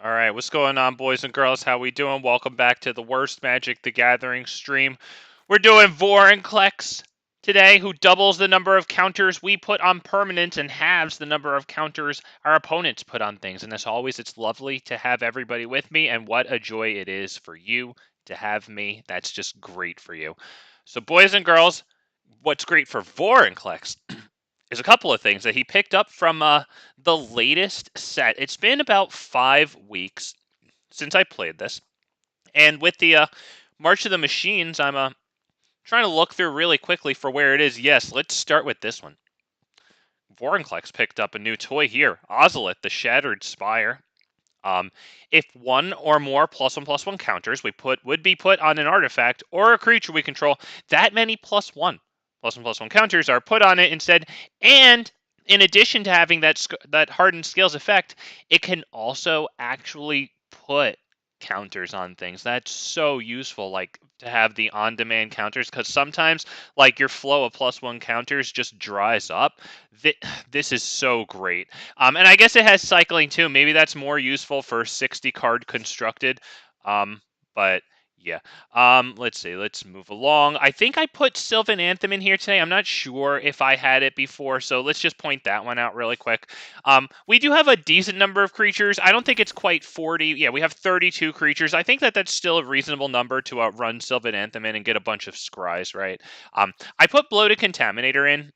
Alright, what's going on, boys and girls? How we doing? Welcome back to the Worst Magic the Gathering stream. We're doing Vorinclex today, who doubles the number of counters we put on permanents and halves the number of counters our opponents put on things. And as always, it's lovely to have everybody with me, and what a joy it is for you to have me. That's just great for you. So, boys and girls, what's great for Vorinclex is a couple of things that he picked up from the latest set. It's been about 5 weeks since I played this, and with the March of the Machines, I'm trying to look through really quickly for where it is. Yes, let's start with this one. Vorinclex picked up a new toy here, Ozolith, the Shattered Spire. If one or more +1/+1 counters would be put on an artifact or a creature we control, that many +1/+1 counters are put on it instead, and in addition to having that hardened scales effect, it can also actually put counters on things. That's so useful, like to have the on-demand counters, because sometimes like your flow of +1 counters just dries up. This is so great. And I guess it has cycling too. Maybe that's more useful for 60 card constructed. But yeah. Let's see. Let's move along. I think I put Sylvan Anthem in here today. I'm not sure if I had it before, so let's just point that one out really quick. We do have a decent number of creatures. I don't think it's quite 40. Yeah, we have 32 creatures. I think that's still a reasonable number to run Sylvan Anthem in and get a bunch of scries, right? I put Bloated Contaminator in.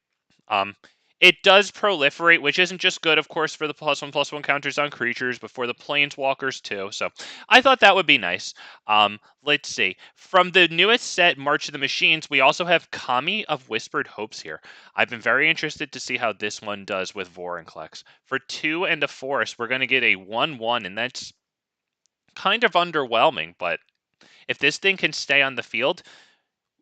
It does proliferate, which isn't just good, of course, for the +1/+1 counters on creatures, but for the planeswalkers too. So I thought that would be nice. Let's see. From the newest set, March of the Machines, we also have Kami of Whispered Hopes here. I've been very interested to see how this one does with Vorinclex. For 2 and a forest, we're going to get a 1/1, and that's kind of underwhelming, but if this thing can stay on the field,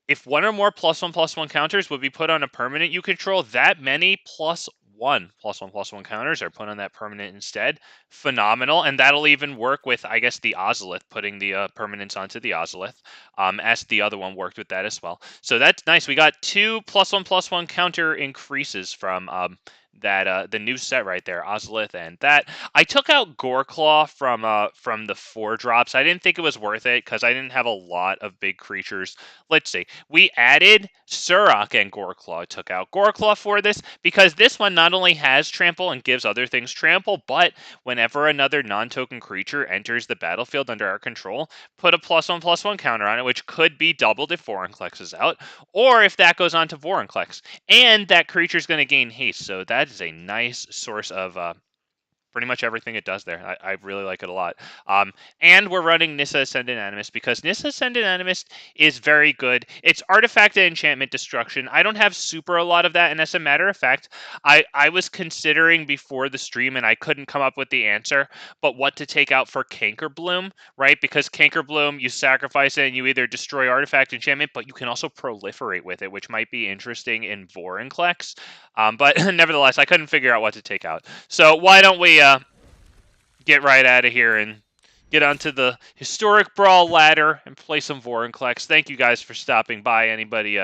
if one or more +1/+1 counters would be put on a permanent you control, that many +1/+1 counters are put on that permanent instead. Phenomenal, and that'll even work with, I guess, the Ozolith, putting the permanents onto the Ozolith, as the other one worked with that as well. So that's nice. We got 2 +1/+1 counter increases from that the new set right there, Ozolith and that. I took out Goreclaw from the 4 drops. I didn't think it was worth it because I didn't have a lot of big creatures. Let's see. We added Surrak and Goreclaw. Took out Goreclaw for this because this one not only has trample and gives other things trample, but whenever another non-token creature enters the battlefield under our control, put a +1/+1 counter on it, which could be doubled if Vorinclex is out, or if that goes on to Vorinclex. And that creature is going to gain haste, so that is a nice source of pretty much everything it does there. I really like it a lot. And we're running Nissa Ascendant Animist because Nissa Ascendant Animist is very good. It's artifact and enchantment destruction. I don't have super a lot of that, and as a matter of fact, I was considering before the stream, and I couldn't come up with the answer, but what to take out for Cankerbloom, right? Because Cankerbloom, you sacrifice it and you either destroy artifact enchantment, but you can also proliferate with it, which might be interesting in Vorinclex. But nevertheless, I couldn't figure out what to take out. So why don't we get right out of here and get onto the Historic Brawl ladder and play some Vorinclex. Thank you guys for stopping by. Anybody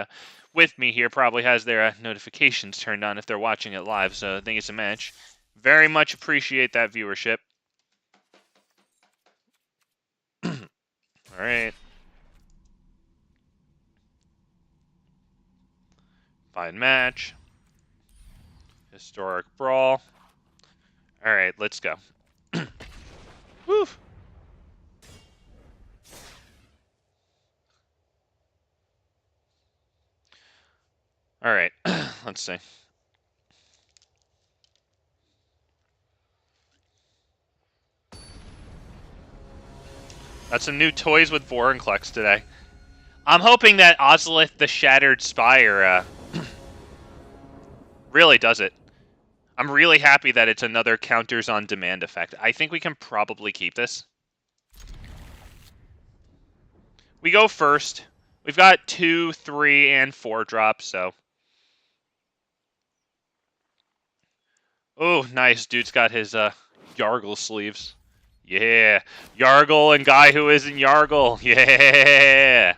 with me here probably has their notifications turned on if they're watching it live, so I think it's a match. Very much appreciate that viewership. All right. Find match. Historic Brawl. All right, let's go. Woo! All right, let's see. Got some new toys with Vorinclex today. I'm hoping that Ozolith the Shattered Spire really does it. I'm really happy that it's another counters on demand effect. I think we can probably keep this. We go first. We've got 2, 3, and 4 drops, so. Oh, nice. Dude's got his Yargle sleeves. Yeah. Yargle and guy who isn't Yargle. Yeah.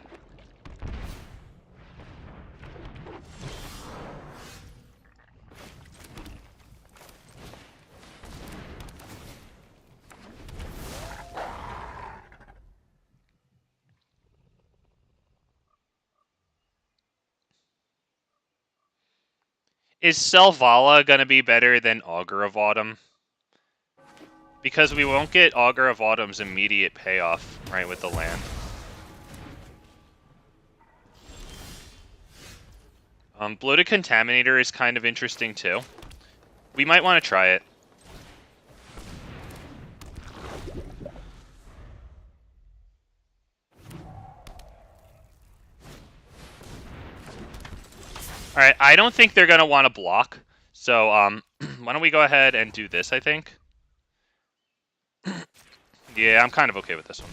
Is Selvala gonna be better than Augur of Autumn? Because we won't get Augur of Autumn's immediate payoff, right, with the land. Bloated Contaminator is kind of interesting too. We might want to try it. Alright, I don't think they're going to want to block. So, why don't we go ahead and do this, I think? Yeah, I'm kind of okay with this one.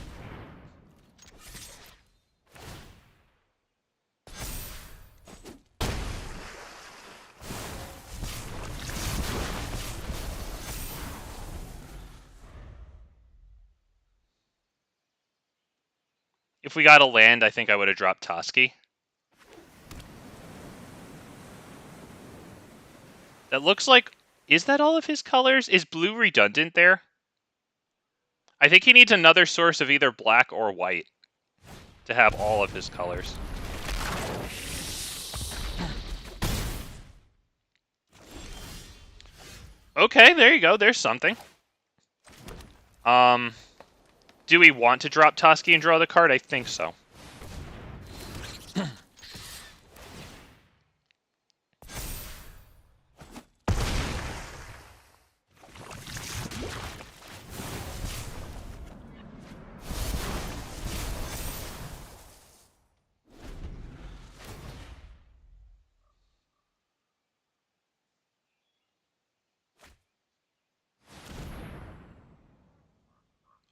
If we got a land, I think I would have dropped Toski. That looks like... Is that all of his colors? Is blue redundant there? I think he needs another source of either black or white to have all of his colors. Okay, there you go. There's something. Do we want to drop Toski and draw the card? I think so.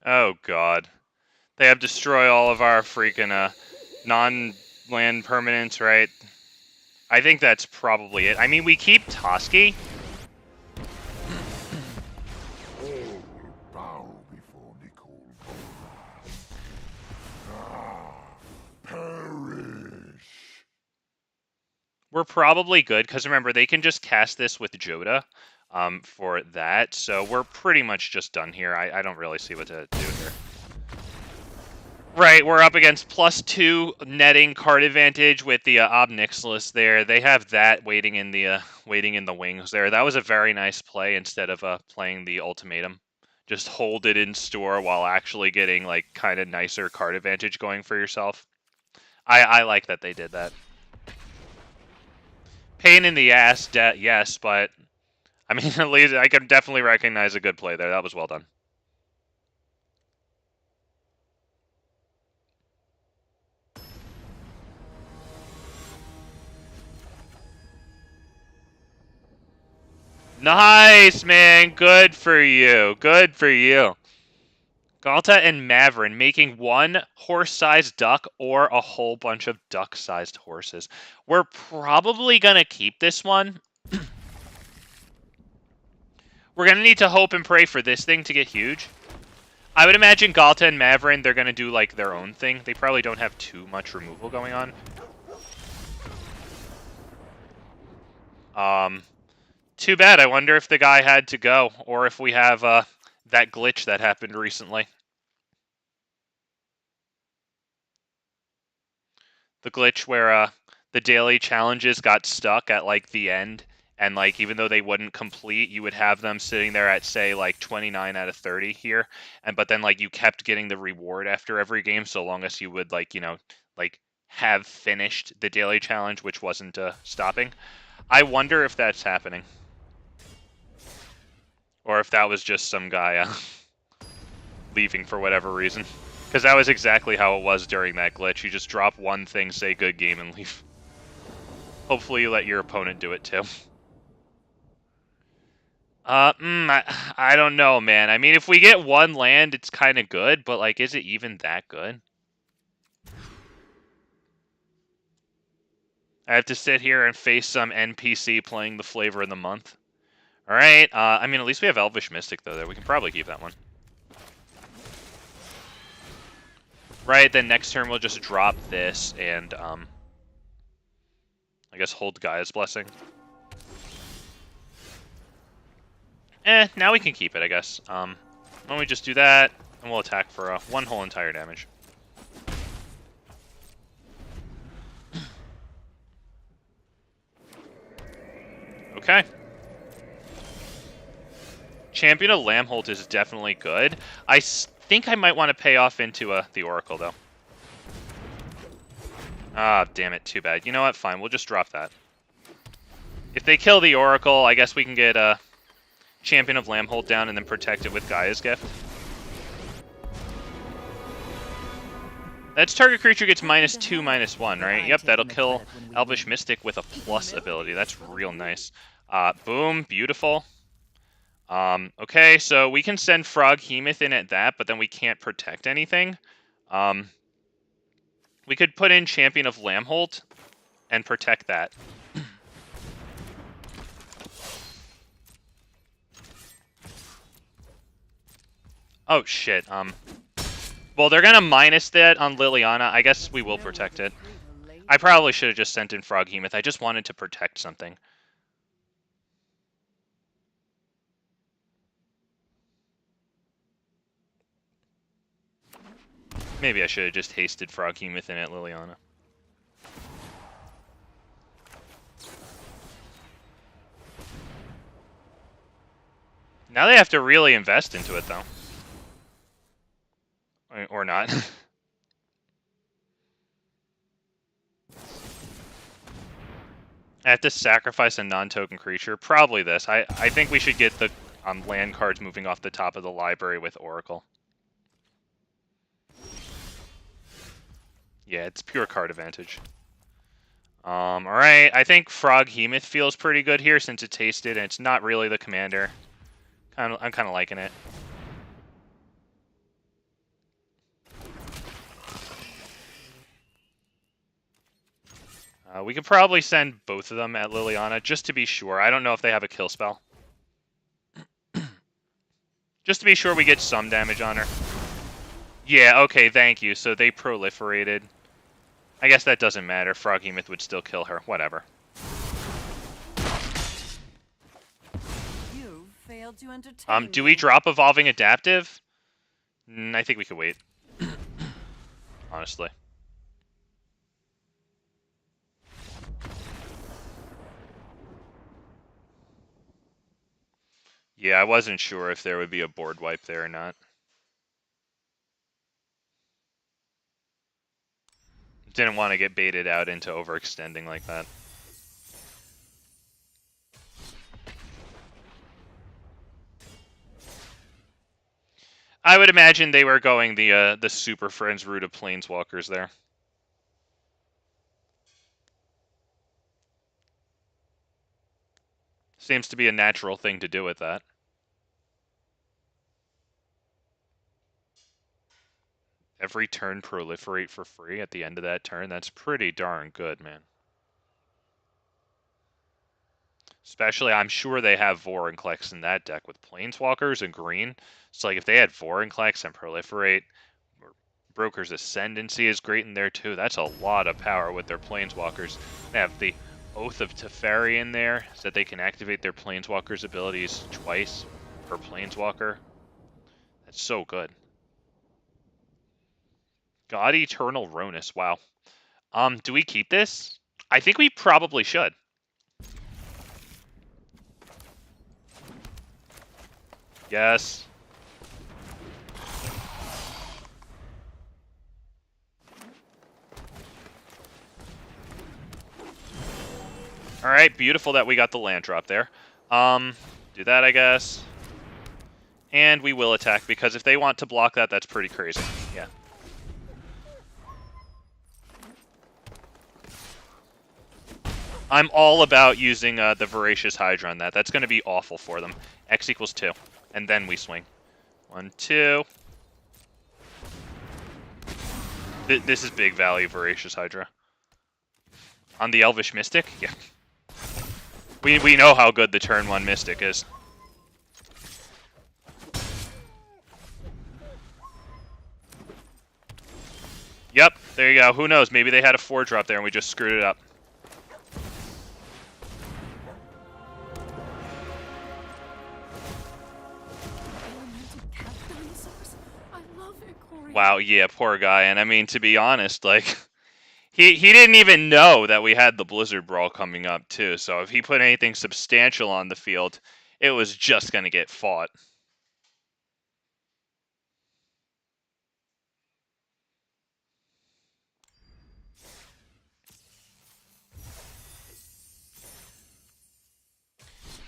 Oh, God. They have destroy all of our freaking non-land permanents, right? I think that's probably it. I mean, we keep Toski. We're probably good, because remember, they can just cast this with Joda for that, so we're pretty much just done here. I don't really see what to do here. Right, we're up against +2 netting card advantage with the Obnixilis there. They have that waiting in the wings there. That was a very nice play instead of playing the ultimatum. Just hold it in store while actually getting like kind of nicer card advantage going for yourself. I like that they did that. Pain in the ass, yes, but I mean, at least I can definitely recognize a good play there. That was well done. Nice, man. Good for you. Good for you. Galta and Maverin making one horse-sized duck or a whole bunch of duck-sized horses. We're probably going to keep this one. We're going to need to hope and pray for this thing to get huge. I would imagine Galta and Maverin, they're going to do like their own thing. They probably don't have too much removal going on. Too bad. I wonder if the guy had to go, or if we have that glitch that happened recently. The glitch where the daily challenges got stuck at like the end, and like even though they wouldn't complete, you would have them sitting there at say like 29 out of 30 here, but then like you kept getting the reward after every game so long as you would like, you know, like have finished the daily challenge, which wasn't stopping. I wonder if that's happening. Or if that was just some guy leaving for whatever reason. Because that was exactly how it was during that glitch. You just drop one thing, say good game, and leave. Hopefully you let your opponent do it too. I don't know, man. I mean, if we get one land, it's kind of good, but like, is it even that good? I have to sit here and face some NPC playing the flavor of the month. Alright, I mean, at least we have Elvish Mystic, though, there. We can probably keep that one. Right, then next turn we'll just drop this and, I guess hold Gaia's Blessing. Now we can keep it, I guess. Why don't we just do that, and we'll attack for one whole entire damage. Okay. Champion of Lambholt is definitely good. I think I might want to pay off into the Oracle, though. Ah, damn it. Too bad. You know what? Fine. We'll just drop that. If they kill the Oracle, I guess we can get Champion of Lambholt down and then protect it with Gaia's Gift. That's target creature gets -2, -1, right? Yep, that'll kill Elvish Mystic with a plus ability. That's real nice. Boom. Beautiful. Okay, so we can send Froghemoth in at that, but then we can't protect anything. We could put in Champion of Lambholt and protect that. Oh, shit. Well, they're gonna minus that on Liliana. I guess we will protect it. I probably should have just sent in Froghemoth. I just wanted to protect something. Maybe I should have just hasted Froghemoth in at Liliana. Now they have to really invest into it, though. Or not. I have to sacrifice a non-token creature. Probably this. I think we should get the land cards moving off the top of the library with Oracle. Yeah, it's pure card advantage. Alright, I think Froghemoth feels pretty good here since it's tasted and it's not really the commander. I'm kind of liking it. We could probably send both of them at Liliana just to be sure. I don't know if they have a kill spell. Just to be sure we get some damage on her. Yeah, okay, thank you. So they proliferated. I guess that doesn't matter. Froghemoth would still kill her. Whatever. You failed to entertain do we drop Evolving Adaptive? I think we could wait. Honestly. Yeah, I wasn't sure if there would be a board wipe there or not. Didn't want to get baited out into overextending like that. I would imagine they were going the Super Friends route of Planeswalkers there. Seems to be a natural thing to do with that. Every turn proliferate for free at the end of that turn. That's pretty darn good, man. Especially, I'm sure they have Vorinclex in that deck with Planeswalkers and green. So, like, if they had Vorinclex and proliferate, or Broker's Ascendancy is great in there, too. That's a lot of power with their Planeswalkers. They have the Oath of Teferi in there, so that they can activate their Planeswalker's abilities twice per Planeswalker. That's so good. God Eternal Ronus, wow. Do we keep this? I think we probably should. Yes. Alright, beautiful that we got the land drop there. Do that, I guess. And we will attack, because if they want to block that, that's pretty crazy. Yeah. I'm all about using the Voracious Hydra on that. That's going to be awful for them. X equals 2. And then we swing. 1, 2. This is big value, Voracious Hydra. On the Elvish Mystic? Yeah. We know how good the turn 1 Mystic is. Yep, there you go. Who knows? Maybe they had a 4-drop there and we just screwed it up. Wow, yeah, poor guy. And I mean, to be honest, like, He didn't even know that we had the Blizzard Brawl coming up, too. So if he put anything substantial on the field, it was just going to get fought.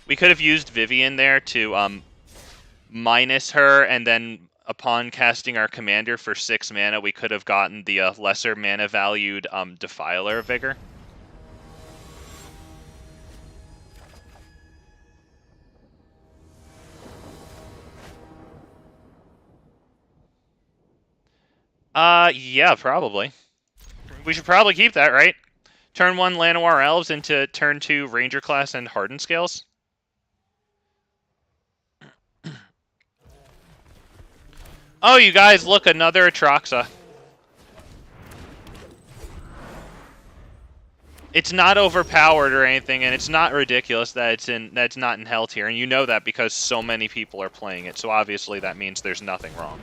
We could have used Vivian there to minus her, and then upon casting our commander for 6 mana, we could have gotten the lesser mana valued Defiler Vigor. Yeah, probably. We should probably keep that, right? Turn 1 Llanowar Elves into turn 2 Ranger class and Hardened Scales. Oh, you guys, look, another Atraxa. It's not overpowered or anything, and it's not ridiculous that it's not in Hell tier, and you know that because so many people are playing it, so obviously that means there's nothing wrong.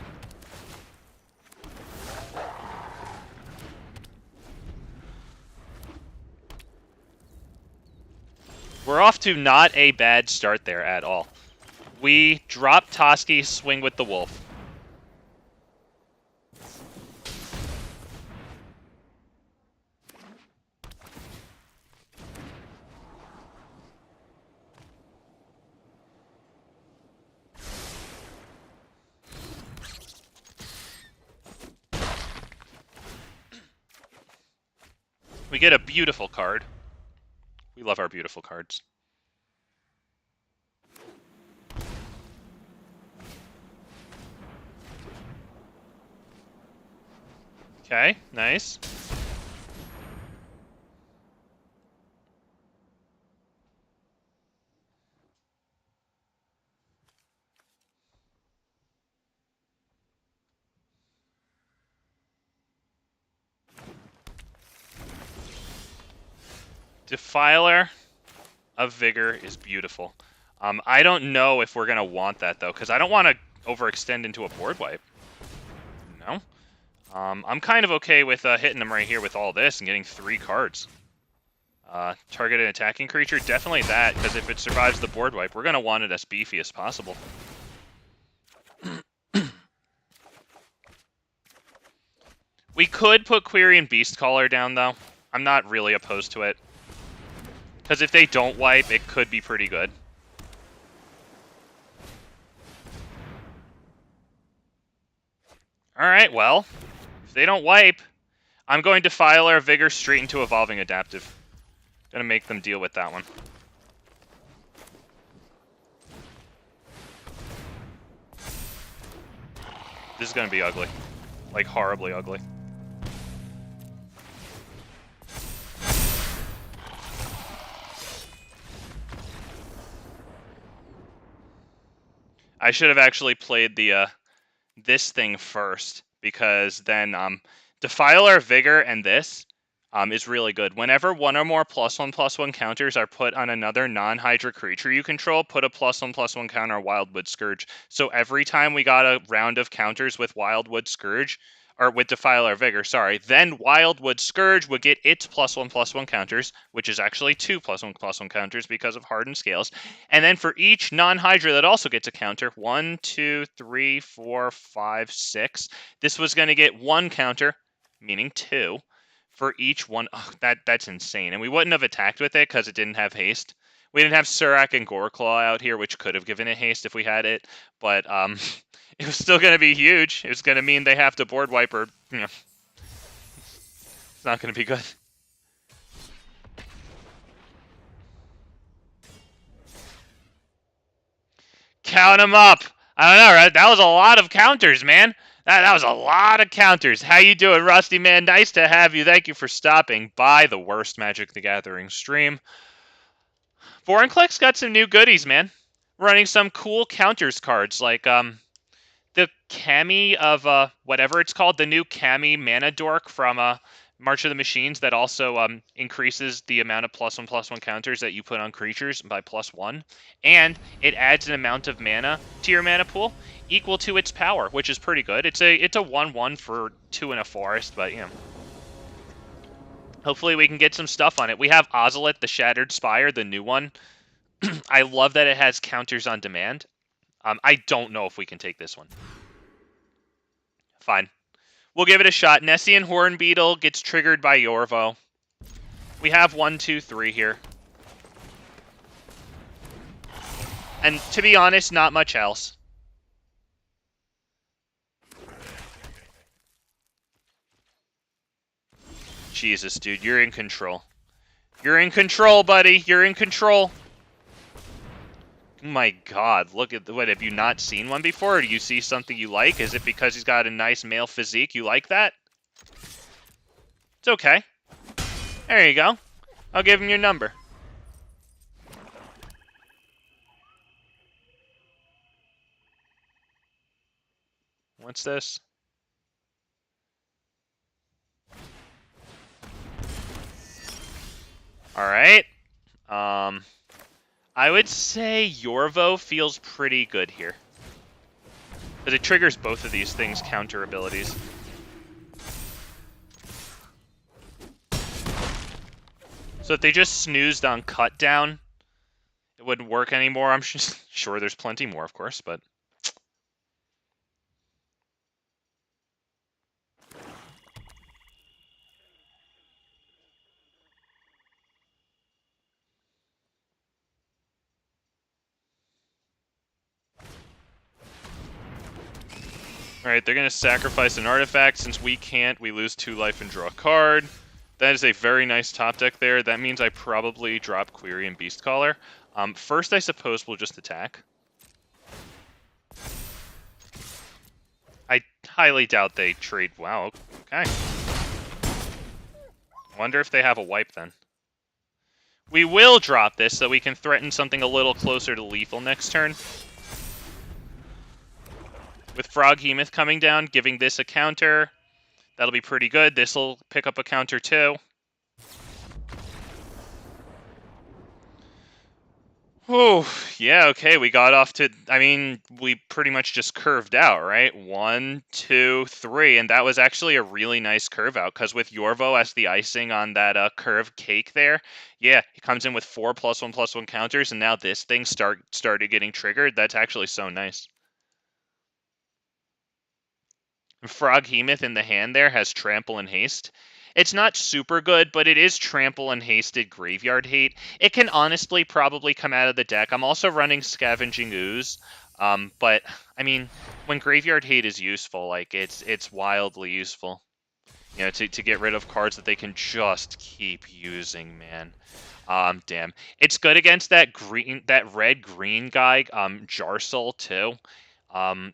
We're off to not a bad start there at all. We drop Toski, swing with the Wolf. We get a beautiful card. We love our beautiful cards. Okay, nice. Defiler of Vigor is beautiful. I don't know if we're going to want that, though, because I don't want to overextend into a board wipe. No. I'm kind of okay with hitting them right here with all this and getting 3 cards. Target an attacking creature, definitely that, because if it survives the board wipe, we're going to want it as beefy as possible. We could put Quirion Beastcaller down, though. I'm not really opposed to it. Because if they don't wipe, it could be pretty good. Alright, well, if they don't wipe, I'm going to Defiler Vigor straight into Evolving Adaptive. Gonna make them deal with that one. This is gonna be ugly. Like, horribly ugly. I should have actually played the this thing first, because then Defiler Vigor and this is really good. Whenever one or more +1/+1 counters are put on another non-Hydra creature you control, put a +1/+1 counter on Wildwood Scourge. So every time we got a round of counters with Wildwood Scourge, or with Defiler Vigor, sorry, then Wildwood Scourge would get its +1/+1 counters, which is actually 2 +1/+1 counters because of Hardened Scales. And then for each non-Hydra that also gets a counter, 1, 2, 3, 4, 5, 6, this was going to get 1 counter, meaning 2, for each one. Oh, that's insane. And we wouldn't have attacked with it because it didn't have haste. We didn't have Surrak and Goreclaw out here, which could have given it haste if we had it, but it was still going to be huge. It was going to mean they have to board wipe, or, you know, it's not going to be good. Count them up. I don't know, right? That was a lot of counters, man. That was a lot of counters. How you doing, Rusty, man? Nice to have you. Thank you for stopping by the worst Magic the Gathering stream. Vorinclex got some new goodies, man. Running some cool counters cards, like the Kami of whatever it's called, the new Kami Mana Dork from March of the Machines that also increases the amount of +1/+1 counters that you put on creatures by +1, and it adds an amount of mana to your mana pool equal to its power, which is pretty good. It's a 1/1 for 2 in a forest, but you know. Hopefully we can get some stuff on it. We have Ozolith, the Shattered Spire, the new one. I love that it has counters on demand. I don't know if we can take this one. Fine. We'll give it a shot. Nessian Hornbeetle gets triggered by Yorvo. We have 1, 2, 3 here. And to be honest, not much else. Jesus, dude, you're in control. You're in control, buddy. You're in control. Oh my god, look at what, have you not seen one before? Or do you see something you like? Is it because he's got a nice male physique? You like that? It's okay. There you go. I'll give him your number. What's this? Alright. I would say Yorvo feels pretty good here. Because it triggers both of these things' counter abilities. So if they just snoozed on Cut Down, it wouldn't work anymore. I'm sure there's plenty more, of course, but... Alright, they're going to sacrifice an artifact. Since we can't, we lose 2 life and draw a card. That is a very nice top deck there. That means I probably drop Quirion Beastcaller. First, I suppose we'll just attack. I highly doubt they trade... Wow, okay. Wonder if they have a wipe then. We will drop this so we can threaten something a little closer to lethal next turn. With Froghemoth coming down, giving this a counter. That'll be pretty good. This will pick up a counter too. Oh, yeah, okay, we got off to... I mean, we pretty much just curved out, right? 1, 2, 3, and that was actually a really nice curve out, because with Yorvo as the icing on that curved cake there, yeah, he comes in with 4 +1/+1 counters, and now this thing started getting triggered. That's actually so nice. Froghemoth in the hand there has Trample and Haste. It's not super good, but it is Trample and Hasted Graveyard Hate. It can honestly probably come out of the deck. I'm also running Scavenging Ooze, but, I mean, when Graveyard Hate is useful, like, it's wildly useful. You know, to get rid of cards that they can just keep using, man. Damn. It's good against that red-green guy, Jarsoul, too.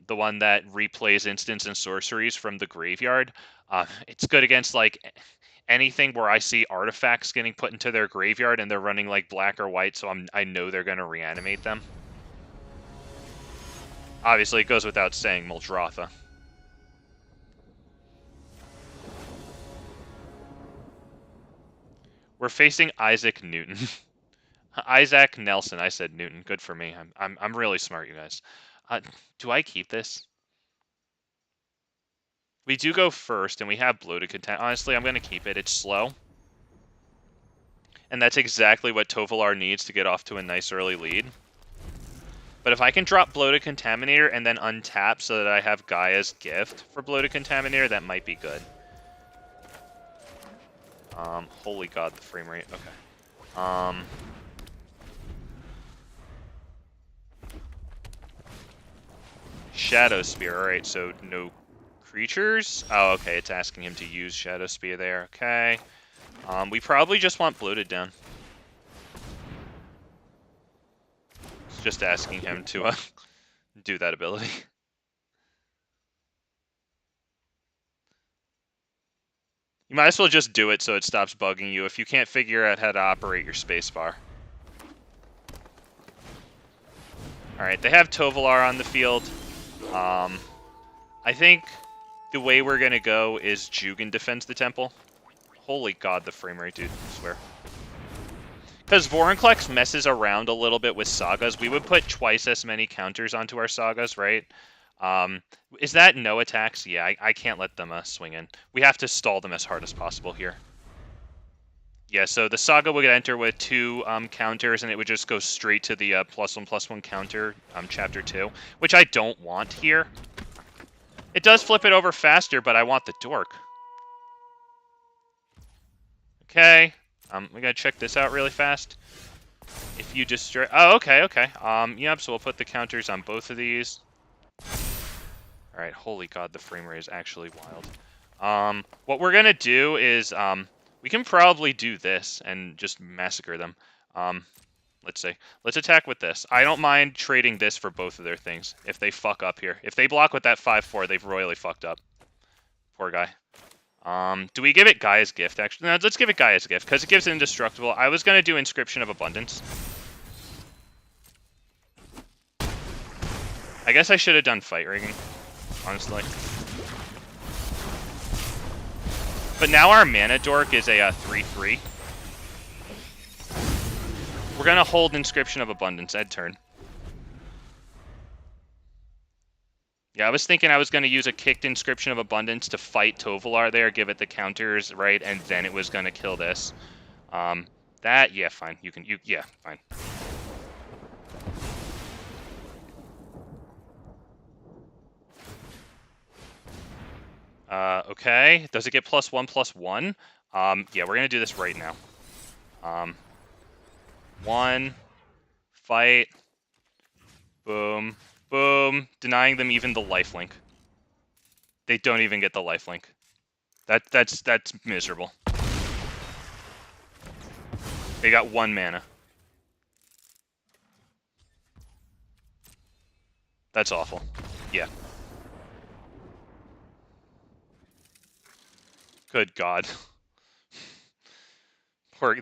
The one that replays instants and sorceries from the graveyard. It's good against, like, anything where I see artifacts getting put into their graveyard and they're running, like, black or white, so I know they're going to reanimate them. Obviously, it goes without saying, Muldrotha. We're facing Isaac Newton. Isaac Nelson. I said Newton. Good for me. I'm really smart, you guys. Do I keep this? We do go first, and we have Bloated Content. Honestly, I'm going to keep it. It's slow. And that's exactly what Tovolar needs to get off to a nice early lead. But if I can drop Bloated Contaminator and then untap so that I have Gaia's Gift for Bloated Contaminator, that might be good. Holy god, the frame rate. Okay. Shadow Spear. Alright, so no creatures? Oh, okay, it's asking him to use Shadow Spear there. Okay. We probably just want Bloated down. It's just asking him to do that ability. You might as well just do it so it stops bugging you if you can't figure out how to operate your spacebar. Alright, they have Tovolar on the field. I think the way we're going to go is Jugan defends the temple. Holy god, the frame rate, dude. I swear. Because Vorinclex messes around a little bit with sagas. We would put twice as many counters onto our sagas, right? Is that no attacks? Yeah, I can't let them swing in. We have to stall them as hard as possible here. Yeah, so the Saga would enter with 2 counters, and it would just go straight to the +1/+1 counter, Chapter 2, which I don't want here. It does flip it over faster, but I want the dork. Okay, we gotta check this out really fast. If you destroy... Oh, okay, okay. Yep, so we'll put the counters on both of these. Alright, holy god, the frame rate is actually wild. What we're gonna do is, we can probably do this and just massacre them. Let's see. Let's attack with this. I don't mind trading this for both of their things if they fuck up here. If they block with that 5/4, they've royally fucked up. Poor guy. Do we give it Gaia's Gift, actually? No, let's give it Gaia's Gift, because it gives it indestructible. I was going to do Inscription of Abundance. I guess I should have done Fight Rigging, honestly. But now our mana dork is a 3/3. We're going to hold Inscription of Abundance end turn. Yeah, I was thinking I was going to use a kicked Inscription of Abundance to fight Tovolar there, give it the counters, right, and then it was going to kill this. Yeah, fine. Yeah, fine. Okay. Does it get +1/+1? Yeah, we're going to do this right now. 1, fight, boom, boom, denying them even the lifelink. They don't even get the lifelink. That's miserable. They got 1 mana. That's awful. Yeah. Good God. Poor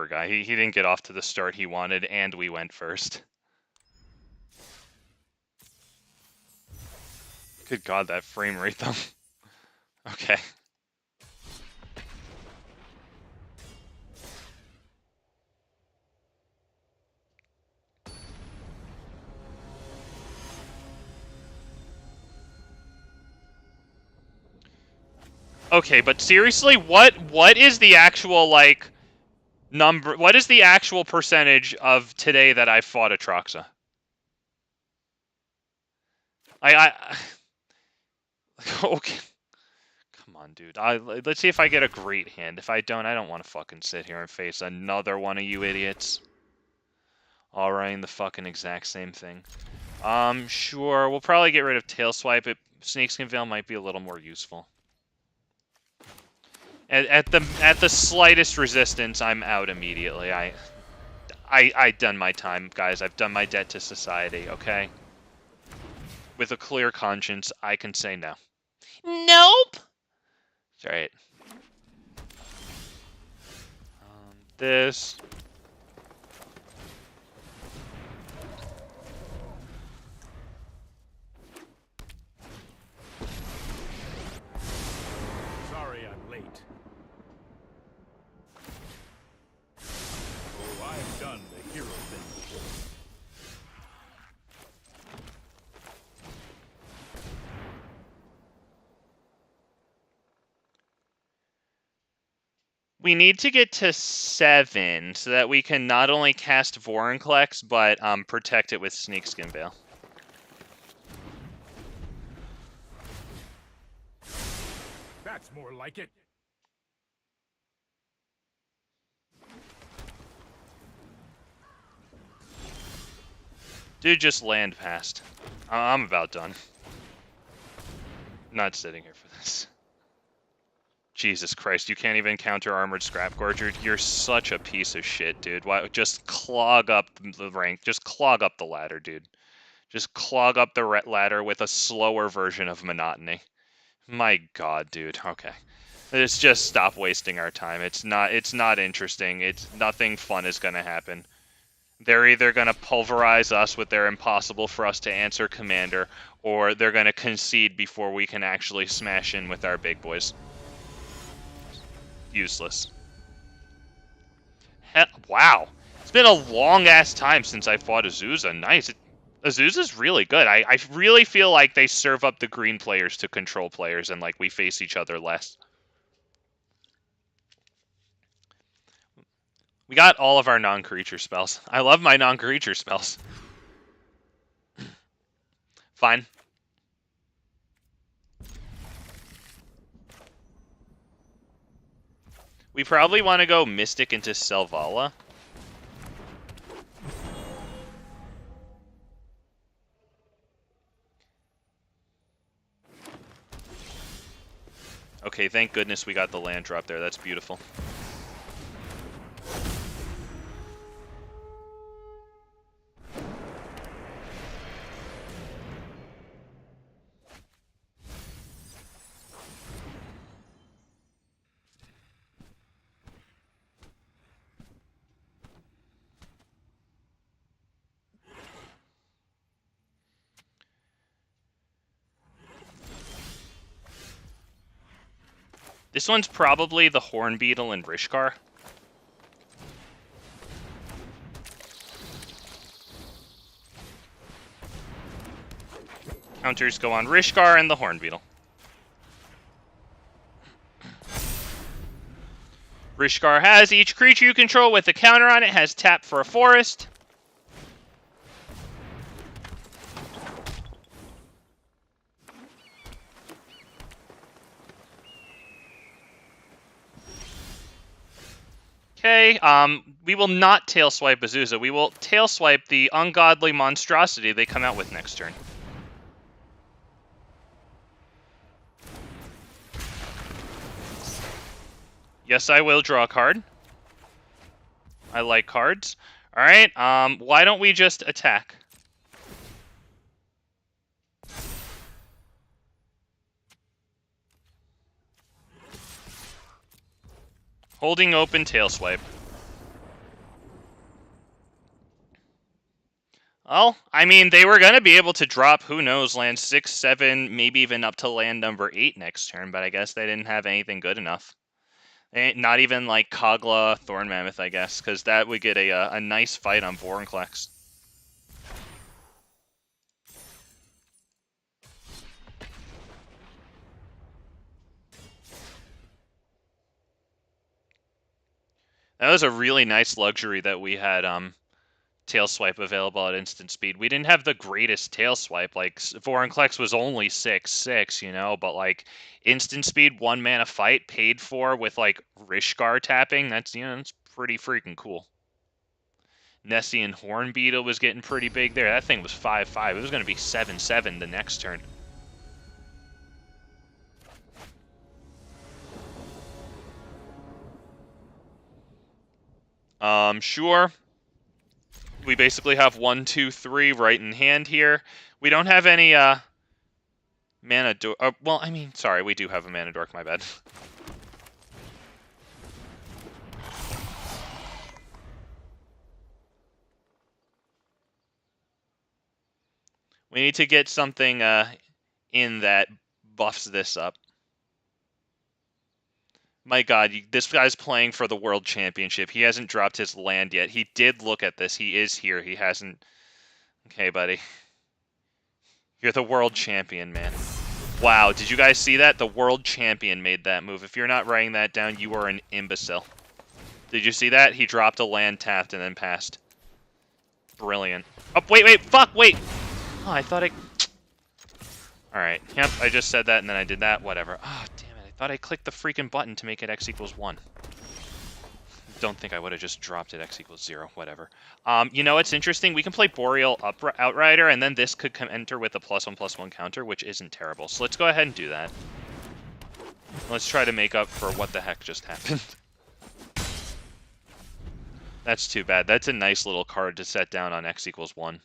guy. He didn't get off to the start he wanted, and we went first. Good God, that frame rate though. Okay. Okay, but seriously, what is the actual, like, number... What is the actual percentage of today that I fought Atraxa? Okay. Come on, dude. Let's see if I get a great hand. If I don't want to fucking sit here and face another one of you idiots. All writing the fucking exact same thing. Sure. We'll probably get rid of Tail Swipe. Snakeskin Veil might be a little more useful. At the slightest resistance, I'm out immediately. I've done my time, guys. I've done my debt to society, okay? With a clear conscience, I can say no. Nope! Alright. This. Sorry I'm late. Oh, I've done the hero thing before. We need to get to 7 so that we can not only cast Vorinclex, but protect it with Snakeskin Veil. That's more like it. Dude, just land past. I'm about done. Not sitting here for this. Jesus Christ, you can't even counter Armored Scrap Gorger. You're such a piece of shit, dude. Why, just clog up the rank. Just clog up the ladder, dude. Just clog up the ladder with a slower version of Monotony. My God, dude. Okay. Let's just stop wasting our time. It's not interesting. Nothing fun is gonna happen. They're either gonna pulverize us with their impossible for us to answer commander, or they're gonna concede before we can actually smash in with our big boys. Useless. Wow. It's been a long-ass time since I fought Azusa. Nice. Azusa's really good. I really feel like they serve up the green players to control players, and, like, we face each other less. We got all of our non-creature spells. I love my non-creature spells. Fine. We probably want to go Mystic into Selvala. Okay, thank goodness we got the land drop there. That's beautiful. This one's probably the Hornbeetle and Rishkar. Counters go on Rishkar and the Hornbeetle. Rishkar has each creature you control with a counter on it has tap for a forest. Okay, we will not tail swipe Azusa. We will tail swipe the ungodly monstrosity they come out with next turn. Yes, I will draw a card. I like cards. Alright, why don't we just attack? Holding open, tail swipe. Well, I mean, they were going to be able to drop, who knows, land 6, 7, maybe even up to land number 8 next turn, but I guess they didn't have anything good enough. Not even like Kogla, Thorn Mammoth, I guess, because that would get a nice fight on Vorinclex. That was a really nice luxury that we had tail swipe available at instant speed. We didn't have the greatest tail swipe. Like, Vorinclex was only 6/6, you know, but like instant speed, 1 mana fight paid for with like Rishkar tapping, that's, you know, that's pretty freaking cool. Nessian Hornbeetle was getting pretty big there. That thing was 5/5. It was going to be 7/7 the next turn. Sure. We basically have 1, 2, 3 right in hand here. We don't have any mana dork. Well, I mean, sorry, we do have a mana dork. My bad. We need to get something in that buffs this up. My God, this guy's playing for the World Championship. He hasn't dropped his land yet. He did look at this. He is here. He hasn't. Okay, buddy. You're the World Champion, man. Wow, did you guys see that? The World Champion made that move. If you're not writing that down, you are an imbecile. Did you see that? He dropped a land tapped and then passed. Brilliant. Oh, wait, fuck, wait! Oh, I thought I... Alright, yep, I just said that and then I did that, whatever. Oh, damn it, I thought I clicked the freaking button to make it x equals 1. Don't think I would have just dropped it x equals 0, whatever. You know what's interesting? We can play Boreal Outrider, and then this could enter with a +1/+1 counter, which isn't terrible. So let's go ahead and do that. Let's try to make up for what the heck just happened. That's too bad. That's a nice little card to set down on x equals 1.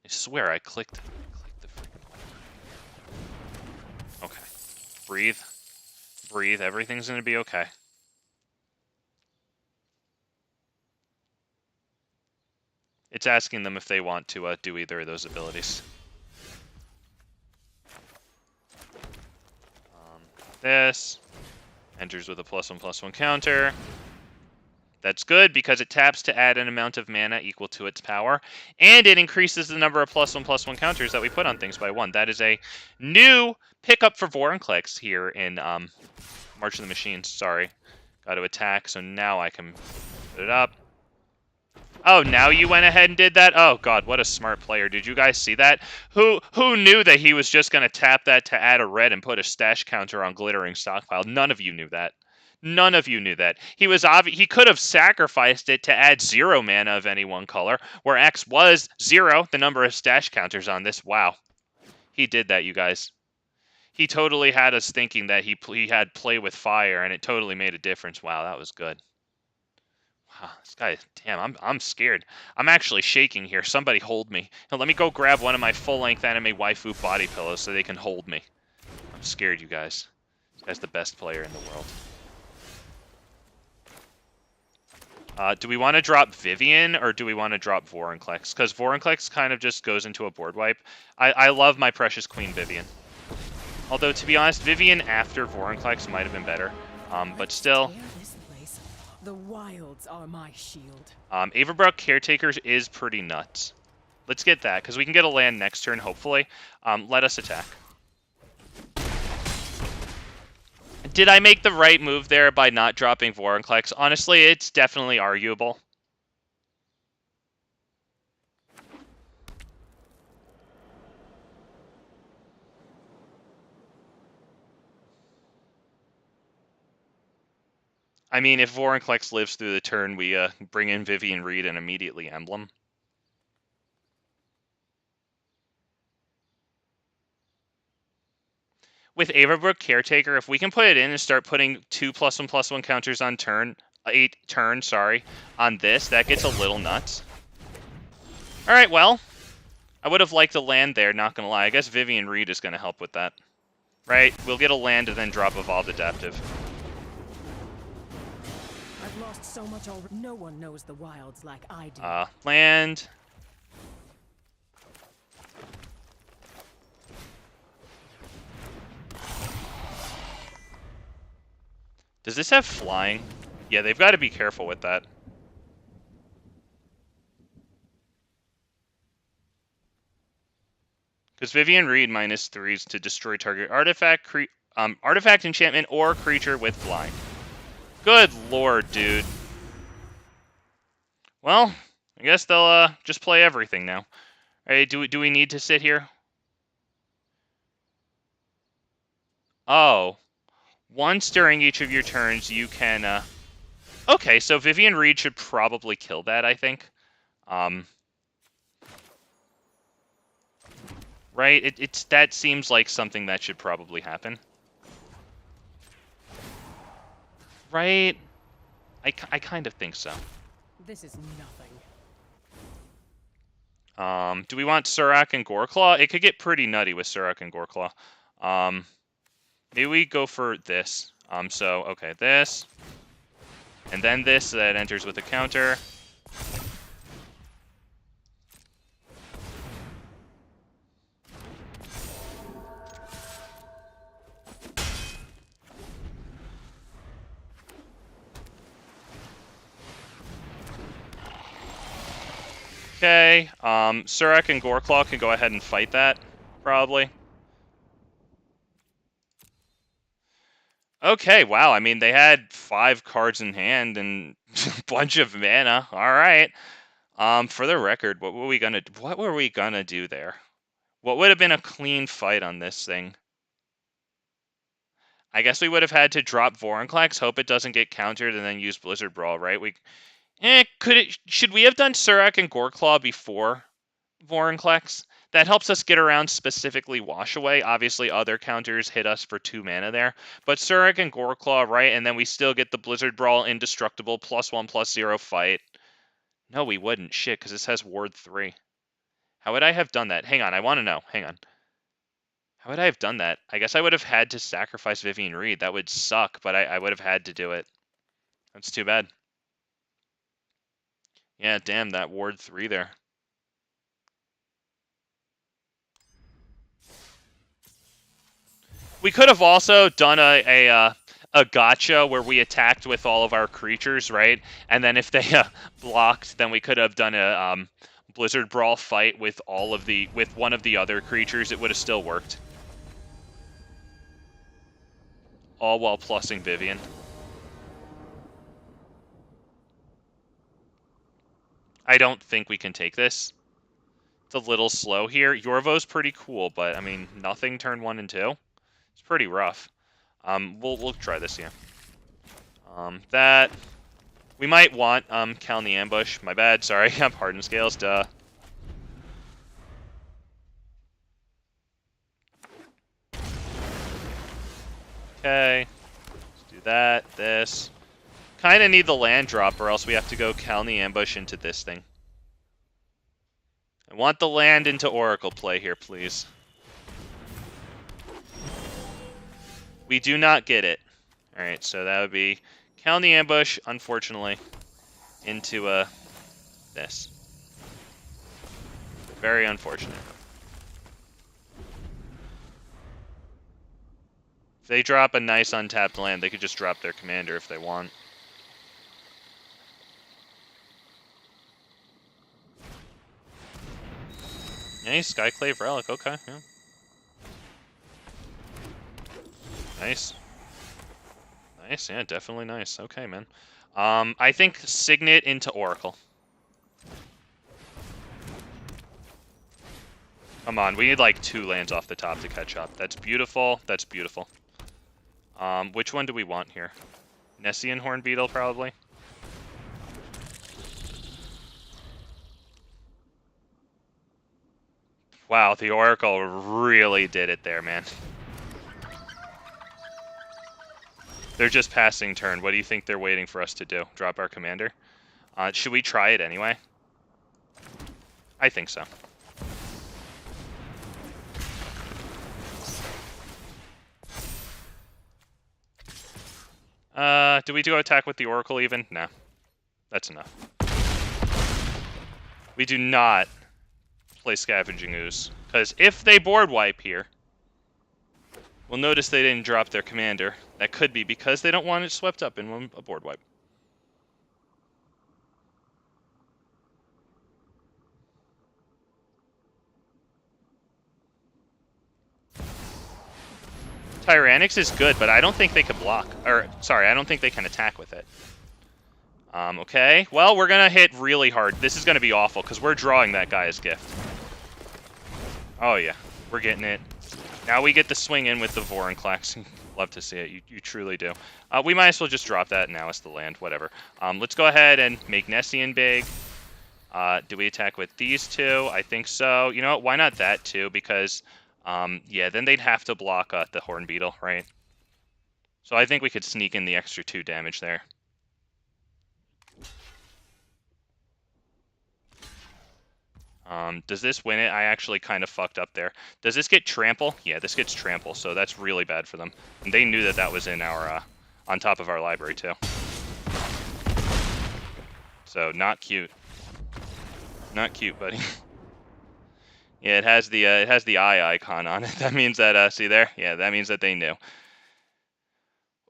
I swear I clicked the freaking button. Okay. Breathe. Breathe. Everything's going to be okay. It's asking them if they want to do either of those abilities. This enters with a +1/+1 counter. That's good because it taps to add an amount of mana equal to its power, and it increases the number of +1/+1 counters that we put on things by 1. That is a new pickup for Vorinclex here in March of the Machines. Sorry, got to attack, so now I can Put it up. Oh, now you went ahead and did that? Oh god, what a smart player. Did you guys see that? Who knew that he was just gonna tap that to add a red and put a stash counter on Glittering Stockpile? None of you knew that. None of you knew that. He could have sacrificed it to add 0 mana of any one color, where X was 0, the number of stash counters on this. Wow. He did that, you guys. He totally had us thinking that he had play with fire, and it totally made a difference. Wow, that was good. Wow, this guy, damn, I'm scared. I'm actually shaking here. Somebody hold me. Now, let me go grab one of my full-length anime waifu body pillows so they can hold me. I'm scared, you guys. This guy's the best player in the world. Do we want to drop Vivian, or do we want to drop Vorinclex? Because Vorinclex kind of just goes into a board wipe. I love my precious Queen Vivian. Although, to be honest, Vivian after Vorinclex might have been better. But still... The wilds are my shield. Avabrook Caretakers is pretty nuts. Let's get that, because we can get a land next turn, hopefully. Let us attack. Did I make the right move there by not dropping Vorinclex? Honestly, it's definitely arguable. I mean, if Vorinclex lives through the turn, we bring in Vivian Reed and immediately Emblem. With Avabrook Caretaker, if we can put it in and start putting 2+1/+1 counters on turn, 8 turn, sorry, on this, that gets a little nuts. Alright, well, I would have liked a land there, not gonna lie. I guess Vivian Reed is gonna help with that. Right? We'll get a land and then drop Evolved Adaptive. I've lost so much already. No one knows the wilds like I do. Land. Does this have flying? Yeah, they've got to be careful with that. Because Vivian Reed -3s to destroy target artifact, artifact, enchantment, or creature with flying. Good lord, dude. Well, I guess they'll just play everything now. Alright, do we need to sit here? Oh. Once during each of your turns, you can, Okay, so Vivian Reed should probably kill that, I think. Right? That seems like something that should probably happen. Right? I kind of think so. This is nothing. Do we want Surrak and Goreclaw? It could get pretty nutty with Surrak and Goreclaw. Maybe we go for this. Okay, this. And then this that enters with a counter. Okay, Surrak and Goreclaw can go ahead and fight that, probably. Okay, wow, I mean, they had 5 cards in hand and a bunch of mana. Alright. For the record, what were we gonna do there? What would have been a clean fight on this thing? I guess we would have had to drop Vorinclex, hope it doesn't get countered, and then use Blizzard Brawl, right? Should we have done Surrak and Goreclaw before Vorinclex? That helps us get around specifically Wash Away. Obviously, other counters hit us for 2 mana there. But Surrak and Goreclaw, right? And then we still get the Blizzard Brawl Indestructible +1/+0 fight. No, we wouldn't. Shit, because this has Ward 3. How would I have done that? Hang on, I want to know. Hang on. How would I have done that? I guess I would have had to sacrifice Vivian Reed. That would suck, but I would have had to do it. That's too bad. Yeah, damn, that Ward 3 there. We could have also done a gotcha where we attacked with all of our creatures, right? And then if they blocked, then we could have done a Blizzard Brawl fight with one of the other creatures. It would have still worked. All while plussing Vivian. I don't think we can take this. It's a little slow here. Yorvo's pretty cool, but I mean, nothing turn 1 and 2. It's pretty rough. We'll try this here. That we might want Cal in the ambush. My bad. Sorry. I'm hardened scales. Duh. Okay. Let's do that. This. Kind of need the land drop, or else we have to go Cal in the ambush into this thing. I want the land into Oracle play here, please. We do not get it. Alright, so that would be Cal in the ambush, unfortunately, into this. Very unfortunate. If they drop a nice untapped land, they could just drop their commander if they want. Nice, Skyclave Relic, okay, yeah. Nice. Nice, yeah, definitely nice. Okay, man. I think Signet into Oracle. Come on, we need like 2 lands off the top to catch up. That's beautiful, that's beautiful. Which one do we want here? Nessian Hornbeetle, probably? Wow, the Oracle really did it there, man. They're just passing turn. What do you think they're waiting for us to do? Drop our commander? Should we try it anyway? I think so. Do we do attack with the Oracle even? No. That's enough. We do not play Scavenging Ooze. Because if they board wipe here, we'll notice they didn't drop their commander. That could be because they don't want it swept up in a board wipe. Tyrannix is good, but I don't think they can block. Or, sorry, I don't think they can attack with it. Okay. Well, we're going to hit really hard. This is going to be awful, because we're drawing that Gaia's Gift. Oh, yeah. We're getting it. Now we get the swing in with the Vorinclex. Love to see it. You truly do. We might as well just drop that. Now it's the land. Whatever. Let's go ahead and make Nessian big. Do we attack with these 2? I think so. You know what? Why not that, too? Because... yeah, then they'd have to block the Hornbeetle, right? So I think we could sneak in the extra 2 damage there. Does this win it? I actually kind of fucked up there. Does this get trample? Yeah, this gets trample, so that's really bad for them. And they knew that that was in our, on top of our library, too. So, not cute. Not cute, buddy. Yeah, it has the eye icon on it. That means that see there? Yeah, that means that they knew.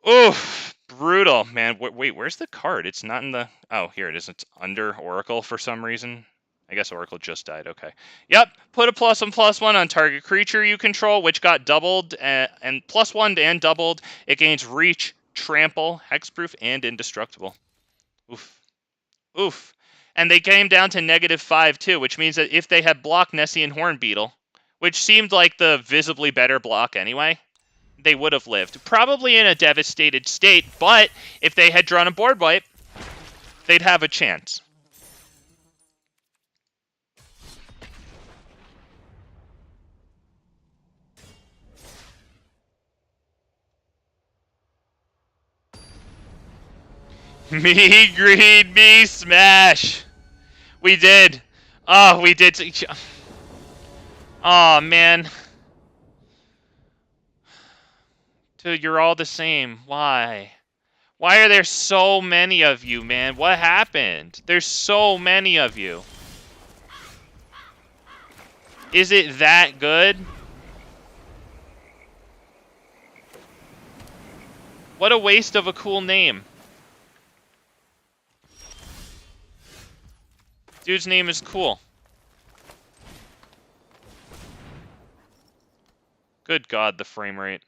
Oof, brutal, man. Wait, where's the card? It's not in the. Oh, here it is. It's under Oracle for some reason. I guess Oracle just died. Okay. Yep. Put a +1/+1 on target creature you control, which got doubled and +1 and doubled. It gains reach, trample, hexproof, and indestructible. Oof. Oof. And they came down to -5 too, which means that if they had blocked Nessian Hornbeetle, which seemed like the visibly better block anyway, they would have lived. Probably in a devastated state, but if they had drawn a board wipe, they'd have a chance. Me greed, me smash. We did. Oh, we did. Oh, man. Dude, you're all the same. Why? Why are there so many of you, man? What happened? There's so many of you. Is it that good? What a waste of a cool name. Dude's name is cool. Good God, the frame rate.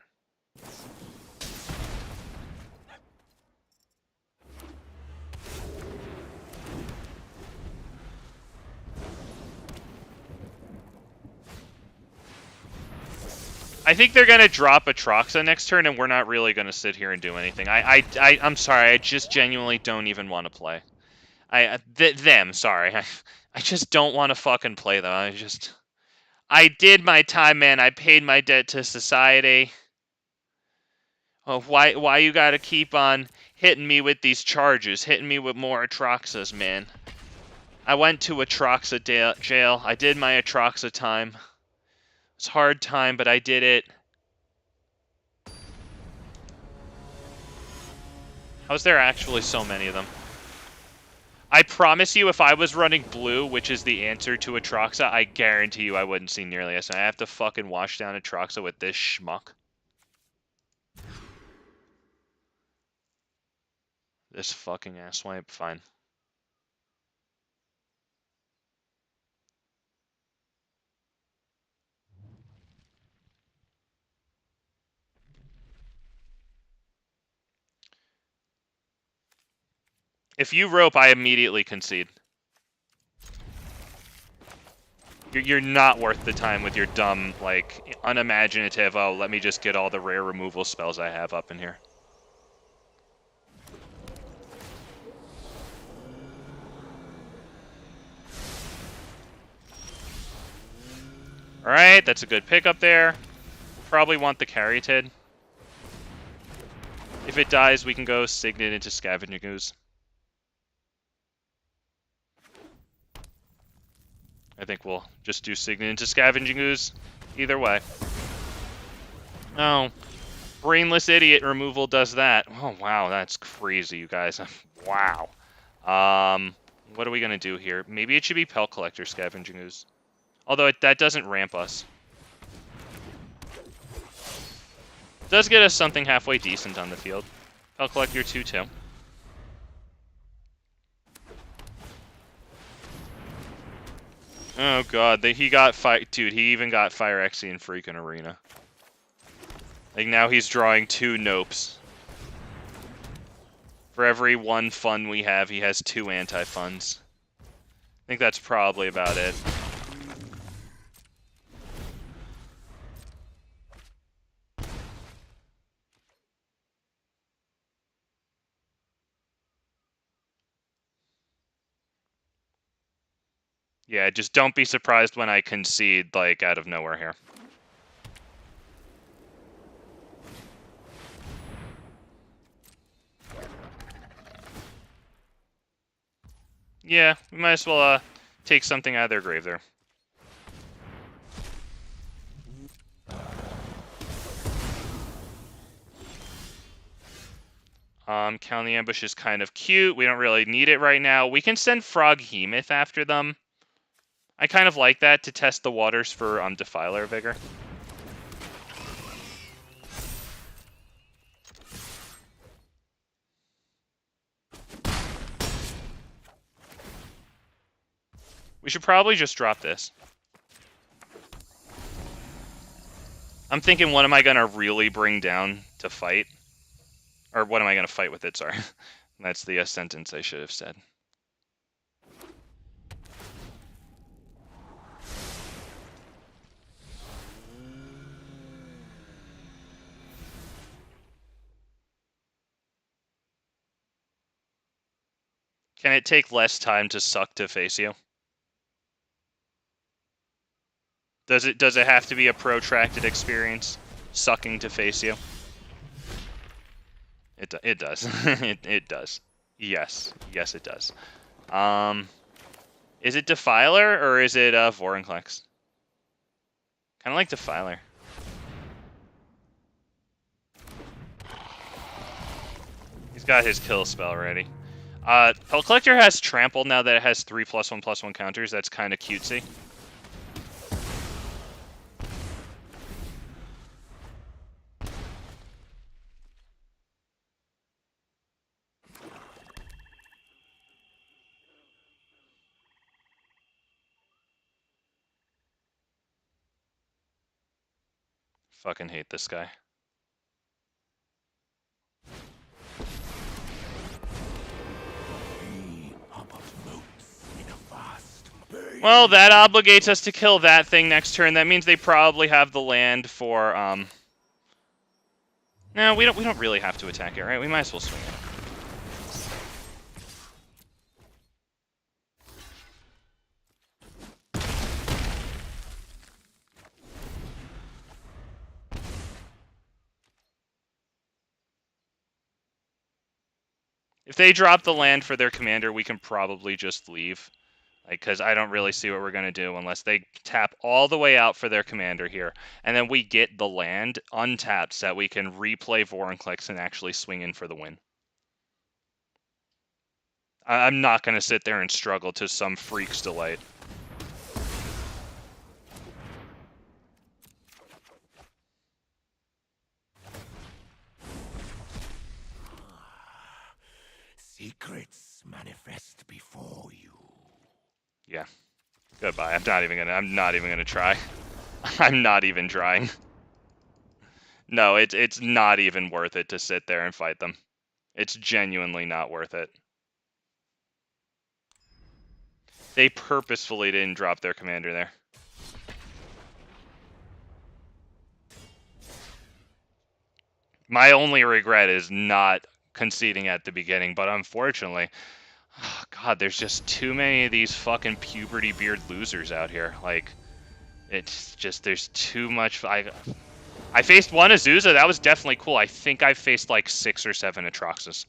I think they're gonna drop Atraxa next turn, and we're not really gonna sit here and do anything. I'm sorry. I just genuinely don't even want to play. Sorry. I just don't want to fucking play them. I did my time, man. I paid my debt to society. Oh, why you gotta keep on hitting me with these charges, hitting me with more Atraxas, man? I went to Atraxa jail. I did my Atraxa time. It's a hard time, but I did it. How's there actually so many of them? I promise you, if I was running blue, which is the answer to Atraxa, I guarantee you I wouldn't see nearly as many. I have to fucking wash down Atraxa with this schmuck. This fucking asswipe, fine. If you rope, I immediately concede. You're not worth the time with your dumb, like, unimaginative, oh, let me just get all the rare removal spells I have up in here. Alright, that's a good pickup there. Probably want the Caryatid. If it dies, we can go Signet into Scavenging Ooze. I think we'll just do Signet into Scavenging Ooze. Either way. Oh. Brainless Idiot removal does that. Oh, wow, that's crazy, you guys. Wow. What are we going to do here? Maybe it should be Pelt Collector Scavenging Ooze. Although that doesn't ramp us. Does get us something halfway decent on the field. Pelt Collector 2-2. Oh god, he got dude, he even got Phyrexia in freaking Arena. Like now he's drawing 2 nopes. For every 1 fun we have, he has 2 anti-funs. I think that's probably about it. Yeah, just don't be surprised when I concede, like, out of nowhere here. Yeah, we might as well, take something out of their grave there. Count the Ambush is kind of cute. We don't really need it right now. We can send Froghemoth after them. I kind of like that to test the waters for Defiler Vigor. We should probably just drop this. I'm thinking, what am I going to really bring down to fight? Or what am I going to fight with it, sorry. That's the sentence I should have said. Can it take less time to suck to face you? Does it have to be a protracted experience, sucking to face you? It does. it does. Yes, it does. Is it Defiler or is it Vorinclex? Kind of like Defiler. He's got his kill spell ready. Pelt Collector has Trample now that it has 3+1/+1 counters. That's kind of cutesy. Fucking hate this guy. Well, that obligates us to kill that thing next turn. That means they probably have the land for, No, we don't really have to attack it, right? We might as well swing it. If they drop the land for their commander, we can probably just leave. Like, because I don't really see what we're going to do unless they tap all the way out for their commander here. And then we get the land untapped so that we can replay Vorinclex and actually swing in for the win. I'm not going to sit there and struggle to some freak's delight. Secrets manifest before you. Yeah. Goodbye. I'm not even gonna try. I'm not even trying. No, it's not even worth it to sit there and fight them. It's genuinely not worth it. They purposefully didn't drop their commander there. My only regret is not conceding at the beginning, but unfortunately, oh God, there's just too many of these fucking puberty beard losers out here. Like, it's just, there's too much. I faced one Azusa, that was definitely cool. I think I faced like 6 or 7 Atroxus.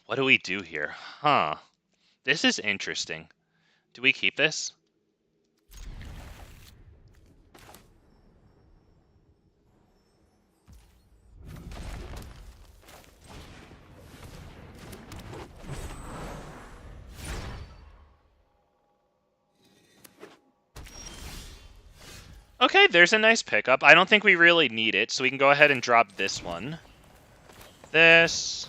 What do we do here? Huh. This is interesting. Do we keep this? Okay, there's a nice pickup. I don't think we really need it, so we can go ahead and drop this one. This.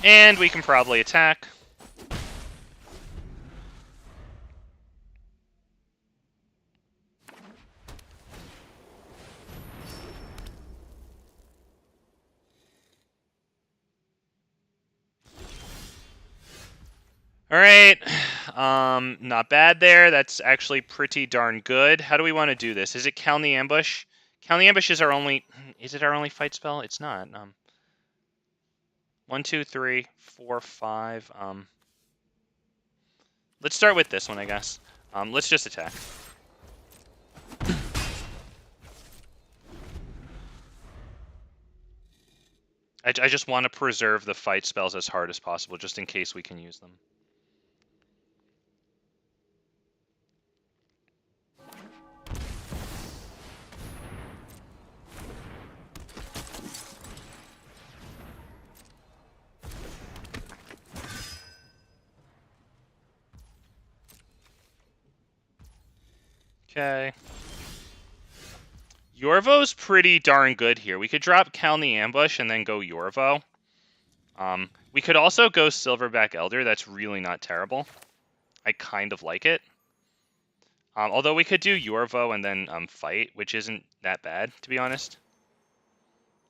And we can probably attack. Alright, not bad there. That's actually pretty darn good. How do we want to do this? Is it Count the Ambush? Count the Ambush is our only... Is it our only fight spell? It's not. 1, 2, 3, 4, 5. Let's start with this one, I guess. Let's just attack. I just want to preserve the fight spells as hard as possible, just in case we can use them. Okay. Yorvo's pretty darn good here. We could drop Count the Ambush and then go Yorvo. We could also go Silverback Elder. That's really not terrible. I kind of like it. Although we could do Yorvo and then fight, which isn't that bad, to be honest.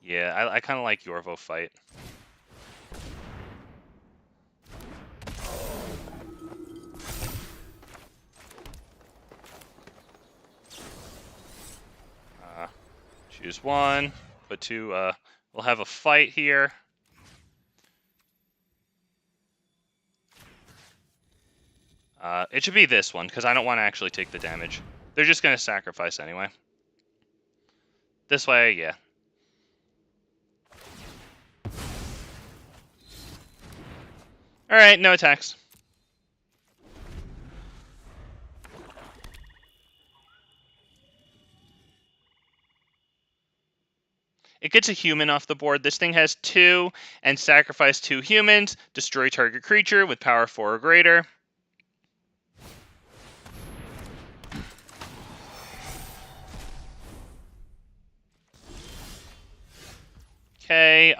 Yeah, I kind of like Yorvo fight. Choose one, put 2, we'll have a fight here. It should be this one, because I don't want to actually take the damage. They're just going to sacrifice anyway. This way, yeah. Alright, no attacks. It gets a human off the board. This thing has 2, and sacrifice 2 humans. Destroy target creature with power 4 or greater. Okay,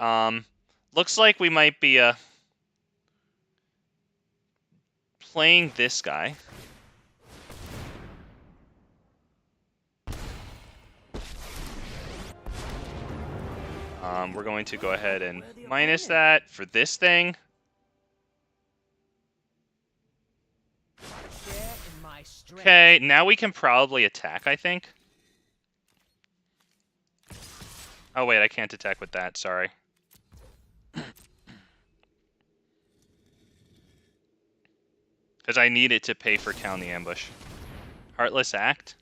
looks like we might be playing this guy. We're going to go ahead and minus that for this thing. my strength. Okay, now we can probably attack, I think. Oh, wait, I can't attack with that, sorry. Because I need it to pay for Count the Ambush. Heartless Act.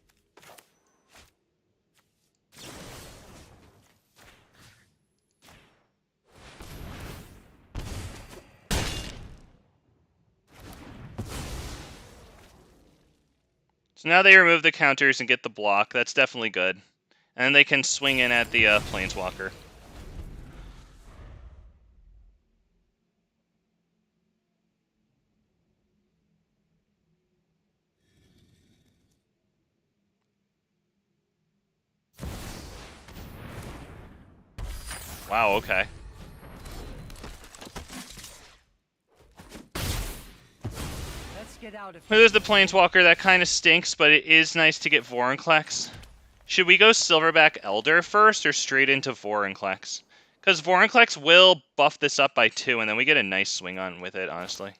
So now they remove the counters and get the block. That's definitely good. And they can swing in at the Planeswalker. Wow, okay. Let's get out of Well, there's the Planeswalker. That kind of stinks, but it is nice to get Vorinclex. Should we go Silverback Elder first or straight into Vorinclex? Because Vorinclex will buff this up by 2, and then we get a nice swing on with it, honestly.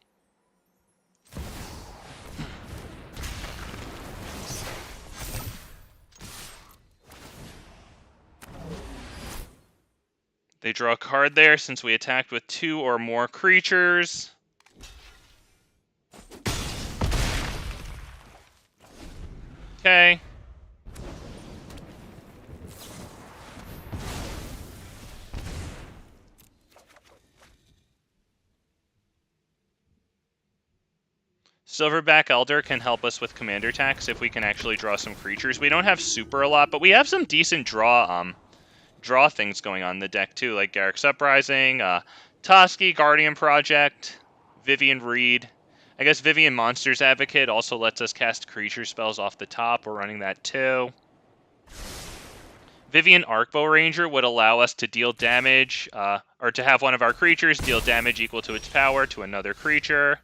They draw a card there since we attacked with 2 or more creatures. Okay. Silverback Elder can help us with commander attacks if we can actually draw some creatures. We don't have super a lot, but we have some decent draw things going on in the deck too, like Garruk's Uprising, Toski, Guardian Project, Vivian Reed. I guess Vivian Monsters Advocate also lets us cast creature spells off the top. We're running that too. Vivian Arcbow Ranger would allow us to deal damage, or to have one of our creatures deal damage equal to its power to another creature.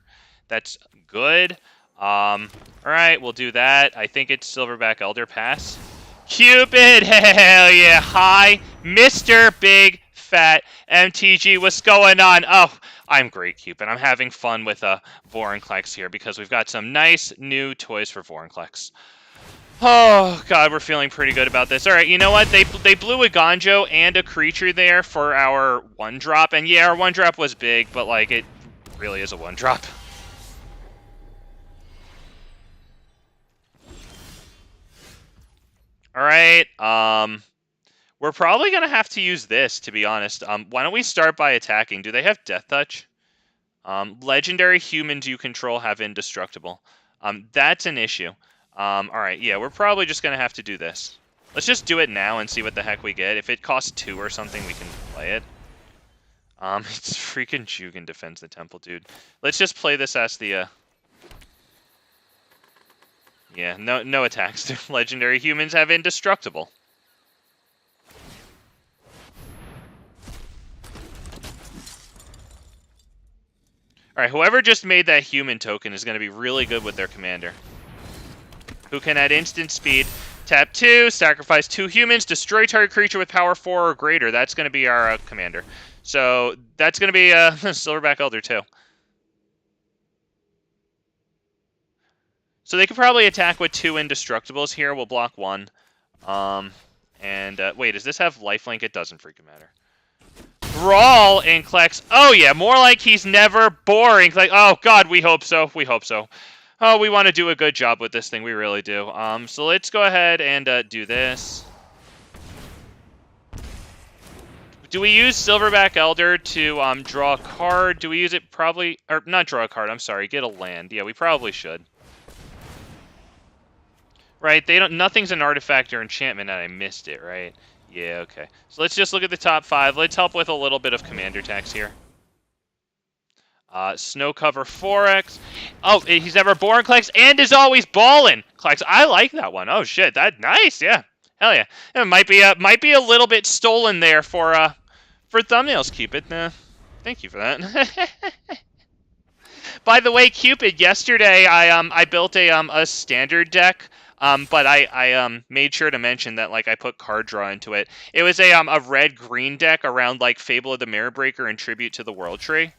That's good. Alright, we'll do that. I think it's Silverback Elder Pass. Cupid! Hell yeah! Hi, Mr. Big Fat MTG. What's going on? Oh, I'm great, Cupid. I'm having fun with Vorinclex here because we've got some nice new toys for Vorinclex. Oh, God, we're feeling pretty good about this. All right, you know what? They blew a Gonjo and a creature there for our 1-drop. And yeah, our 1-drop was big, but, like, it really is a 1-drop. All right, we're probably going to have to use this, to be honest. Why don't we start by attacking? Do they have Death Touch? Legendary humans you control have Indestructible. That's an issue. All right, yeah, we're probably just going to have to do this. Let's just do it now and see what the heck we get. If it costs 2 or something, we can play it. It's freaking Jugan defends the temple, dude. Let's just play this as the, yeah, no attacks. Legendary humans have Indestructible. Alright, whoever just made that human token is going to be really good with their commander. Who can add instant speed, tap 2, sacrifice 2 humans, destroy target creature with power 4 or greater. That's going to be our commander. So that's going to be Silverback Elder too. So they could probably attack with 2 Indestructibles here. We'll block 1. Wait, does this have lifelink? It doesn't freaking matter. BRAWL-inclex. Oh, yeah, more like he's never boring. Like, oh, God, we hope so. We hope so. Oh, we want to do a good job with this thing. We really do. So let's go ahead and do this. Do we use Silverback Elder to draw a card? Do we use it probably... Or, not draw a card, I'm sorry. Get a land. Yeah, we probably should. Right, they don't... Nothing's an artifact or enchantment, and I missed it, right? Yeah, okay. So let's just look at the top 5. Let's help with a little bit of commander attacks here. Snow Cover 4X. Oh, he's never Vorinclex and is always ballin'. Klex, I like that one. Oh shit, that nice, yeah. Hell yeah. It might be a little bit stolen there for thumbnails, Cupid. Thank you for that. By the way, Cupid, yesterday I built a standard deck. But I made sure to mention that, like, I put card draw into it. It was a red-green deck around, like, Fable of the Mirror Breaker and Tribute to the World Tree.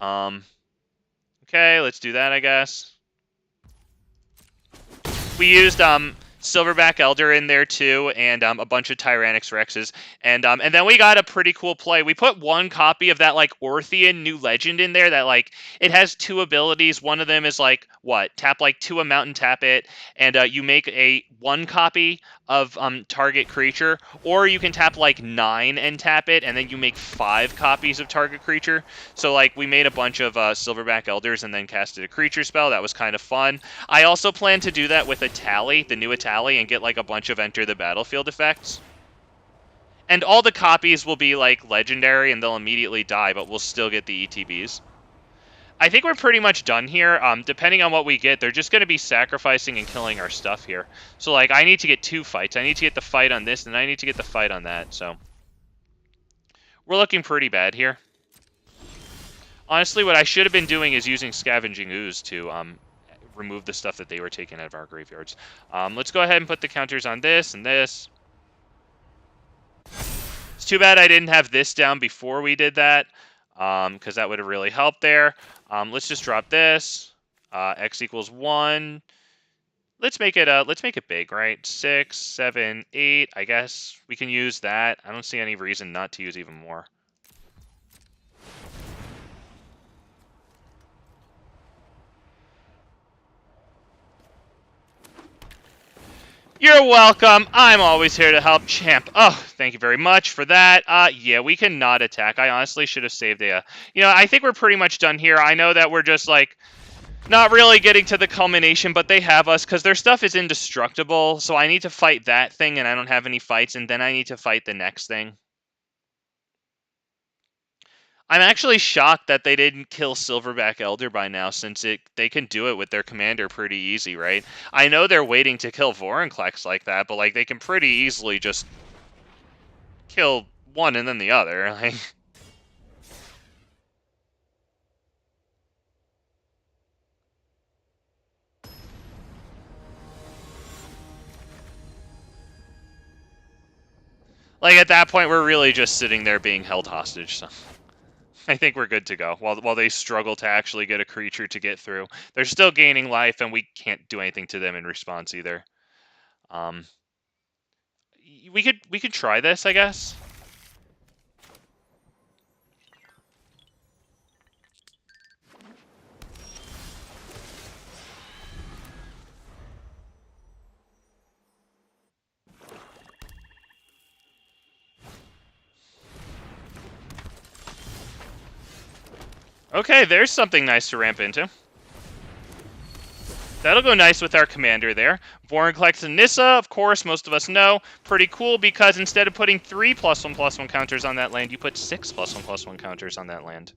Okay, let's do that, I guess. We used Silverback Elder in there too, and a bunch of Tyrannix Rexes, and then we got a pretty cool play. We put one copy of that like Orthian New Legend in there that like it has two abilities. One of them is like tap like 2 a mountain, tap it, and you make a 1 copy of target creature, or you can tap like 9 and tap it, and then you make 5 copies of target creature. So like we made a bunch of Silverback Elders and then casted a creature spell. That was kind of fun. I also plan to do that with a Tally, the new Tally, and get like a bunch of enter the battlefield effects. And all the copies will be like legendary and they'll immediately die, but we'll still get the ETBs. I think we're pretty much done here. Depending on what we get, they're just going to be sacrificing and killing our stuff here. So like I need to get 2 fights. I need to get the fight on this and I need to get the fight on that. So we're looking pretty bad here. Honestly, what I should have been doing is using Scavenging Ooze to remove the stuff that they were taking out of our graveyards. Let's go ahead and put the counters on this and this. It's too bad I didn't have this down before we did that, because that would have really helped there. Let's just drop this. X equals 1. Let's make it big, right? 6, 7, 8. I guess we can use that. I don't see any reason not to use even more. You're welcome. I'm always here to help, champ. Oh, thank you very much for that. Yeah, we can not attack. I honestly should have saved a... I think we're pretty much done here. I know that we're just, like, not really getting to the culmination, but they have us because their stuff is indestructible. So I need to fight that thing, and I don't have any fights, and then I need to fight the next thing. I'm actually shocked that they didn't kill Silverback Elder by now, since they can do it with their commander pretty easy, right? I know they're waiting to kill Vorinclex like that, but like they can pretty easily just kill one and then the other. Like at that point, we're really just sitting there being held hostage. So I think we're good to go. While they struggle to actually get a creature to get through, they're still gaining life, and we can't do anything to them in response either. We could try this, I guess. Okay, there's something nice to ramp into. That'll go nice with our commander there. Vorinclex and Nissa, of course, most of us know. Pretty cool because instead of putting 3 +1/+1 counters on that land, you put 6 +1/+1 counters on that land.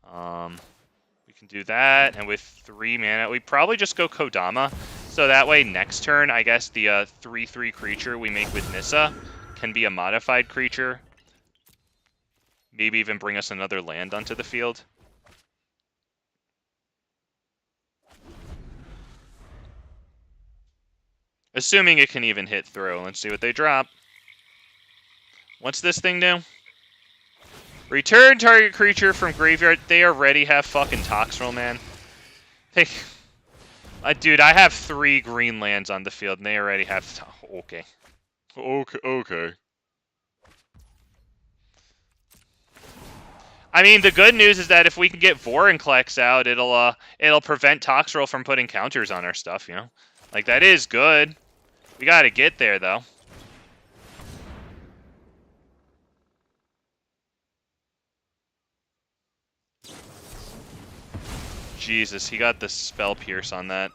We can do that, and with 3 mana, we probably just go Kodama. So that way, next turn, I guess the 3/3 creature we make with Nissa can be a modified creature. Maybe even bring us another land onto the field. Assuming it can even hit through. Let's see what they drop. What's this thing do? Return target creature from graveyard. They already have fucking Toxrill, man. Dude, I have 3 green lands on the field, and they already have... Okay. Okay. I mean, the good news is that if we can get Vorinclex out, it'll prevent Toxrill from putting counters on our stuff, Like, that is good. We gotta get there, though. Jesus, he got the Spell Pierce on that.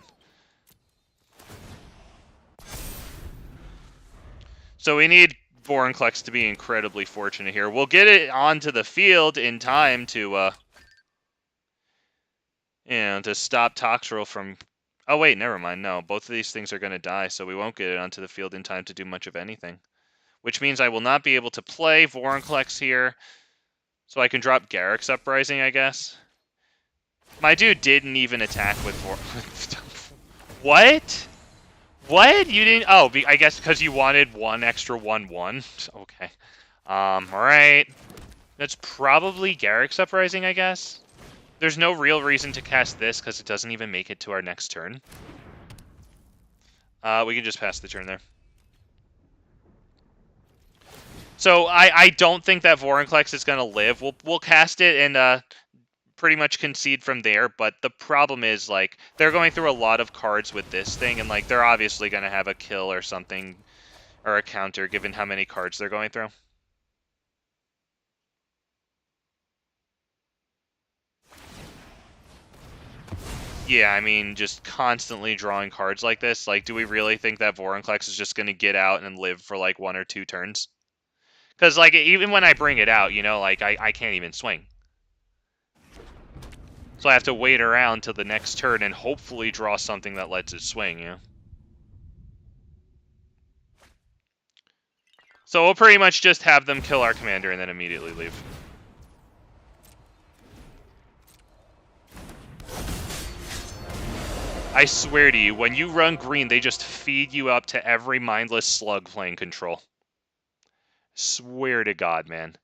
So we need Vorinclex to be incredibly fortunate here. We'll get it onto the field in time to, to stop Toxrill from... Oh, wait, never mind. No, both of these things are going to die, so we won't get it onto the field in time to do much of anything. Which means I will not be able to play Vorinclex here, so I can drop Garruk's Uprising, I guess. My dude didn't even attack with What? What? You didn't... Oh, I guess because you wanted 1 extra 1/1. Okay. Alright. That's probably Garruk's Uprising, I guess. There's no real reason to cast this because it doesn't even make it to our next turn. We can just pass the turn there. So I don't think that Vorinclex is going to live. We'll cast it and pretty much concede from there, but the problem is, like, they're going through a lot of cards with this thing, and, like, they're obviously going to have a kill or something, or a counter, given how many cards they're going through. Yeah, I mean, just constantly drawing cards like this, like, do we really think that Vorinclex is just going to get out and live for, like, 1 or 2 turns? Because, like, even when I bring it out, you know, like, I can't even swing. So I have to wait around till the next turn and hopefully draw something that lets it swing, you know? So we'll pretty much just have them kill our commander and then immediately leave. I swear to you, when you run green, they just feed you up to every mindless slug playing control. Swear to God, man.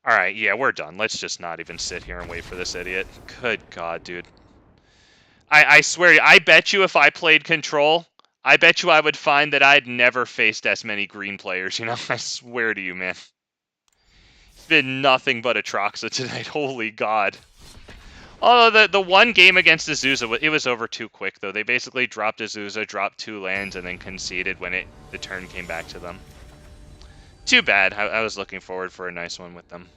Alright, yeah, we're done. Let's just not even sit here and wait for this idiot. Good God, dude. I swear to you, I bet you if I played control, I bet you I would find that I'd never faced as many green players, you know? I swear to you, man. It's been nothing but Atroxa tonight. Holy God. Although the one game against Azusa, it was over too quick, though. They basically dropped Azusa, dropped 2 lands, and then conceded when the turn came back to them. Too bad. I was looking forward for a nice one with them.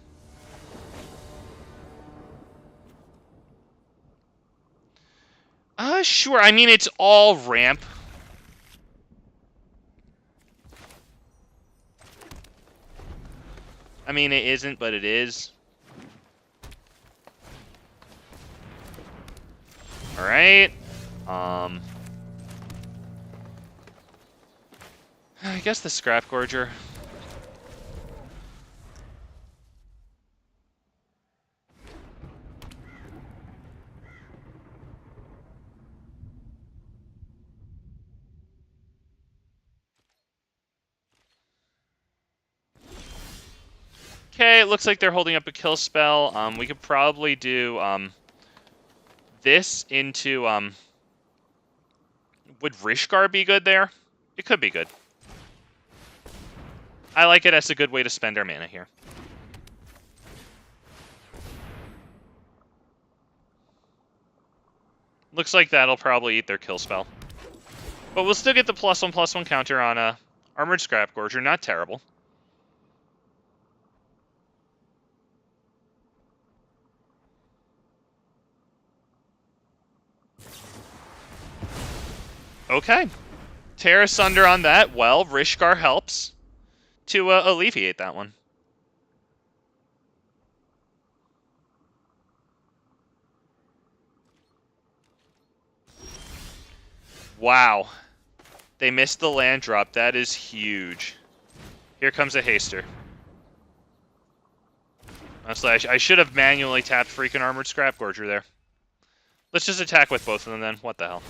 Sure. I mean, it's all ramp. I mean, it isn't, but it is. Alright. I guess the Scrap Gorger. Okay, it looks like they're holding up a kill spell. We could probably do this into would Rishgar be good there? It could be good. I like it as a good way to spend our mana here. Looks like that'll probably eat their kill spell. But we'll still get the +1/+1 counter on a Armored Scrap Gorger. Not terrible. Okay. Tear Asunder on that. Well, Rishgar helps to alleviate that one. Wow. They missed the land drop. That is huge. Here comes a haster. Honestly, I should have manually tapped freaking Armored Scrap Gorger there. Let's just attack with both of them then. What the hell?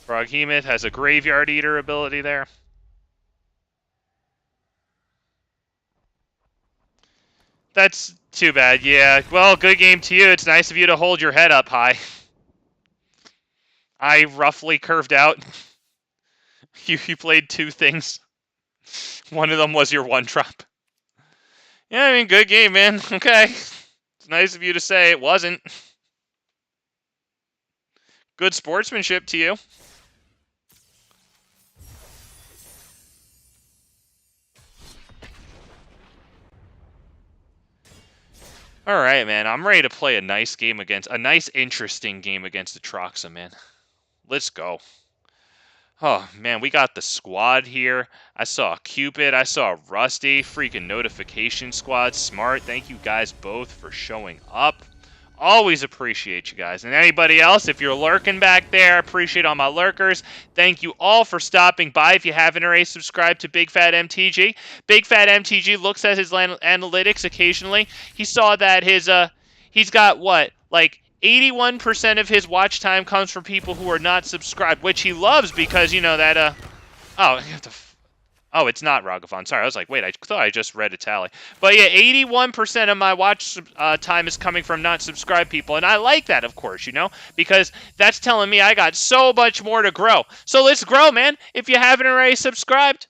Froghemoth has a Graveyard Eater ability there. That's too bad, yeah. Well, good game to you. It's nice of you to hold your head up high. I roughly curved out. You played 2 things. One of them was your 1-drop. Yeah, I mean, good game, man. Okay. It's nice of you to say it wasn't. Good sportsmanship to you. All right, man. I'm ready to play a nice interesting game against Atroxa, man. Let's go. Oh, man, we got the squad here. I saw Cupid. I saw Rusty. Freaking Notification Squad. Smart. Thank you guys both for showing up. Always appreciate you guys. And anybody else, if you're lurking back there, appreciate all my lurkers. Thank you all for stopping by. If you haven't already subscribed to Big Fat MTG, Big Fat MTG looks at his analytics occasionally. He saw that he's got what, like 81% of his watch time comes from people who are not subscribed, which he loves because, you know, that, oh, I have to... Oh, it's not Ragavan. Sorry, I was like, wait, I thought I just read a tally. But yeah, 81% of my watch time is coming from not subscribed people. And I like that, of course, you know, because that's telling me I got so much more to grow. So let's grow, man. If you haven't already subscribed,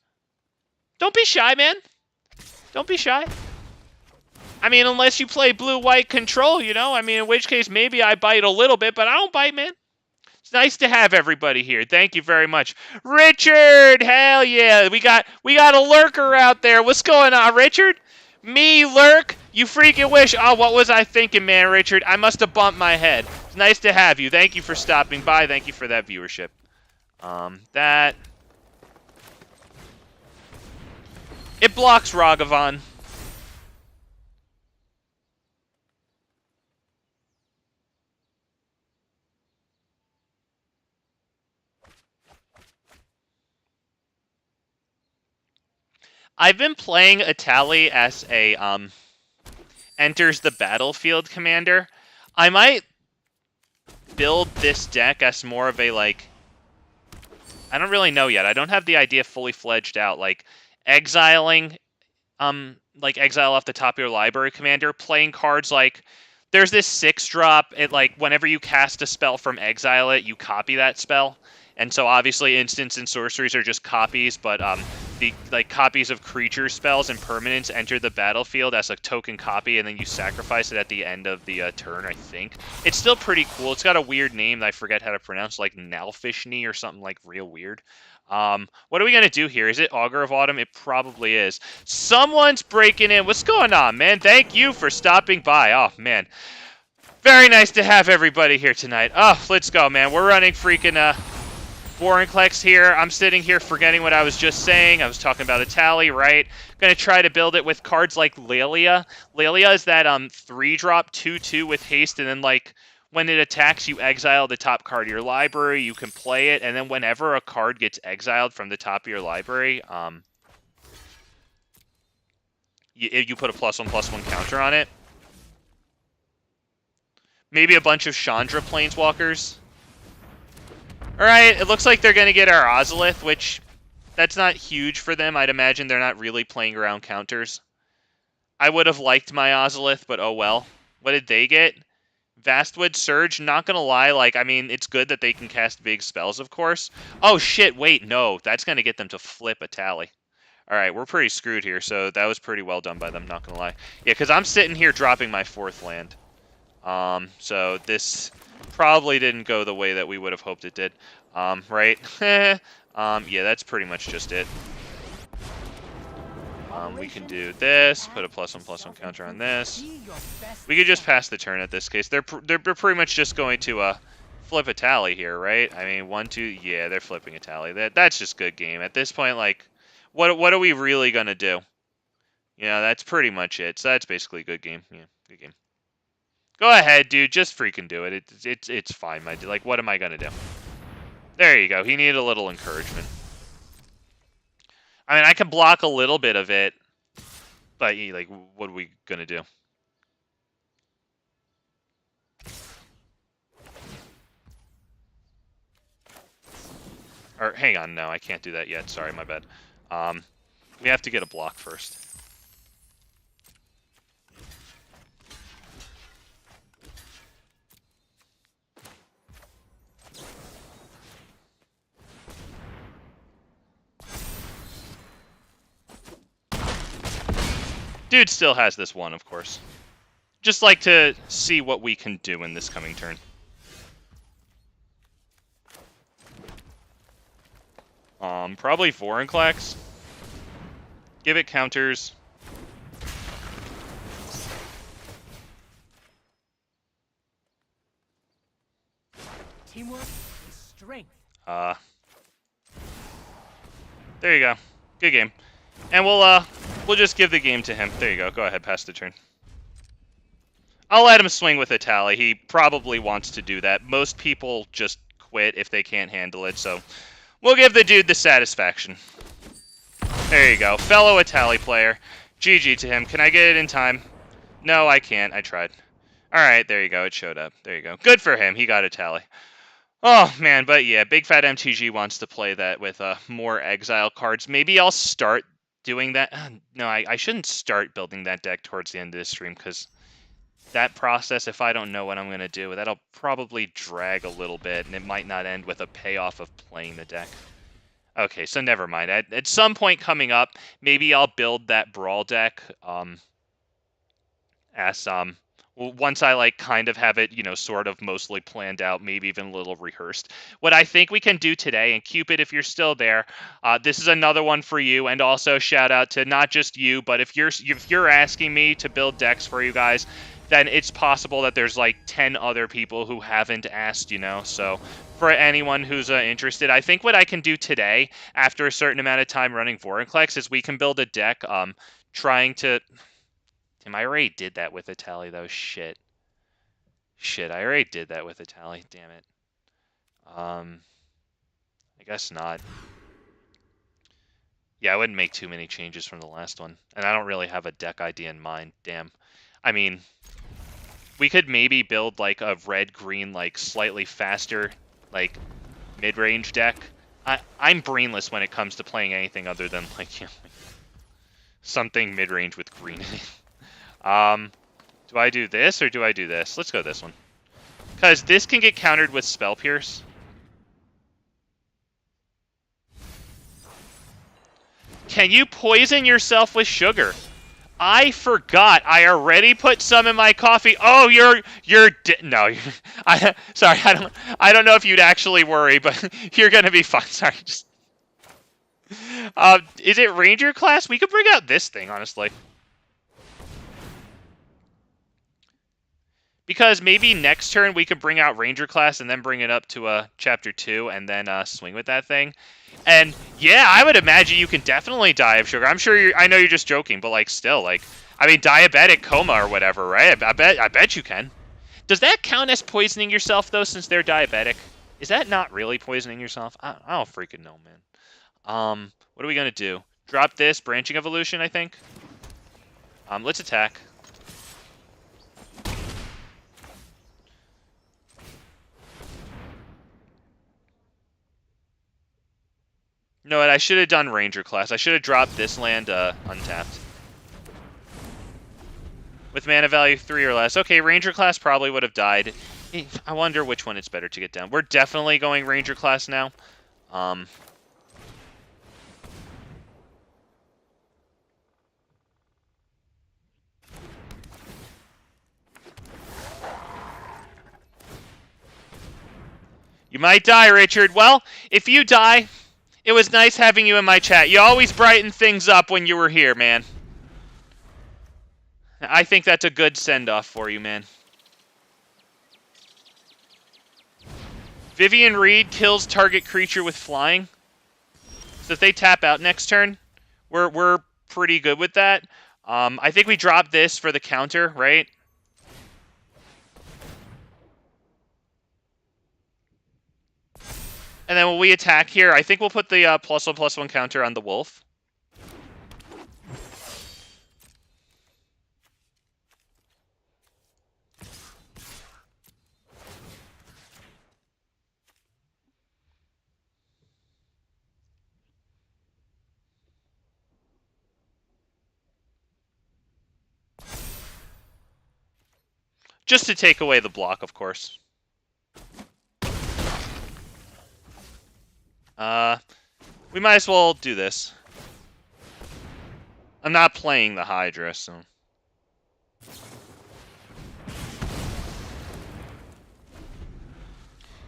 don't be shy, man. Don't be shy. I mean, unless you play blue-white control, you know. I mean, in which case, maybe I bite a little bit, but I don't bite, man. It's nice to have everybody here. Thank you very much. Richard, hell yeah. We got a lurker out there. What's going on, Richard? Me, lurk? You freaking wish. Oh, what was I thinking, man, Richard? I must have bumped my head. It's nice to have you. Thank you for stopping by. Thank you for that viewership. That... It blocks Ragavan. I've been playing Atali as a, enters the battlefield commander. I might build this deck as more of a, like... I don't really know yet. I don't have the idea fully fledged out. Like, exiling, like, exile off the top of your library commander, playing cards like... There's this 6-drop, it, like, whenever you cast a spell from exile it, you copy that spell. And so, obviously, instants and sorceries are just copies, but, the like copies of creature spells and permanents enter the battlefield as a token copy, and then you sacrifice it at the end of the turn, I think. It's still pretty cool. It's got a weird name that I forget how to pronounce, like Nalfishni or something like real weird. What are we going to do here? Is it Augur of Autumn? It probably is. Someone's breaking in. What's going on, man? Thank you for stopping by. Oh, man. Very nice to have everybody here tonight. Oh, let's go, man. We're running freaking, Vorinclex here. I'm sitting here forgetting what I was just saying. I was talking about a tally, right? Gonna try to build it with cards like Lelia. Lelia is that 3-drop 2/2 with haste, and then like when it attacks, you exile the top card of your library. You can play it, and then whenever a card gets exiled from the top of your library, you put a +1/+1 counter on it. Maybe a bunch of Chandra Planeswalkers. Alright, it looks like they're going to get our Ozolith, which, that's not huge for them. I'd imagine they're not really playing around counters. I would have liked my Ozolith, but oh well. What did they get? Vastwood Surge, not going to lie, like, I mean, it's good that they can cast big spells, of course. Oh shit, wait, no, that's going to get them to flip a tally. Alright, we're pretty screwed here, so that was pretty well done by them, not going to lie. Yeah, because I'm sitting here dropping my 4th land. So this probably didn't go the way that we would have hoped it did. Right? Yeah, that's pretty much just it. We can do this, put a +1/+1 counter on this. We could just pass the turn at this case. They're pretty much just going to flip a tally here, right? I mean, 1, 2, yeah, they're flipping a tally. That's just good game. At this point, like, what are we really gonna do? Yeah, that's pretty much it. So that's basically a good game. Yeah, good game. Go ahead, dude. Just freaking do it. It's fine, my dude. Like, what am I gonna do? There you go. He needed a little encouragement. I mean, I can block a little bit of it, but like, what are we gonna do? Or hang on, no, I can't do that yet. Sorry, my bad. We have to get a block first. Dude still has this one, of course. Just like to see what we can do in this coming turn. Probably Vorinclex. Give it counters. Teamwork is strength. There you go. Good game. And we'll just give the game to him. There you go. Go ahead, pass the turn. I'll let him swing with a tally. He probably wants to do that. Most people just quit if they can't handle it, so we'll give the dude the satisfaction. There you go. Fellow Atali player. GG to him. Can I get it in time? No, I can't. I tried. Alright, there you go. It showed up. There you go. Good for him. He got a tally. Oh, man. But yeah, Big Fat MTG wants to play that with more exile cards. Maybe I'll start doing that. No, I shouldn't start building that deck towards the end of this stream, because that process, if I don't know what I'm going to do, that'll probably drag a little bit, and it might not end with a payoff of playing the deck. Okay, so never mind. At some point coming up, maybe I'll build that Brawl deck, once I, like, kind of have it, you know, sort of mostly planned out, maybe even a little rehearsed. What I think we can do today, and Cupid, if you're still there, this is another one for you, and also shout out to not just you, but if you're asking me to build decks for you guys, then it's possible that there's, like, 10 other people who haven't asked, you know, so for anyone who's interested, I think what I can do today, after a certain amount of time running Vorinclex, is we can build a deck, trying to... Damn, I already did that with a tally, though. Shit. Shit, I already did that with a tally. Damn it. I guess not. Yeah, I wouldn't make too many changes from the last one. And I don't really have a deck idea in mind. Damn. I mean, we could maybe build, like, a red-green, like, slightly faster, like, mid-range deck. I'm brainless when it comes to playing anything other than, like, you know, something mid-range with green in it. Do I do this or do I do this? Let's go this one. Because this can get countered with Spell Pierce. Can you poison yourself with sugar? I forgot. I already put some in my coffee. Oh, no. Sorry. I don't know if you'd actually worry, but you're gonna be fine. Sorry. Just. Is it Ranger class? We could bring out this thing, honestly. Because maybe next turn we could bring out Ranger class and then bring it up to Chapter 2 and then swing with that thing. And yeah, I would imagine you can definitely die of sugar. I'm sure I know you're just joking, but like still, like, I mean, diabetic coma or whatever, right? I bet you can. Does that count as poisoning yourself though, since they're diabetic? Is that not really poisoning yourself? I don't freaking know, man. What are we gonna do? Drop this branching evolution, I think. Let's attack. You know what? I should have done Ranger class. I should have dropped this land untapped. With mana value 3 or less. Okay, Ranger class probably would have died. I wonder which one it's better to get down. We're definitely going Ranger class now. You might die, Richard. Well, if you die... It was nice having you in my chat. You always brighten things up when you were here, man. I think that's a good send-off for you, man. Vivian Reed kills target creature with flying. So if they tap out next turn, we're pretty good with that. I think we drop this for the counter, right? And then when we attack here, I think we'll put the +1/+1 counter on the wolf. Just to take away the block, of course. We might as well do this. I'm not playing the Hydra, so...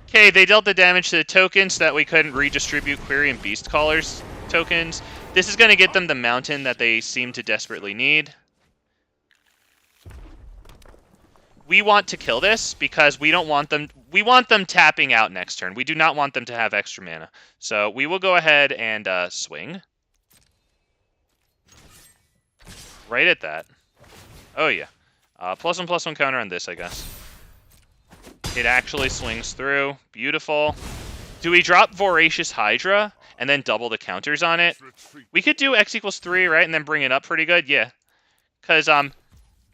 Okay, they dealt the damage to the tokens so that we couldn't redistribute Quirion Beastcaller's tokens. This is going to get them the mountain that they seem to desperately need. We want to kill this because we don't want them... We want them tapping out next turn. We do not want them to have extra mana. So we will go ahead and swing. Right at that. Oh, yeah. +1/+1 counter on this, I guess. It actually swings through. Beautiful. Do we drop Voracious Hydra and then double the counters on it? We could do X = 3, right? And then bring it up pretty good? Yeah. Because,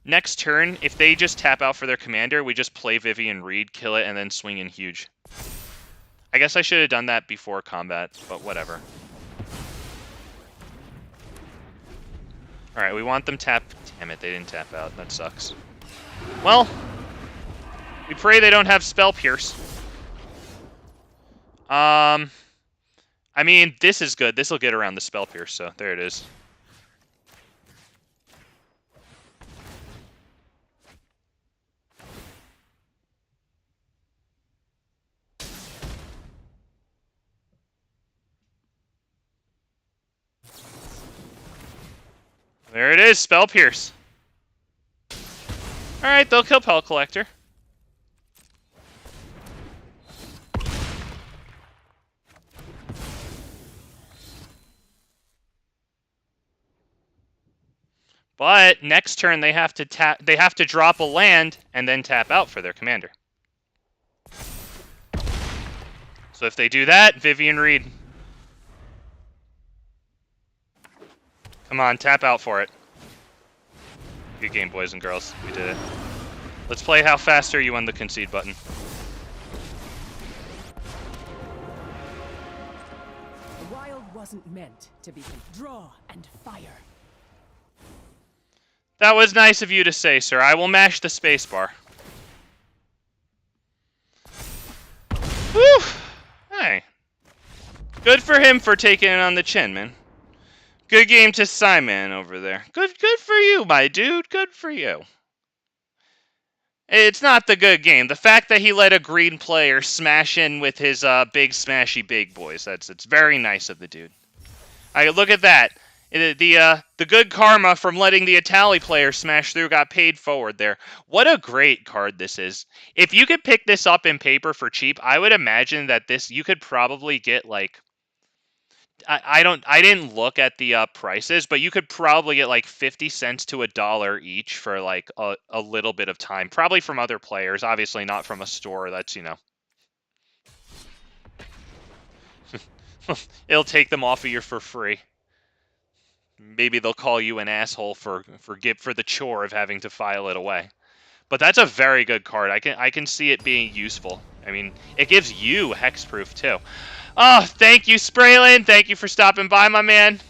Next turn, if they just tap out for their commander, we just play Vivien Reid, kill it, and then swing in huge. I guess I should have done that before combat, but whatever. Alright, we want them tap... Damn it, they didn't tap out. That sucks. Well, we pray they don't have Spell Pierce. I mean, this is good. This will get around the Spell Pierce, so there it is. There it is, Spell Pierce. Alright, they'll kill Pelt Collector. But next turn they have to drop a land and then tap out for their commander. So if they do that, Vivien Reid. Come on, tap out for it. Good game, boys and girls. We did it. Let's play how fast are you on the concede button. The wild wasn't meant to be draw and fire. That was nice of you to say, sir. I will mash the spacebar. Whew! Hey. Good for him for taking it on the chin, man. Good game to Simon over there. Good for you, my dude. Good for you. It's not the good game. The fact that he let a green player smash in with his big smashy big boys. It's very nice of the dude. Look at that. The good karma from letting the Itali player smash through got paid forward there. What a great card this is. If you could pick this up in paper for cheap, I would imagine that you could probably get like I didn't look at the prices, but you could probably get like 50 cents to $1 each for like a little bit of time, probably from other players, obviously not from a store that's, you know. It'll take them off of you for free. Maybe they'll call you an asshole for the chore of having to file it away. But that's a very good card. I can see it being useful. I mean, it gives you hexproof too. Oh, thank you, Spraylin. Thank you for stopping by, my man.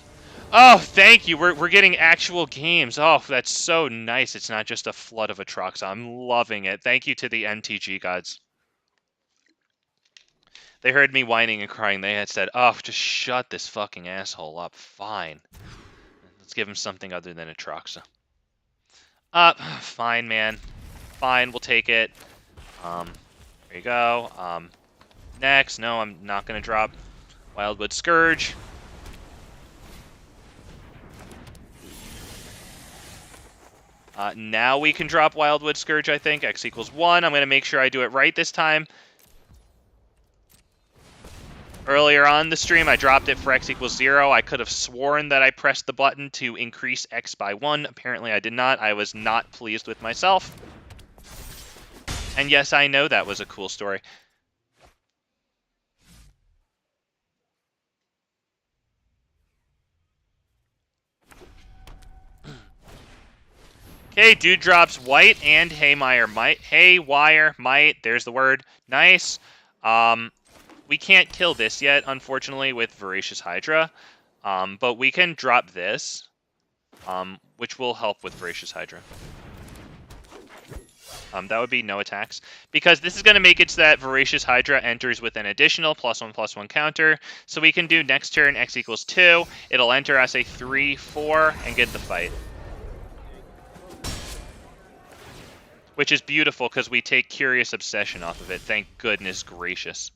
Oh, thank you. We're getting actual games. Oh, that's so nice. It's not just a flood of Atrox. I'm loving it. Thank you to the MTG gods. They heard me whining and crying. They had said, oh, just shut this fucking asshole up. Fine. Let's give him something other than Atroxa. Fine, man. Fine, we'll take it. There you go. Next, no, I'm not going to drop Wildwood Scourge. Now we can drop Wildwood Scourge, I think. X equals 1. I'm going to make sure I do it right this time. Earlier on the stream, I dropped it for X equals 0. I could have sworn that I pressed the button to increase X by 1. Apparently I did not. I was not pleased with myself. And yes, I know that was a cool story. Okay, dude drops white and Haywire Might. There's the word. Nice. We can't kill this yet, unfortunately, with Voracious Hydra. But we can drop this, which will help with Voracious Hydra. That would be no attacks. Because this is going to make it so that Voracious Hydra enters with an additional +1/+1 counter. So we can do next turn X equals 2. It'll enter as a 3/4 and get the fight. Which is beautiful because we take Curious Obsession off of it. Thank goodness gracious.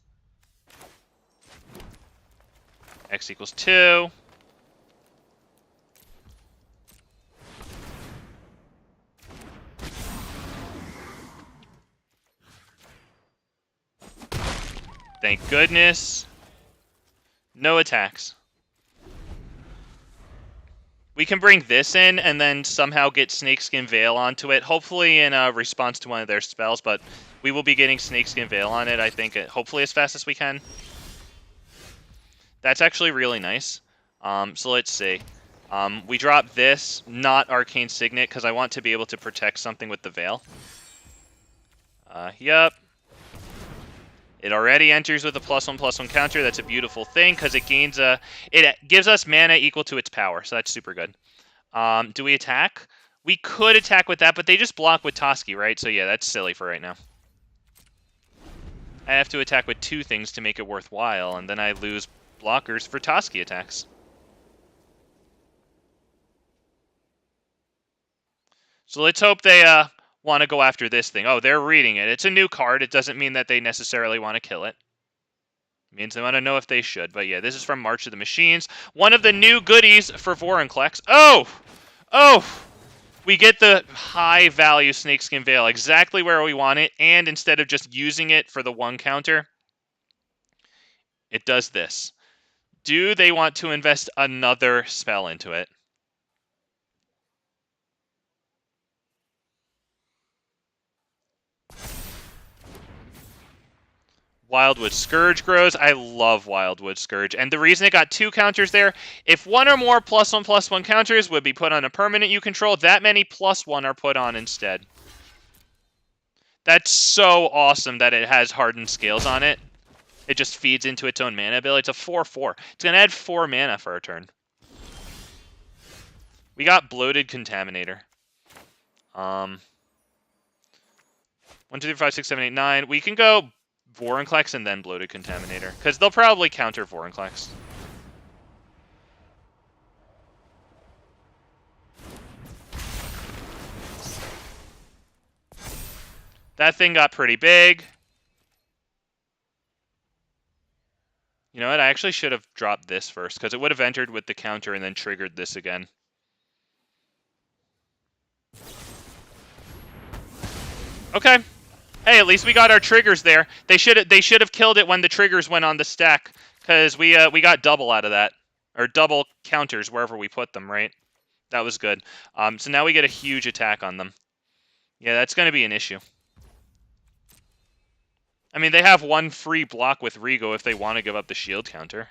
X equals 2. Thank goodness. No attacks. We can bring this in and then somehow get Snakeskin Veil onto it, hopefully in response to one of their spells, but we will be getting Snakeskin Veil on it, I think, hopefully as fast as we can. That's actually really nice. So let's see. We drop this, not Arcane Signet, because I want to be able to protect something with the Veil. Yup. It already enters with a +1/+1 counter. That's a beautiful thing, because it gains it gives us mana equal to its power, so that's super good. Do we attack? We could attack with that, but they just block with Toski, right? So yeah, that's silly for right now. I have to attack with 2 things to make it worthwhile, and then I lose blockers for Toski attacks. So let's hope they want to go after this thing. Oh, they're reading it. It's a new card. It doesn't mean that they necessarily want to kill it. It means they want to know if they should. But yeah, this is from March of the Machines. One of the new goodies for Vorinclex. Oh! Oh! We get the high-value Snakeskin Veil exactly where we want it, and instead of just using it for the 1 counter, it does this. Do they want to invest another spell into it? Wildwood Scourge grows. I love Wildwood Scourge. And the reason it got 2 counters there, if 1 or more +1/+1 counters would be put on a permanent you control, that many +1 are put on instead. That's so awesome that it has hardened scales on it. It just feeds into its own mana ability. It's a 4/4. It's going to add 4 mana for a turn. We got Bloated Contaminator. 1, 2, 3, 4, 5, 6, 7, 8, 9. We can go Vorinclex and then Bloated Contaminator, because they'll probably counter Vorinclex. That thing got pretty big. You know what? I actually should have dropped this first, because it would have entered with the counter and then triggered this again. Okay. Hey, at least we got our triggers there. They should have killed it when the triggers went on the stack, because we got double out of that, or double counters wherever we put them. Right, that was good. So now we get a huge attack on them. Yeah, that's going to be an issue. I mean, they have 1 free block with Rigo if they want to give up the shield counter.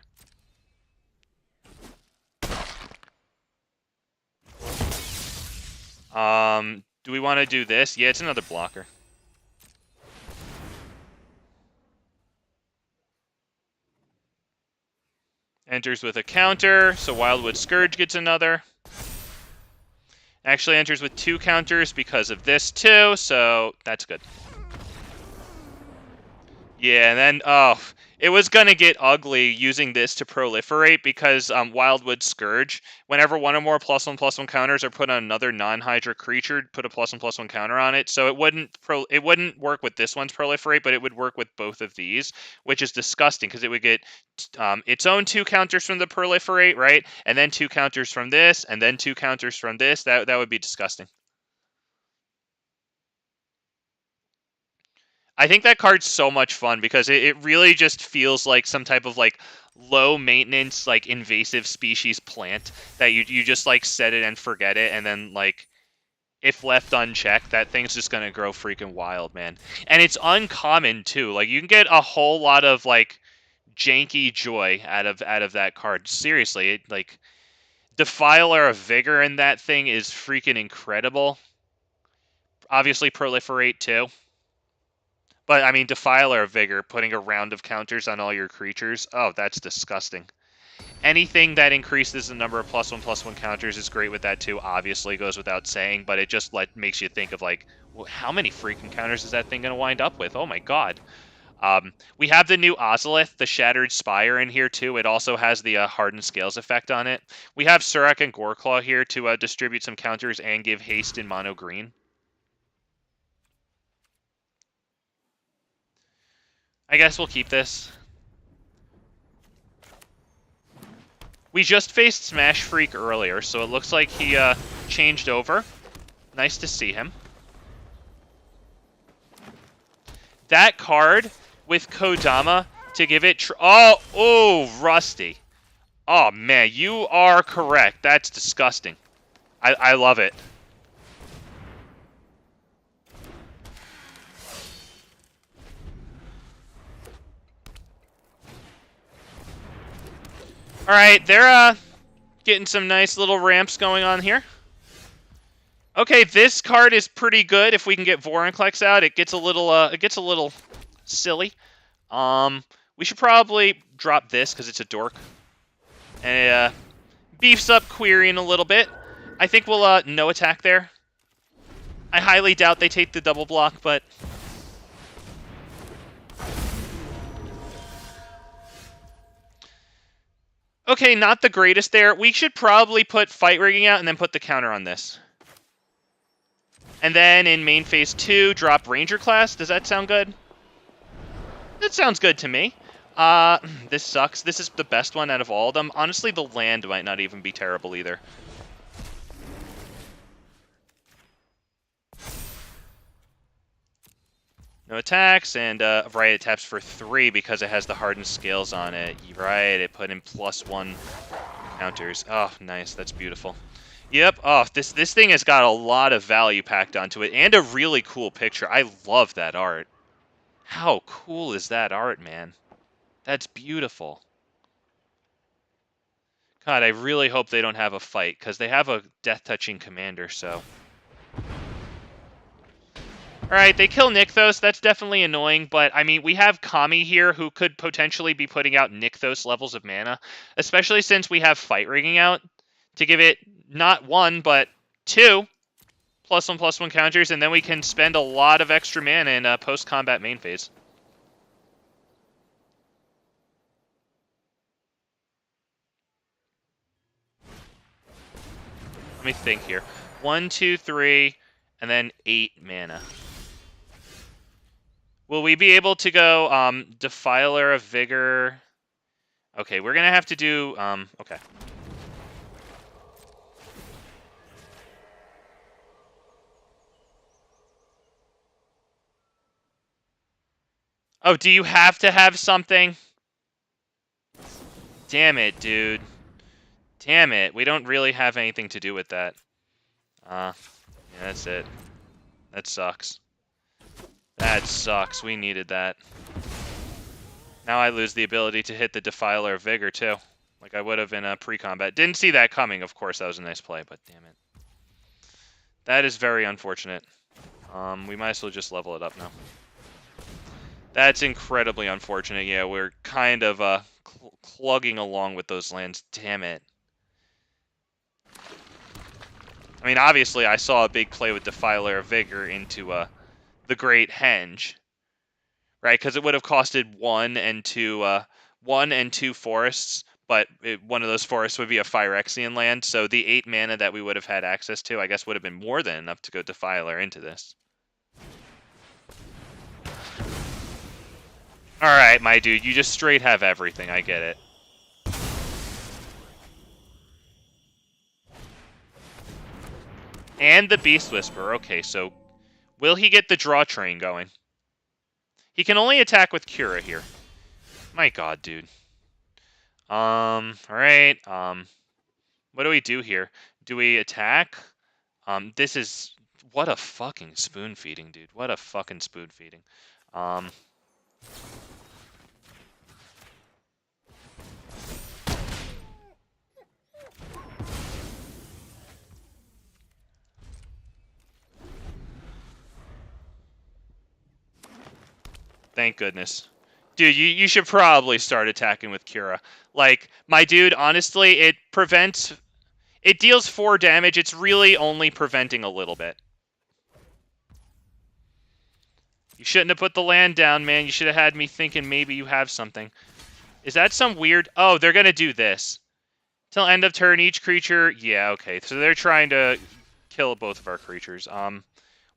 Do we want to do this? Yeah, it's another blocker. Enters with a counter, so Wildwood Scourge gets another. Actually enters with 2 counters because of this too, so that's good. Yeah, and then, oh, it was going to get ugly using this to proliferate because Wildwood Scourge, whenever 1 or more +1/+1 counters are put on another non-Hydra creature, put a +1/+1 counter on it. So it wouldn't work with this one's proliferate, but it would work with both of these, which is disgusting because it would get its own 2 counters from the proliferate, right? And then 2 counters from this, and then 2 counters from this. That would be disgusting. I think that card's so much fun because it really just feels like some type of like low maintenance, like invasive species plant that you just like set it and forget it, and then like if left unchecked, that thing's just gonna grow freaking wild, man. And it's uncommon too. Like you can get a whole lot of like janky joy out of that card. Seriously, it like Defiler of Vigor in that thing is freaking incredible. Obviously proliferate too. But, I mean, Defiler of Vigor, putting a round of counters on all your creatures, oh, that's disgusting. Anything that increases the number of +1/+1 counters is great with that too, obviously, goes without saying, but it just makes you think of, like, well, how many freaking counters is that thing going to wind up with? Oh my god. We have the new Ozolith, the Shattered Spire in here too. It also has the Hardened Scales effect on it. We have Surrak and Goreclaw here to distribute some counters and give haste in mono green. I guess we'll keep this. We just faced Smash Freak earlier, so it looks like he changed over. Nice to see him. That card with Kodama to give it... Oh, Rusty. Oh, man, you are correct. That's disgusting. I love it. All right, they're Getting some nice little ramps going on here. Okay, this card is pretty good. If we can get Vorinclex out, it gets a little silly. We should probably drop this because it's a dork. And beefs up Quirion a little bit. I think we'll no attack there. I highly doubt they take the double block, but okay, not the greatest there. We should probably put fight rigging out and then put the counter on this. And then in main phase 2, drop Ranger class. Does that sound good? That sounds good to me. This sucks. This is the best one out of all of them. Honestly, the land might not even be terrible either. No attacks, and right, it taps for 3 because it has the hardened scales on it. Right, it put in +1 counters. Oh, nice. That's beautiful. Yep. Oh, this thing has got a lot of value packed onto it, and a really cool picture. I love that art. How cool is that art, man? That's beautiful. God, I really hope they don't have a fight, because they have a death-touching commander, so... Alright, they kill Nykthos. That's definitely annoying, but, I mean, we have Kami here who could potentially be putting out Nykthos levels of mana, especially since we have fight rigging out to give it not 1, but 2 +1/+1 counters, and then we can spend a lot of extra mana in post-combat main phase. Let me think here. 1, 2, 3, and then 8 mana. Will we be able to go Defiler of Vigor? Okay, we're gonna have to do okay. Oh, do you have to have something? Damn it, dude. Damn it, we don't really have anything to do with that. Yeah, that's it. That sucks. That sucks. We needed that. Now I lose the ability to hit the Defiler of Vigor, too. Like I would have in a pre-combat. Didn't see that coming, of course. That was a nice play, but damn it. That is very unfortunate. We might as well just level it up now. That's incredibly unfortunate. Yeah, we're kind of clugging along with those lands. Damn it. I mean, obviously, I saw a big play with Defiler of Vigor into the Great Henge, right? Because it would have costed 1 and 2 forests, but one of those forests would be a Phyrexian land, so the 8 mana that we would have had access to, I guess, would have been more than enough to go Defiler into this. Alright, my dude, you just straight have everything, I get it. And the Beast Whisperer. Okay, so will he get the draw train going? He can only attack with Cura here. My god, dude. Alright. What do we do here? Do we attack? This is... What a fucking spoon feeding, dude. What a fucking spoon feeding. Thank goodness. Dude, you should probably start attacking with Cura. Like, my dude, honestly, it prevents... It deals 4 damage. It's really only preventing a little bit. You shouldn't have put the land down, man. You should have had me thinking maybe you have something. Is that some weird... Oh, they're going to do this. Till end of turn, each creature... Yeah, okay. So they're trying to kill both of our creatures.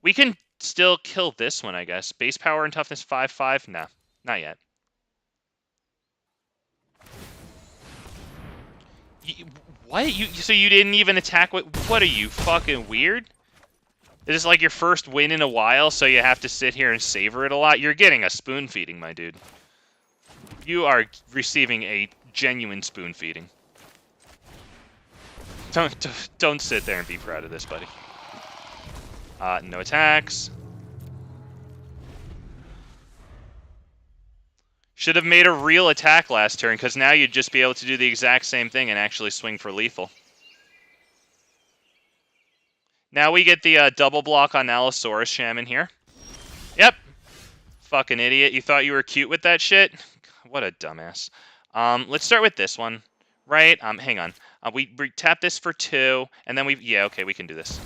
We can still kill this one, I guess. Base power and toughness 5/5? Nah, not yet. What? So you didn't even attack with... What are you, fucking weird? Is this like your first win in a while, so you have to sit here and savor it a lot? You're getting a spoon feeding, my dude. You are receiving a genuine spoon feeding. Don't sit there and be proud of this, buddy. No attacks. Should have made a real attack last turn, because now you'd just be able to do the exact same thing and actually swing for lethal. Now we get the double block on Allosaurus Shaman here. Yep. Fucking idiot. You thought you were cute with that shit? What a dumbass. Let's start with this one. Right? Hang on. We tap this for 2, and then yeah, okay, we can do this.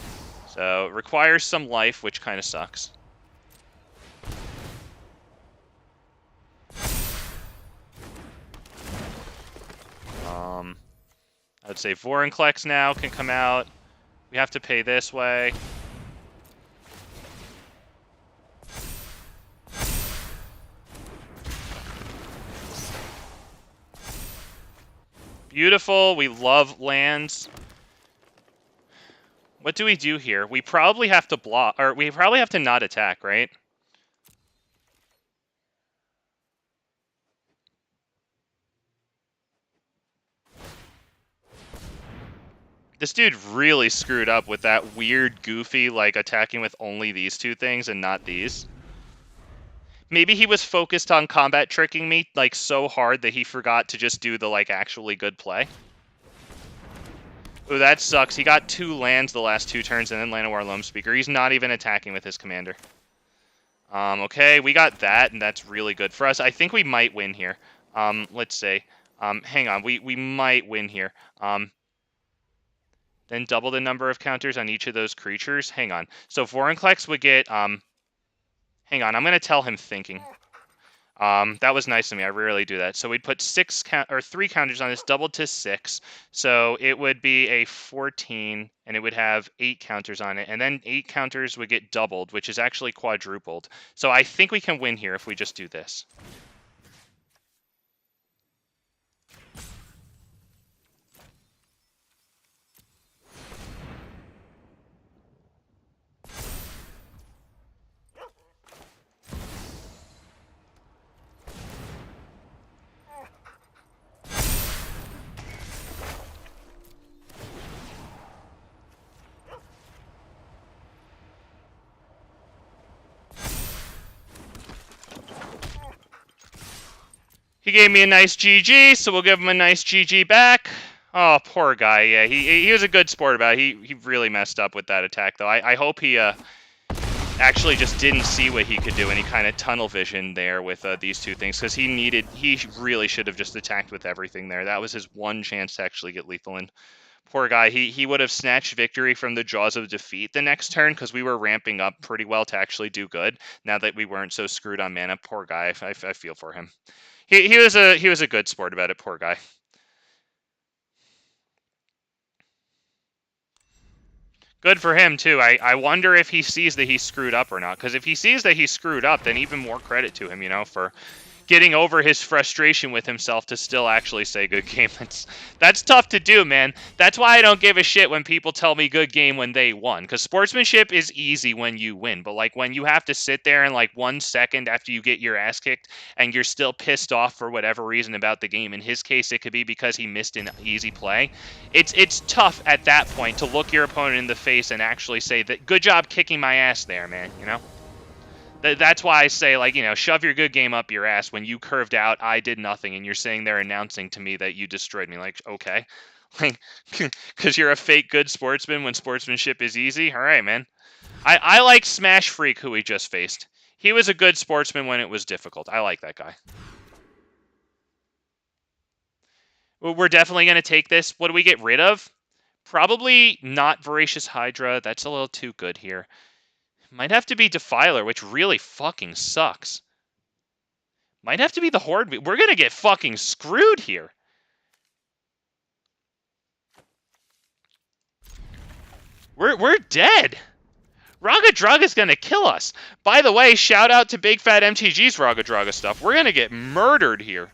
So, requires some life, which kind of sucks. I would say Vorinclex now can come out. We have to pay this way. Beautiful. We love lands. What do we do here? We probably have to block, or we probably have to not attack, right? This dude really screwed up with that weird, goofy, like, attacking with only these 2 things and not these. Maybe he was focused on combat tricking me, like, so hard that he forgot to just do the, like, actually good play. Ooh, that sucks. He got 2 lands the last 2 turns and then Llanowar Loamspeaker. He's not even attacking with his commander. Okay, we got that, and that's really good for us. I think we might win here. Let's see. Hang on. We might win here. Then double the number of counters on each of those creatures. Hang on. So Vorinclex would get, hang on, I'm going to tell him thinking. That was nice of me. I rarely do that. So we'd put 3 counters on this, doubled to 6. So it would be a 14, and it would have 8 counters on it. And then 8 counters would get doubled, which is actually quadrupled. So I think we can win here if we just do this. He gave me a nice GG, so we'll give him a nice GG back. Oh, poor guy. Yeah, he was a good sport about it. He really messed up with that attack, though. I hope he actually just didn't see what he could do, and he kind of tunnel visioned there with these 2 things, because he really should have just attacked with everything there. That was his one chance to actually get lethal in. Poor guy. He would have snatched victory from the jaws of defeat the next turn, because we were ramping up pretty well to actually do good, now that we weren't so screwed on mana. Poor guy. I feel for him. He was a good sport about it, poor guy. Good for him, too. I wonder if he sees that he screwed up or not. Because if he sees that he screwed up, then even more credit to him, you know, for getting over his frustration with himself to still actually say good game. That's tough to do, man. That's why I don't give a shit when people tell me good game when they won. Because sportsmanship is easy when you win. But, like, when you have to sit there and, like, 1 second after you get your ass kicked and you're still pissed off for whatever reason about the game. In his case, it could be because he missed an easy play. It's tough at that point to look your opponent in the face and actually say that, good job kicking my ass there, man, you know? That's why I say, like, you know, shove your good game up your ass when you curved out, I did nothing, and you're sitting there announcing to me that you destroyed me. Like, okay. Like, because you're a fake good sportsman when sportsmanship is easy? All right, man. I like Smash Freak, who we just faced. He was a good sportsman when it was difficult. I like that guy. We're definitely going to take this. What do we get rid of? Probably not Voracious Hydra. That's a little too good here. Might have to be Defiler, which really fucking sucks. Might have to be the Horde. We're going to get fucking screwed here. We're dead. Raga Draga's going to kill us. By the way, shout out to Big Fat MTG's Raga Draga stuff. We're going to get murdered here.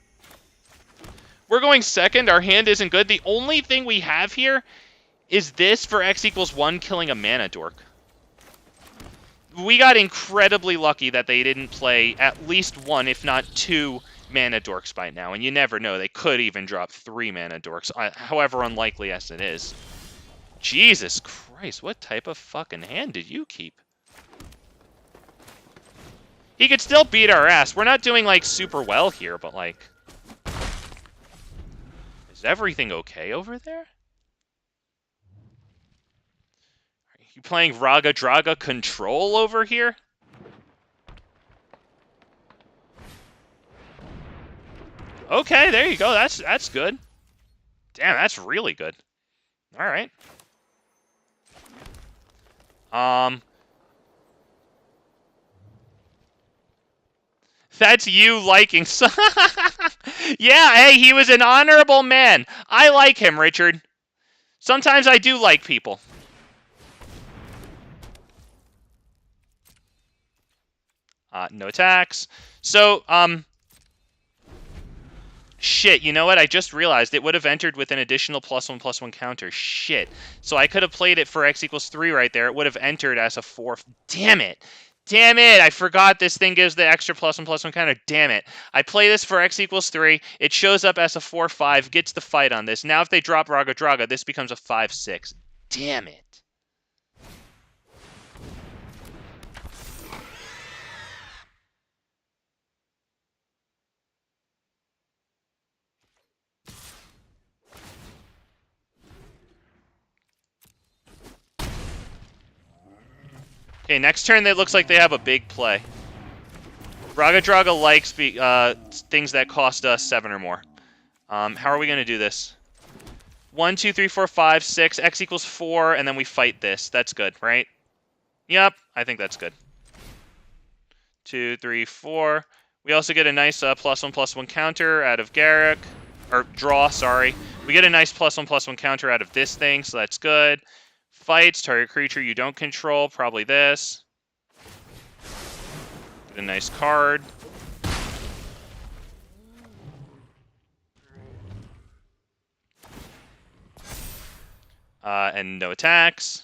We're going second. Our hand isn't good. The only thing we have here is this for X = 1 killing a mana dork. We got incredibly lucky that they didn't play at least 1, if not 2, mana dorks by now. And you never know. They could even drop 3 mana dorks, however unlikely as it is. Jesus Christ, what type of fucking hand did you keep? He could still beat our ass. We're not doing, like, super well here, but, like... Is everything okay over there? Are you playing Raga Draga Control over here? Okay, there you go. That's good. Damn, that's really good. All right. That's you liking. Yeah, hey, he was an honorable man. I like him, Richard. Sometimes I do like people. No attacks. So, shit, you know what? I just realized it would have entered with an additional +1/+1 counter. Shit. So I could have played it for X = 3 right there. It would have entered as a 4. Damn it. Damn it. I forgot this thing gives the extra +1/+1 counter. Damn it. I play this for X = 3. It shows up as a 4/5, gets the fight on this. Now if they drop Raga Draga, this becomes a 5/6. Damn it. Okay, next turn it looks like they have a big play. Raga Draga likes things that cost us 7 or more. How are we going to do this? 1, 2, 3, 4, 5, 6. X = 4, and then we fight this. That's good, right? Yep, I think that's good. 2, 3, 4. We also get a nice +1/+1 counter out of Garrick. Or draw, sorry. We get a nice +1/+1 counter out of this thing, so that's good. Fights, target creature you don't control, probably this. Get a nice card. And no attacks.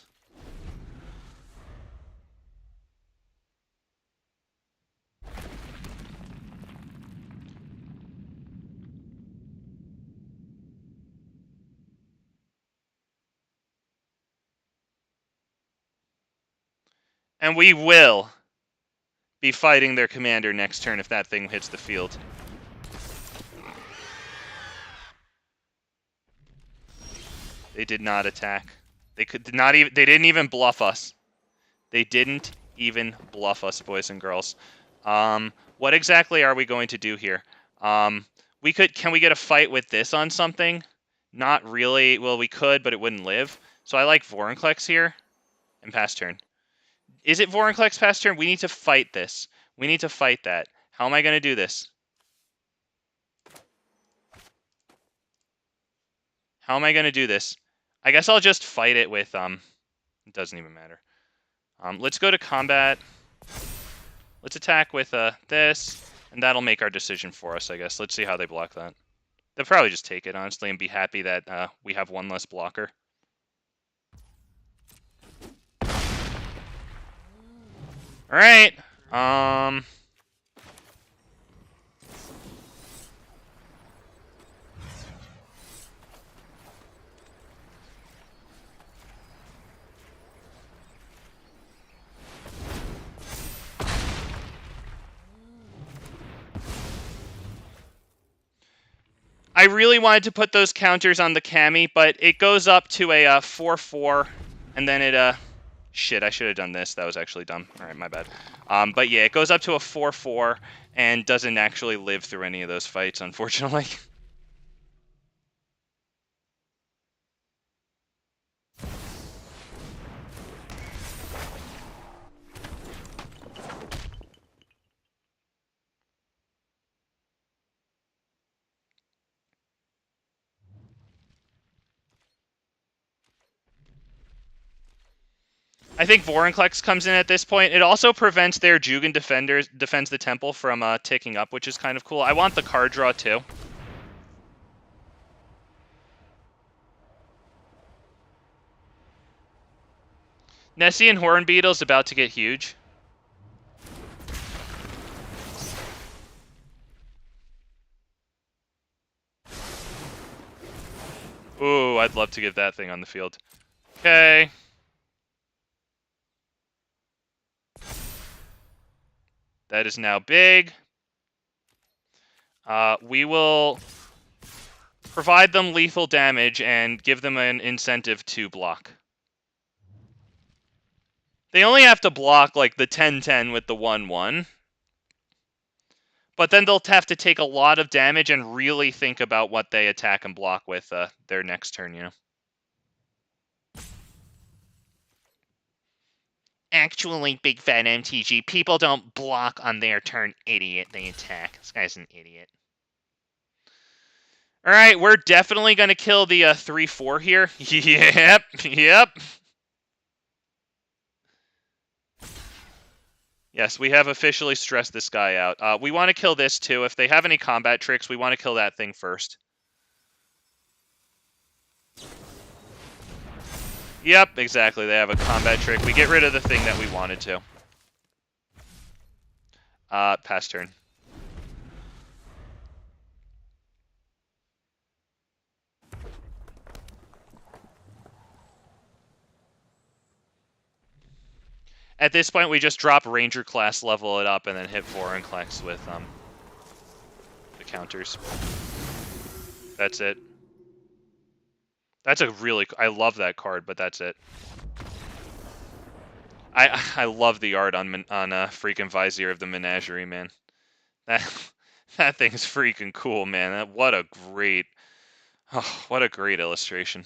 And we will be fighting their commander next turn if that thing hits the field. They did not attack. They didn't even bluff us. They didn't even bluff us, boys and girls. What exactly are we going to do here? Can we get a fight with this on something? Not really. Well, we could, but it wouldn't live. So I like Vorinclex here and pass turn. Is it Vorinclex pass turn? We need to fight this. We need to fight that. How am I going to do this? How am I going to do this? I guess I'll just fight it with, it doesn't even matter. Let's go to combat. Let's attack with this, and that'll make our decision for us, I guess. Let's see how they block that. They'll probably just take it, honestly, and be happy that we have one less blocker. All right. I really wanted to put those counters on the Cami, but it goes up to a 4/4, and then it shit, I should have done this. That was actually dumb. All right, my bad. But yeah, it goes up to a 4/4 and doesn't actually live through any of those fights, unfortunately. I think Vorinclex comes in at this point. It also prevents their Jugan defends the temple from ticking up, which is kind of cool. I want the card draw too. Nessie and Hornbeetle's about to get huge. Ooh, I'd love to get that thing on the field. Okay. That is now big. We will provide them lethal damage and give them an incentive to block. They only have to block like the 10-10 with the 1-1. But then they'll have to take a lot of damage and really think about what they attack and block with their next turn, you know. Actually, big fat MTG, people don't block on their turn, idiot. They attack. This guy's an idiot. Alright, we're definitely going to kill the 3-4 here. Yep. Yes, we have officially stressed this guy out. We want to kill this too. If they have any combat tricks, we want to kill that thing first. Yep, exactly. They have a combat trick. We get rid of the thing that we wanted to. Pass turn. At this point, we just drop Ranger class, level it up, and then hit Vorinclex with the counters. That's it. That's a really... I love that card, but that's it. I love the art on freaking Vizier of the Menagerie, man. That thing's freaking cool, man. What a great illustration.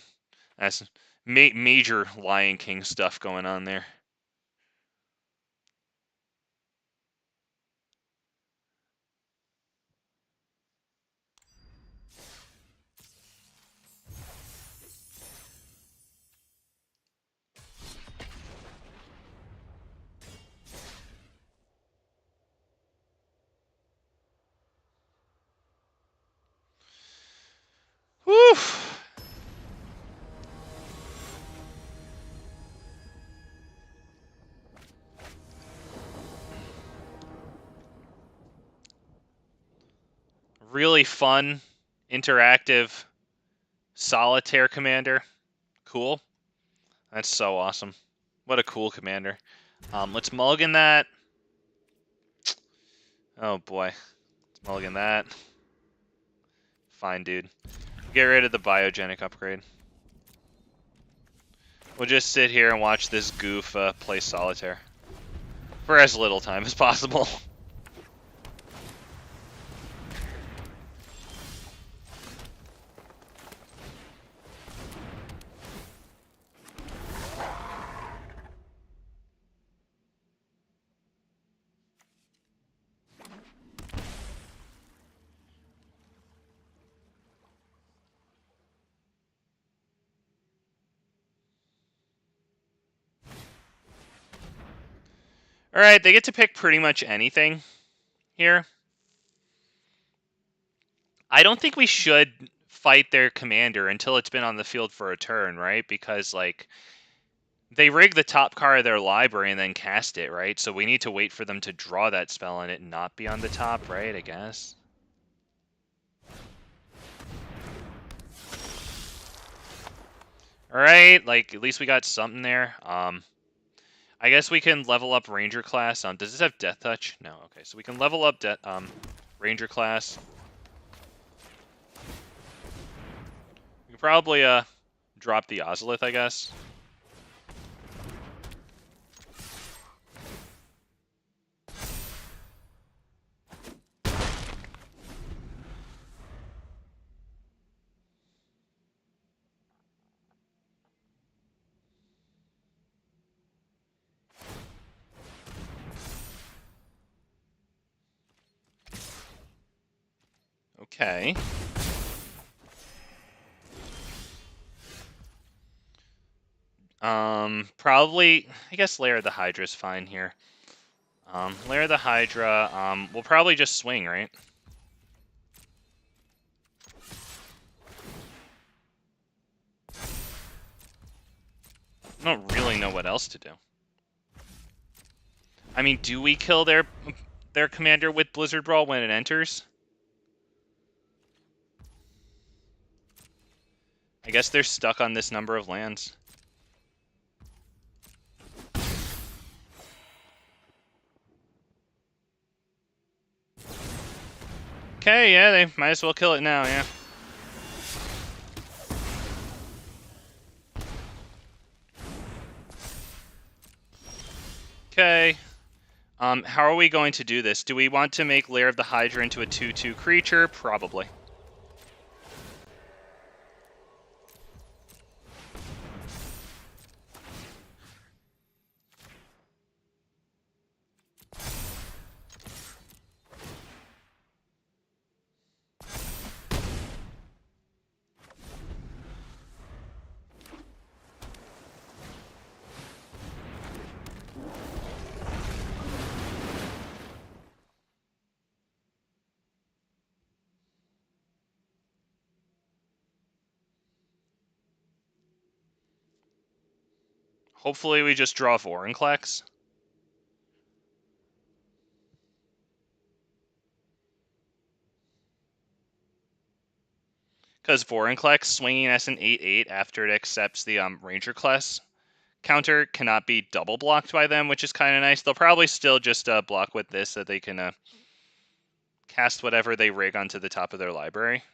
That's major Lion King stuff going on there. Whew. Really fun, interactive, solitaire commander. Cool. That's so awesome. What a cool commander. Let's mulligan that. Oh boy. Let's mulligan that. Fine, dude. Get rid of the biogenic upgrade. We'll just sit here and watch this goof play solitaire. For as little time as possible. Alright, they get to pick pretty much anything here. I don't think we should fight their commander until it's been on the field for a turn, right? Because, like, they rig the top card of their library and then cast it, right? So we need to wait for them to draw that spell and it not be on the top, right? I guess. Alright, like, at least we got something there. I guess we can level up Ranger class. Does this have Death Touch? No, okay. So we can level up Ranger class. We can probably drop the Ozolith, I guess. Okay. Probably, I guess Lair of the Hydra is fine here. Lair of the Hydra, we'll probably just swing, right? I don't really know what else to do. I mean, do we kill their commander with Blizzard Brawl when it enters? I guess they're stuck on this number of lands. Okay, yeah, they might as well kill it now, yeah. Okay. How are we going to do this? Do we want to make Lair of the Hydra into a 2/2 creature? Probably. Hopefully we just draw Vorinclex. Because Vorinclex swinging as an 8/8 after it accepts the Ranger class counter cannot be double blocked by them, which is kind of nice. They'll probably still just block with this so they can cast whatever they rig onto the top of their library.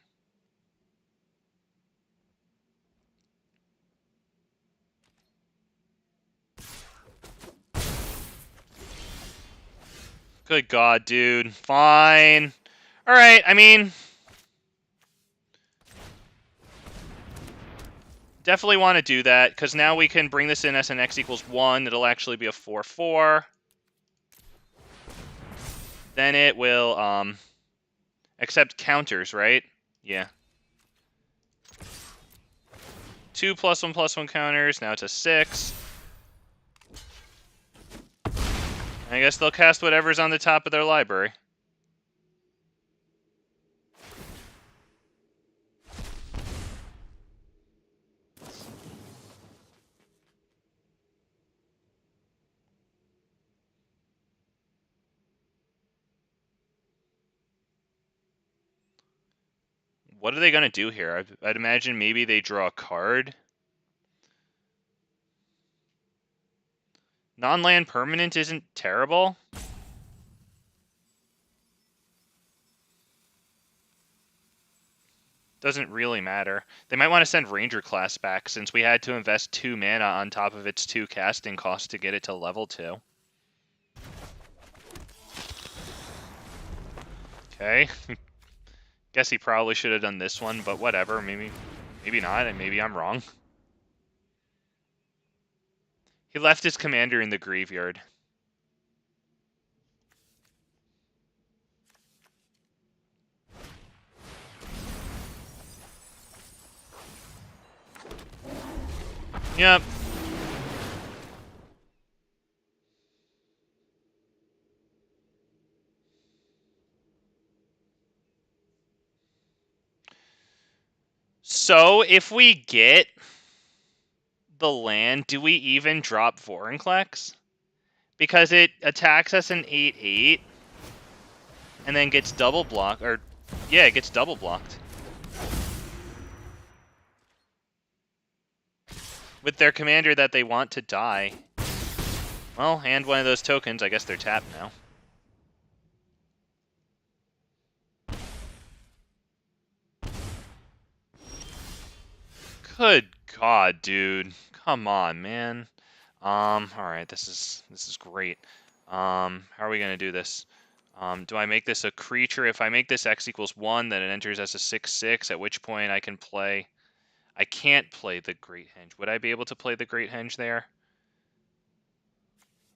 Good God, dude. Fine. Alright, I mean... definitely want to do that, because now we can bring this in as an x=1. It'll actually be a 4/4. Then it will accept counters, right? Yeah. 2 +1/+1 counters. Now it's a 6. I guess they'll cast whatever's on the top of their library. What are they going to do here? I'd imagine maybe they draw a card. Non-land permanent isn't terrible. Doesn't really matter. They might want to send Ranger class back, since we had to invest 2 mana on top of its 2 casting costs to get it to level 2. Okay. Guess he probably should have done this one, but whatever. Maybe not, and maybe I'm wrong. He left his commander in the graveyard. Yep. So, if we get the land, do we even drop Vorinclex? Because it attacks us an 8/8 and then gets double blocked, or yeah, it gets double blocked. With their commander that they want to die. Well, and one of those tokens, I guess they're tapped now. Good God, dude. Come on, man. Alright, this is great. How are we gonna do this? Do I make this a creature? If I make this x=1, then it enters as a 6/6, at which point I can play... I can't play the Great Henge. Would I be able to play the Great Henge there?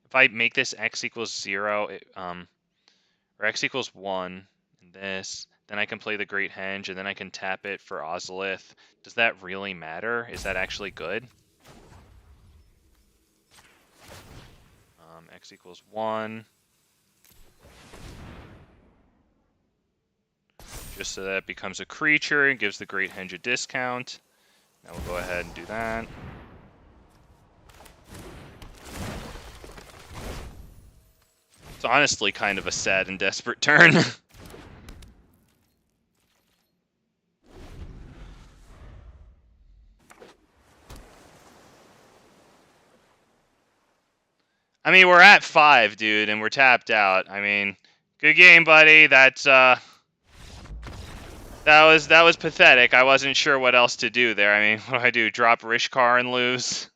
If I make this x=0, or x=1, and this, then I can play the Great Henge, and then I can tap it for Ozolith. Does that really matter? Is that actually good? X=1. Just so that it becomes a creature and gives the Great Henge a discount. Now we'll go ahead and do that. It's honestly kind of a sad and desperate turn. I mean, we're at 5, dude, and we're tapped out. I mean, good game, buddy. That's That was pathetic. I wasn't sure what else to do there. I mean, what do I do? Drop Rishkar and lose?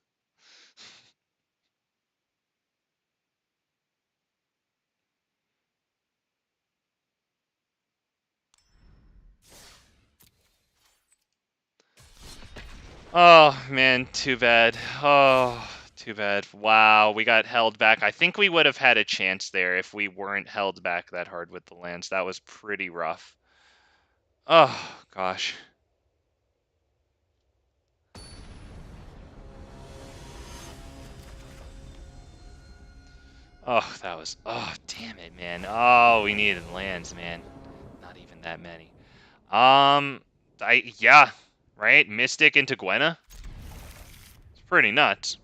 Oh, man, too bad. Oh, too bad. Wow, we got held back. I think we would have had a chance there if we weren't held back that hard with the lands. That was pretty rough. Oh, gosh. Oh, that was... Oh, damn it, man. Oh, we needed lands, man. Not even that many. Yeah, right? Mystic into Gwenna? It's pretty nuts.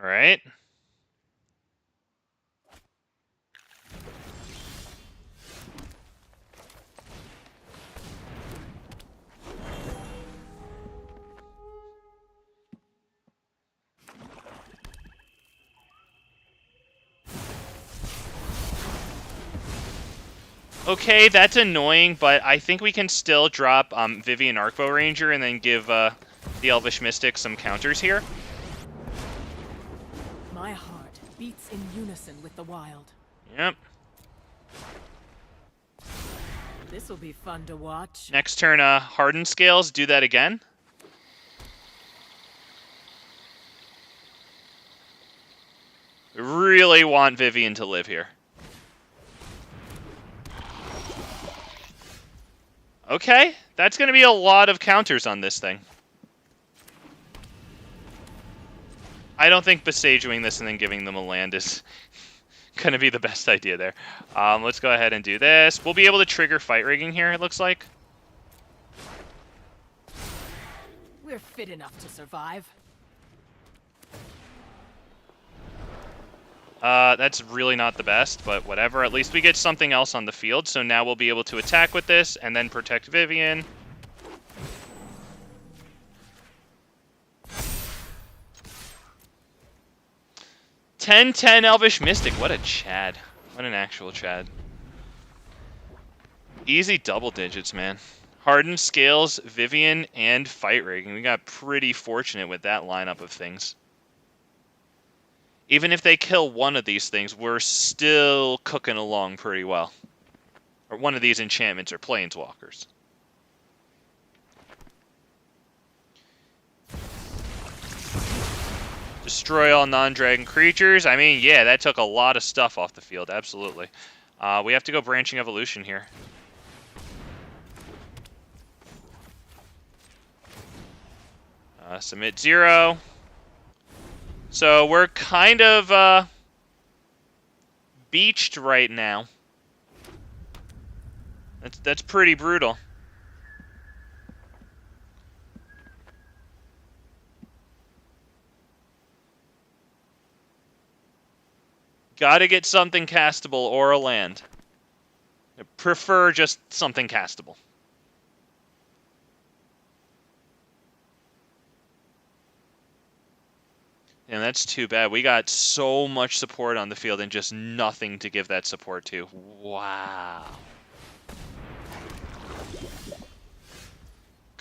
All right. Okay, that's annoying, but I think we can still drop Vivian Arcbow Ranger and then give the Elvish Mystic some counters here. My heart beats in unison with the wild. Yep. This will be fun to watch. Next turn, Hardened Scales, do that again. We really want Vivian to live here. Okay, that's going to be a lot of counters on this thing. I don't think besieging this and then giving them a land is going to be the best idea there. Let's go ahead and do this. We'll be able to trigger fight rigging here, it looks like. We're fit enough to survive. That's really not the best, but whatever. At least we get something else on the field, so now we'll be able to attack with this and then protect Vivian. $10-10 Elvish Mystic. What a Chad. What an actual Chad. Easy double digits, man. Hardened Scales, Vivian, and Fight Rigging. We got pretty fortunate with that lineup of things. Even if they kill one of these things, we're still cooking along pretty well. Or one of these enchantments or planeswalkers. Destroy all non-dragon creatures. I mean, yeah, that took a lot of stuff off the field, absolutely. We have to go Branching Evolution here. Submit 0. So we're kind of beached right now. That's pretty brutal. Gotta get something castable or a land. I prefer just something castable. And that's too bad. We got so much support on the field and just nothing to give that support to. Wow.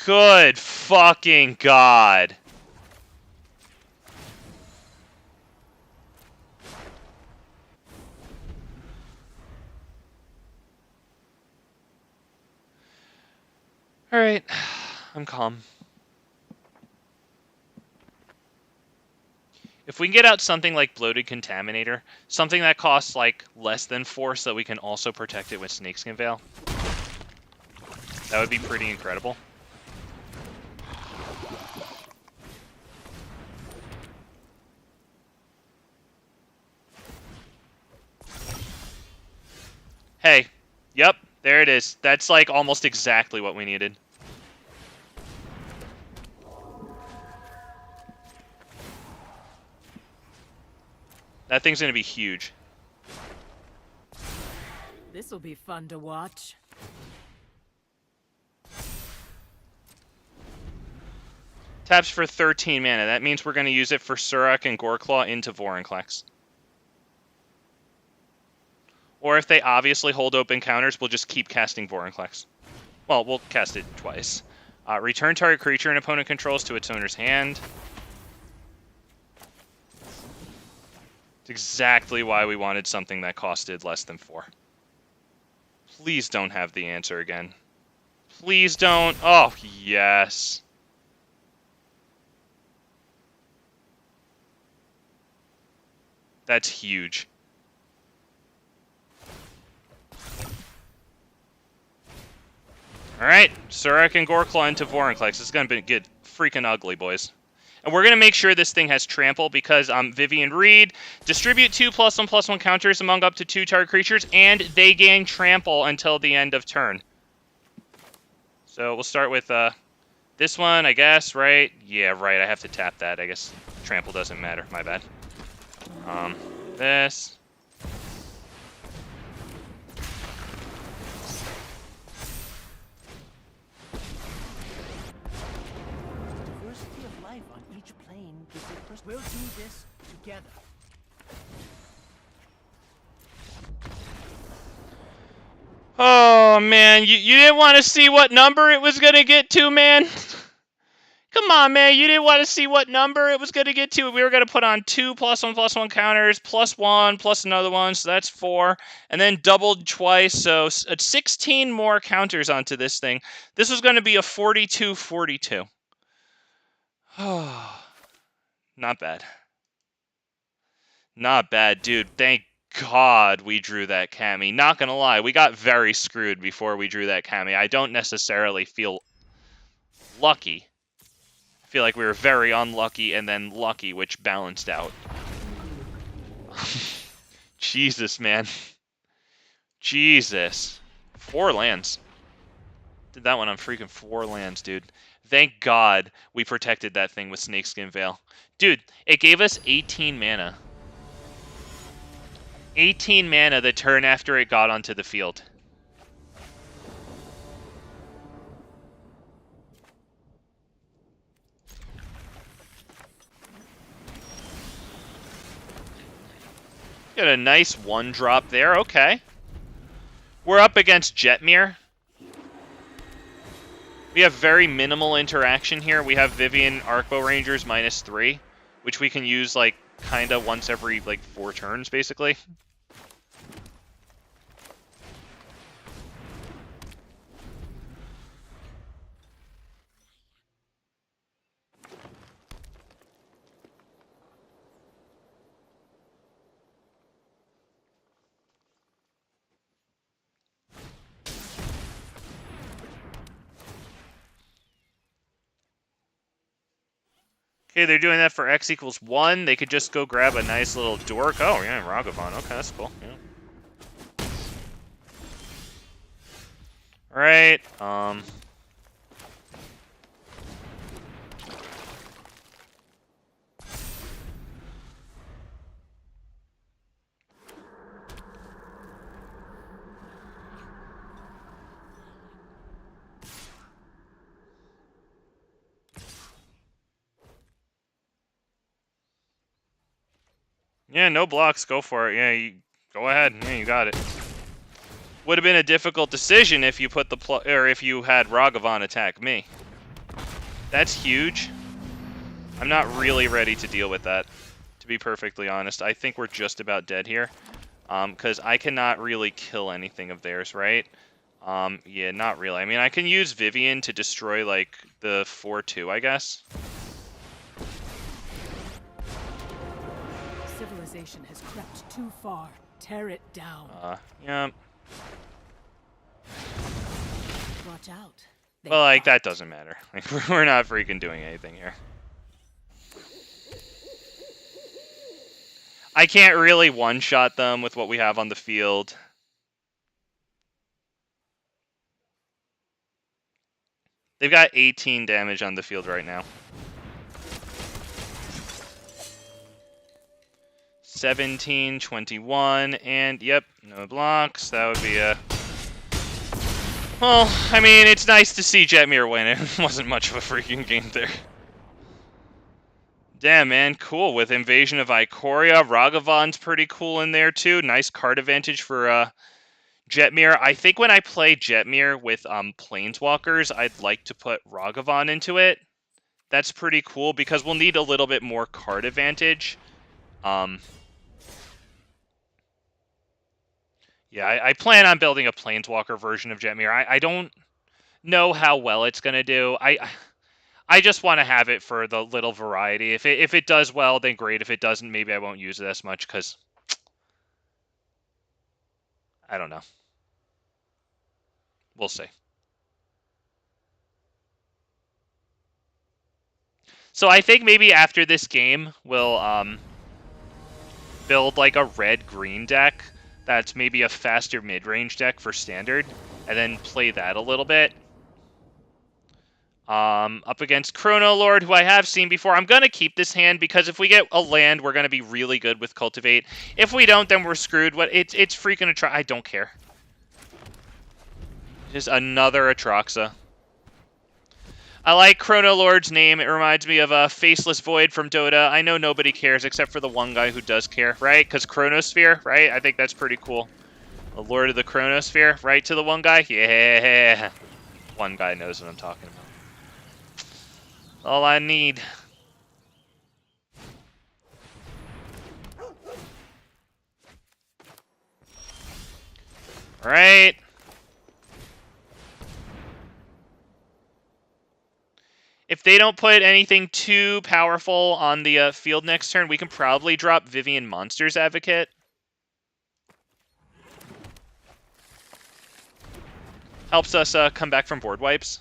Good fucking God. All right, I'm calm. If we can get out something like Bloated Contaminator, something that costs like less than 4 so that we can also protect it with Snakeskin Veil, that would be pretty incredible. Hey, yep, there it is. That's like almost exactly what we needed. That thing's going to be huge. This'll be fun to watch. Taps for 13 mana. That means we're going to use it for Surrak and Goreclaw into Vorinclex. Or if they obviously hold open counters, we'll just keep casting Vorinclex. Well, we'll cast it twice. Return target creature an opponent controls to its owner's hand. It's exactly why we wanted something that costed less than 4. Please don't have the answer again. Please don't. Oh, yes. That's huge. Alright, Surrak and Goreclaw into Vorinclex. This is going to get freaking ugly, boys. And we're going to make sure this thing has trample because Vivian Reed, distribute 2 +1/+1 counters among up to 2 target creatures, and they gain trample until the end of turn. So we'll start with this one, I guess, right? Yeah, right, I have to tap that. I guess trample doesn't matter. My bad. This. Diversity of life on each plane gives it first. We'll do this together. Oh, man, you didn't want to see what number it was going to get to, man? Come on, man, you didn't want to see what number it was going to get to. We were going to put on 2 +1/+1 counters, +1, plus another one, so that's 4. And then doubled twice, so 16 more counters onto this thing. This was going to be a 42-42. Not bad. Not bad, dude. Thank God we drew that Cammy. Not gonna lie, we got very screwed before we drew that Cammy. I don't necessarily feel lucky. I feel like we were very unlucky and then lucky, which balanced out. Jesus, man. Jesus. 4 lands. Did that one on freaking 4 lands, dude. Thank God we protected that thing with Snakeskin Veil. Dude, it gave us 18 mana. 18 mana the turn after it got onto the field. Got a nice 1-drop there, okay. We're up against Jetmir. We have very minimal interaction here. We have Vivian Arcbow Rangers -3, which we can use, like, kind of once every, like, 4 turns, basically. Okay, they're doing that for X = 1. They could just go grab a nice little dork. Oh, yeah, Ragavan. Okay, that's cool. Yeah. Alright, yeah, no blocks. Go for it. Yeah, you go ahead. Yeah, you got it. Would have been a difficult decision if you put the if you had Ragavan attack me. That's huge. I'm not really ready to deal with that, to be perfectly honest. I think we're just about dead here, because I cannot really kill anything of theirs, right? Yeah, not really. I mean, I can use Vivian to destroy like the 4/2, I guess. Civilization has crept too far. Tear it down. Yeah. Watch out. Well, like, that doesn't matter. Like, we're not freaking doing anything here. I can't really one-shot them with what we have on the field. They've got 18 damage on the field right now. 17, 21, and yep, no blocks. That would be a... Well, I mean, it's nice to see Jetmir win. It wasn't much of a freaking game there. Damn, man, cool. With Invasion of Ikoria, Ragavan's pretty cool in there, too. Nice card advantage for Jetmir. I think when I play Jetmir with Planeswalkers, I'd like to put Ragavan into it. That's pretty cool, because we'll need a little bit more card advantage. Yeah, I plan on building a Planeswalker version of Jetmir. I don't know how well it's going to do. I just want to have it for the little variety. If it does well, then great. If it doesn't, maybe I won't use it as much, because I don't know. We'll see. So I think maybe after this game, we'll build like a red-green deck that's maybe a faster mid-range deck for Standard, and then play that a little bit. Up against Chrono Lord, who I have seen before. I'm going to keep this hand, because if we get a land, we're going to be really good with Cultivate. If we don't, then we're screwed. It's freaking a try. I don't care. Just another Atraxa. I like Chrono Lord's name. It reminds me of a Faceless Void from Dota. I know nobody cares except for the one guy who does care, right? Because Chronosphere, right? I think that's pretty cool. The Lord of the Chronosphere, right? To the one guy? Yeah. One guy knows what I'm talking about. All I need. All right. If they don't put anything too powerful on the field next turn, we can probably drop Vivien Monsters Advocate. Helps us come back from board wipes.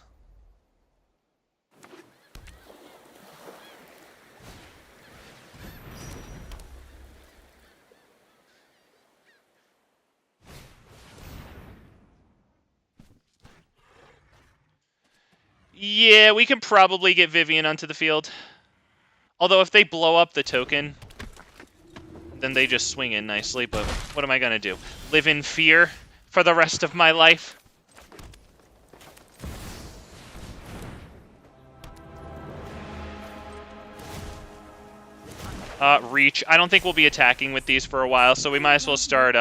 Yeah, we can probably get Vivien onto the field. Although if they blow up the token, then they just swing in nicely. But what am I going to do? Live in fear for the rest of my life? Reach. I don't think we'll be attacking with these for a while, so we might as well start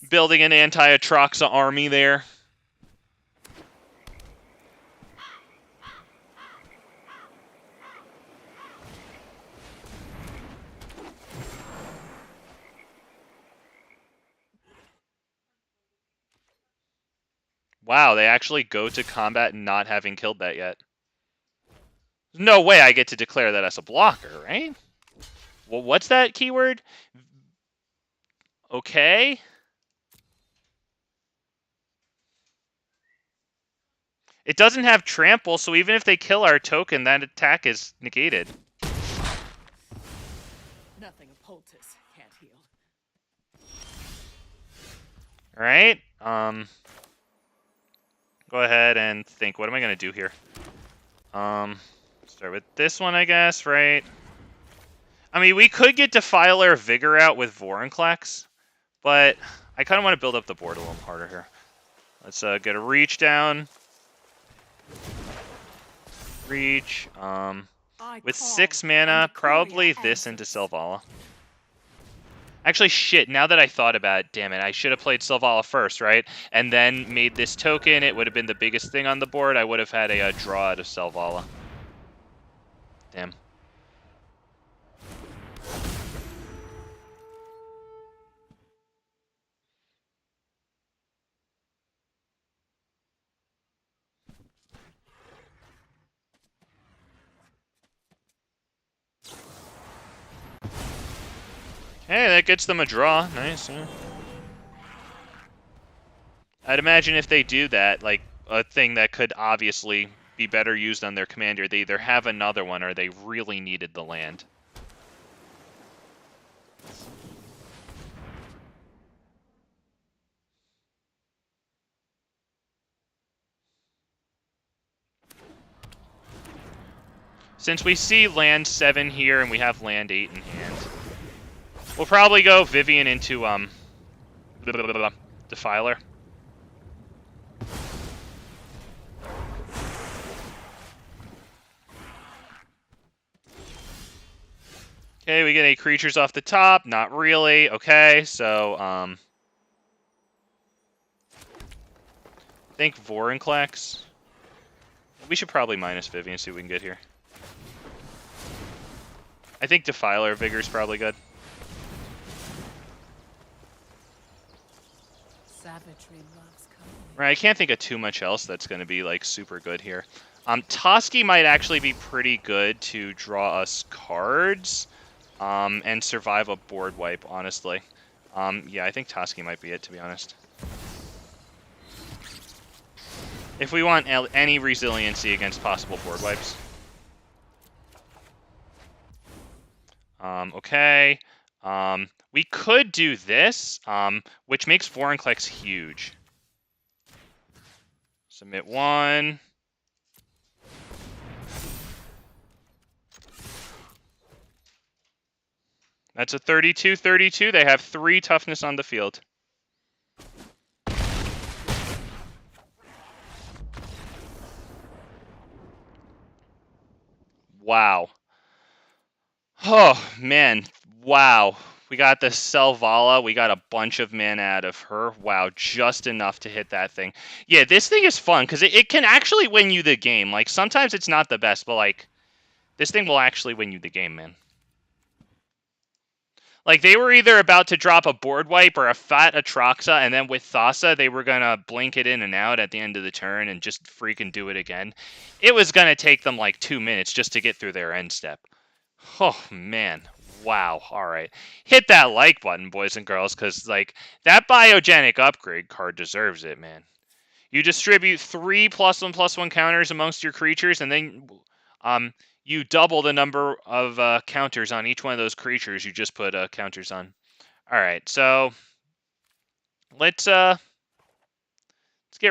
building an anti-Atraxa army there. Wow, they actually go to combat not having killed that yet. No way I get to declare that as a blocker, right? Well, what's that keyword? Okay. It doesn't have trample, so even if they kill our token, that attack is negated. Nothing a poultice can't heal. All right. Go ahead and think. What am I going to do here? Start with this one, I guess, right? I mean, we could get Defiler Vigor out with Vorinclex, but I kind of want to build up the board a little harder here. Let's get a reach down. Reach. With 6 mana, probably this into Selvala. Actually, shit, now that I thought about it, damn it, I should have played Selvala first, right? And then made this token. It would have been the biggest thing on the board. I would have had a draw out of Selvala. Damn. Hey, that gets them a draw. Nice. Yeah. I'd imagine if they do that, like a thing that could obviously be better used on their commander, they either have another one or they really needed the land. Since we see land 7 here and we have land 8 in hand. We'll probably go Vivian into Defiler. Okay, we get any creatures off the top? Not really. Okay, so I think Vorinclex. We should probably minus Vivian, see what we can get here. I think Defiler Vigor is probably good. Savagery loves company. Right, I can't think of too much else that's going to be like super good here. Toski might actually be pretty good to draw us cards and survive a board wipe, honestly. Yeah, I think Toski might be it, to be honest. If we want any resiliency against possible board wipes. Okay. We could do this, which makes Vorinclex huge. Submit one. That's a 32-32. They have 3 toughness on the field. Wow. Oh, man. Wow. We got the Selvala. We got a bunch of mana out of her. Wow, just enough to hit that thing. Yeah, this thing is fun, because it can actually win you the game. Like, sometimes it's not the best, but, like, this thing will actually win you the game, man. Like, they were either about to drop a board wipe or a fat Atraxa, and then with Thassa, they were going to blink it in and out at the end of the turn and just freaking do it again. It was going to take them, like, 2 minutes just to get through their end step. Oh, man. Wow. All right. Hit that like button, boys and girls, because, like, that biogenic upgrade card deserves it, man. You distribute 3 +1/+1 counters amongst your creatures, and then you double the number of counters on each one of those creatures you just put counters on. All right, so let's get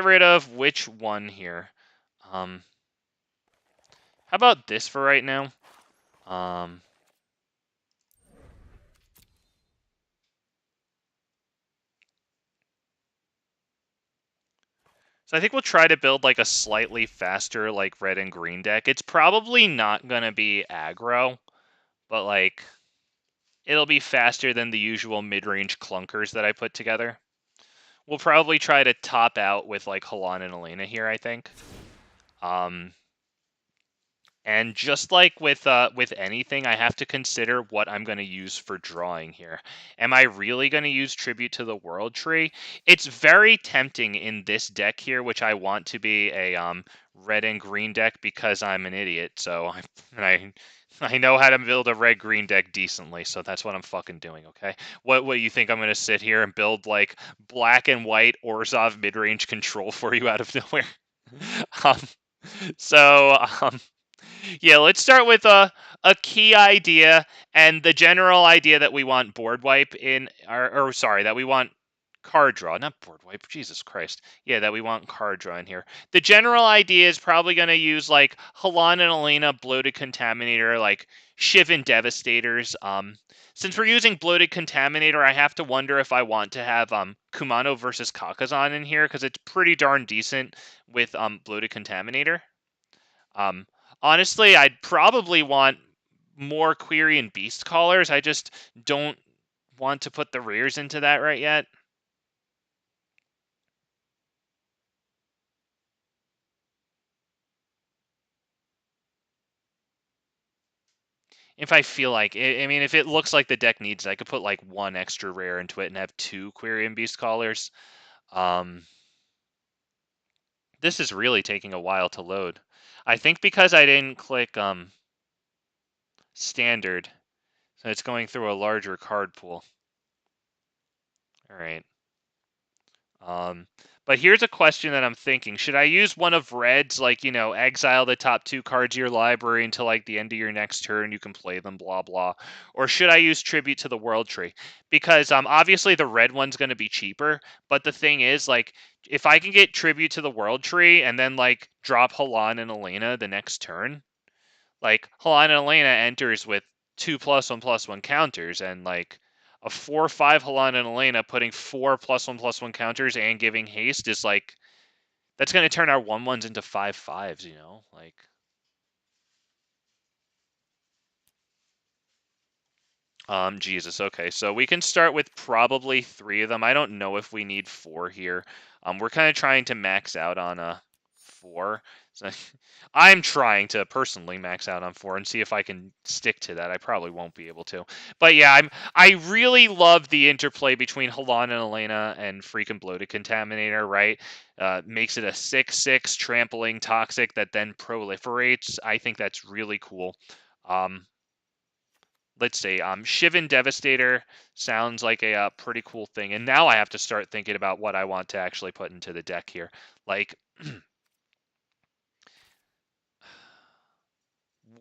rid of which one here. How about this for right now? So I think we'll try to build like a slightly faster like red and green deck. It's probably not going to be aggro, but like it'll be faster than the usual mid-range clunkers that I put together. We'll probably try to top out with like Halan and Elena here, I think. And just like with anything, I have to consider what I'm going to use for drawing here. Am I really going to use Tribute to the World Tree? It's very tempting in this deck here, which I want to be a red and green deck because I'm an idiot. So I know how to build a red-green deck decently, so that's what I'm fucking doing, okay? What you think I'm going to sit here and build, like, black and white Orzhov mid-range control for you out of nowhere? Yeah, let's start with a key idea and the general idea that we want board wipe in, or sorry, that we want card draw, not board wipe, Jesus Christ. Yeah, that we want card draw in here. The general idea is probably going to use like Halan and Elena, Bloated Contaminator, like Shivan Devastators. Since we're using Bloated Contaminator, I have to wonder if I want to have Kumano versus Kakazan in here, because it's pretty darn decent with Bloated Contaminator. Honestly, I'd probably want more Quirion Beastcallers. I just don't want to put the rears into that right yet. If I feel like, I mean, if it looks like the deck needs it, I could put like 1 extra rare into it and have 2 Quirion Beastcallers. This is really taking a while to load. I think because I didn't click standard, so it's going through a larger card pool. All right. But here's a question that I'm thinking. Should I use one of red's, like, exile the top 2 cards of your library until, like, the end of your next turn, you can play them, blah, blah. Or should I use Tribute to the World Tree? Because, obviously the red one's going to be cheaper, but the thing is, like, if I can get Tribute to the World Tree and then, like, drop Halan and Elena the next turn, like, Halan and Elena enters with 2 +1/+1 counters, and, like, a 4/5 Halana and Elena putting 4 +1/+1 counters and giving haste is like, that's going to turn our 1/1s into 5/5s, you know? Like, Jesus. Okay, so we can start with probably 3 of them. I don't know if we need 4 here. We're kind of trying to max out on a 4. So I'm trying to personally max out on 4 and see if I can stick to that. I probably won't be able to. But yeah, I really love the interplay between Halana and Elena and freaking Bloated Contaminator, right? Makes it a 6/6 trampling toxic that then proliferates. I think that's really cool. Let's see. Shivan Devastator sounds like a pretty cool thing. And now I have to start thinking about what I want to actually put into the deck here. Like,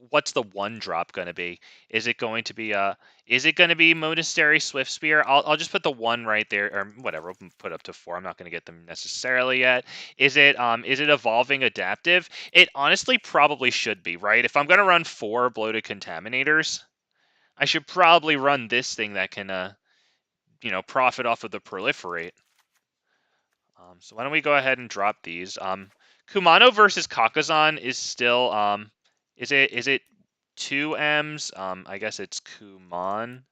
what's the 1-drop going to be? Is it going to be Monastery Swift Spear? I'll just put the 1 right there, or whatever. We'll put up to 4. I'm not going to get them necessarily yet. Is it Evolving Adaptive? It honestly probably should be, right? If I'm going to run 4 Bloated Contaminators, I should probably run this thing that can profit off of the proliferate. So why don't we go ahead and drop these? Kumano versus Kakazan is still is it 2 M's? I guess it's Kuman.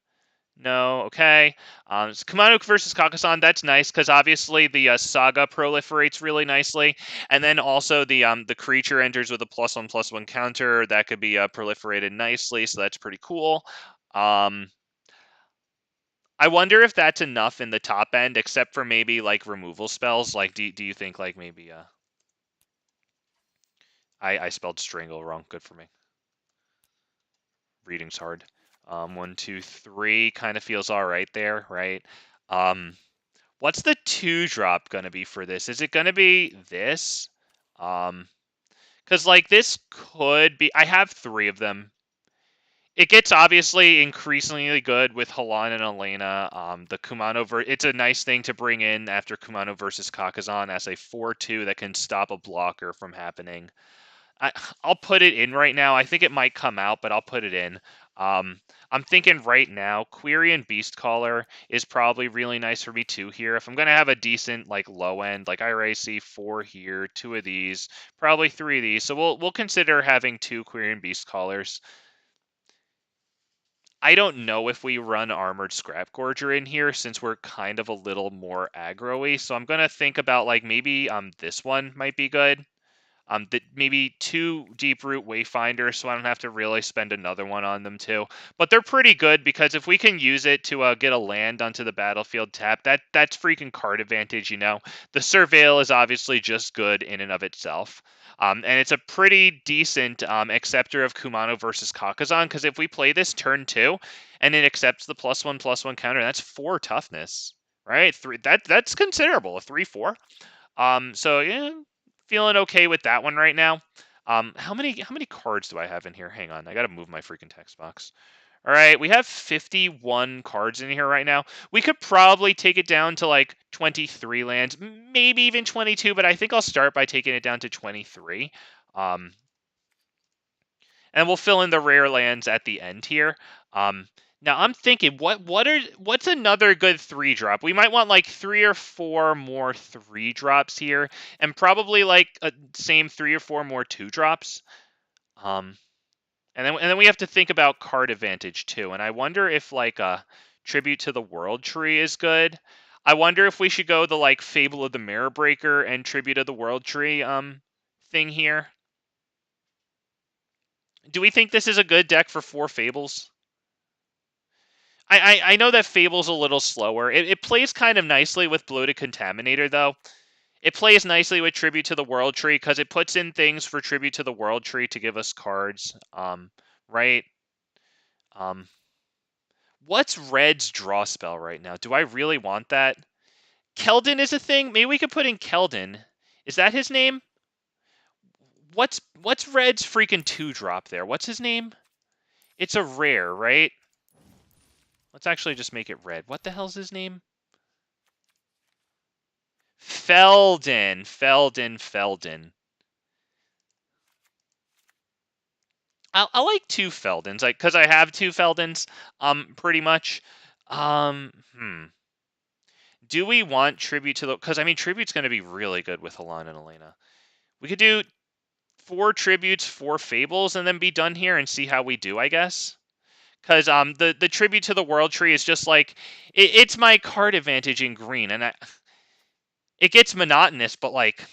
No, okay. So Kumano versus Kakazan, that's nice because obviously the Saga proliferates really nicely, and then also the creature enters with a +1/+1 counter that could be proliferated nicely, so that's pretty cool. I wonder if that's enough in the top end, except for maybe like removal spells. Like, do you think like maybe I spelled strangle wrong. Good for me. Reading's hard. 1, 2, 3 kind of feels all right there, right? What's the 2-drop gonna be for this? Is it gonna be this? Because like this could be. I have 3 of them. It gets obviously increasingly good with Halan and Elena. The Kumano it's a nice thing to bring in after Kumano versus Kakazan as a 4/2 that can stop a blocker from happening. I'll put it in right now. I think it might come out, but I'll put it in. I'm thinking right now, Quirion Beastcaller is probably really nice for me too here. If I'm gonna have a decent like low end, like I already see 4 here, 2 of these, probably 3 of these. So we'll consider having 2 Quirion Beastcallers. I don't know if we run Armored Scrapgorger in here since we're kind of a little more aggro-y. So I'm going to think about like maybe this one might be good. Maybe 2 Deeproot Wayfinders, so I don't have to really spend another one on them too. But they're pretty good because if we can use it to get a land onto the battlefield tap, that's freaking card advantage, you know. The Surveil is obviously just good in and of itself. And it's a pretty decent acceptor of Kumano versus Kakazan, because if we play this turn 2 and it accepts the +1/+1 counter, that's 4 toughness, right? That's considerable, a 3/4. So yeah, feeling okay with that one right now. How many cards do I have in here? Hang on, I gotta move my freaking text box. All right, we have 51 cards in here right now. We could probably take it down to like 23 lands, maybe even 22, but I think I'll start by taking it down to 23. And we'll fill in the rare lands at the end here. Now I'm thinking, what's another good 3-drop? We might want like 3 or 4 more 3-drops here, and probably like same 3 or 4 more 2-drops. And then we have to think about card advantage too. And I wonder if like a Tribute to the World Tree is good. I wonder if we should go the like Fable of the Mirror Breaker and Tribute of the World Tree thing here. Do we think this is a good deck for 4 Fables? I know that Fable's a little slower. It plays kind of nicely with Bloated Contaminator, though. It plays nicely with Tribute to the World Tree because it puts in things for Tribute to the World Tree to give us cards. Right? What's Red's draw spell right now? Do I really want that? Keldon is a thing? Maybe we could put in Keldon. Is that his name? What's Red's freaking 2-drop there? What's his name? It's a rare, right? Let's actually just make it red. What the hell's his name? Feldon. I like 2 Feldons, because I have 2 Feldons, pretty much. Do we want Tribute to the... Because, I mean, Tribute's going to be really good with Halan and Elena. We could do 4 Tributes, 4 Fables, and then be done here and see how we do, I guess. Because the Tribute to the World Tree is just like... It's my card advantage in green, and it gets monotonous, but, like,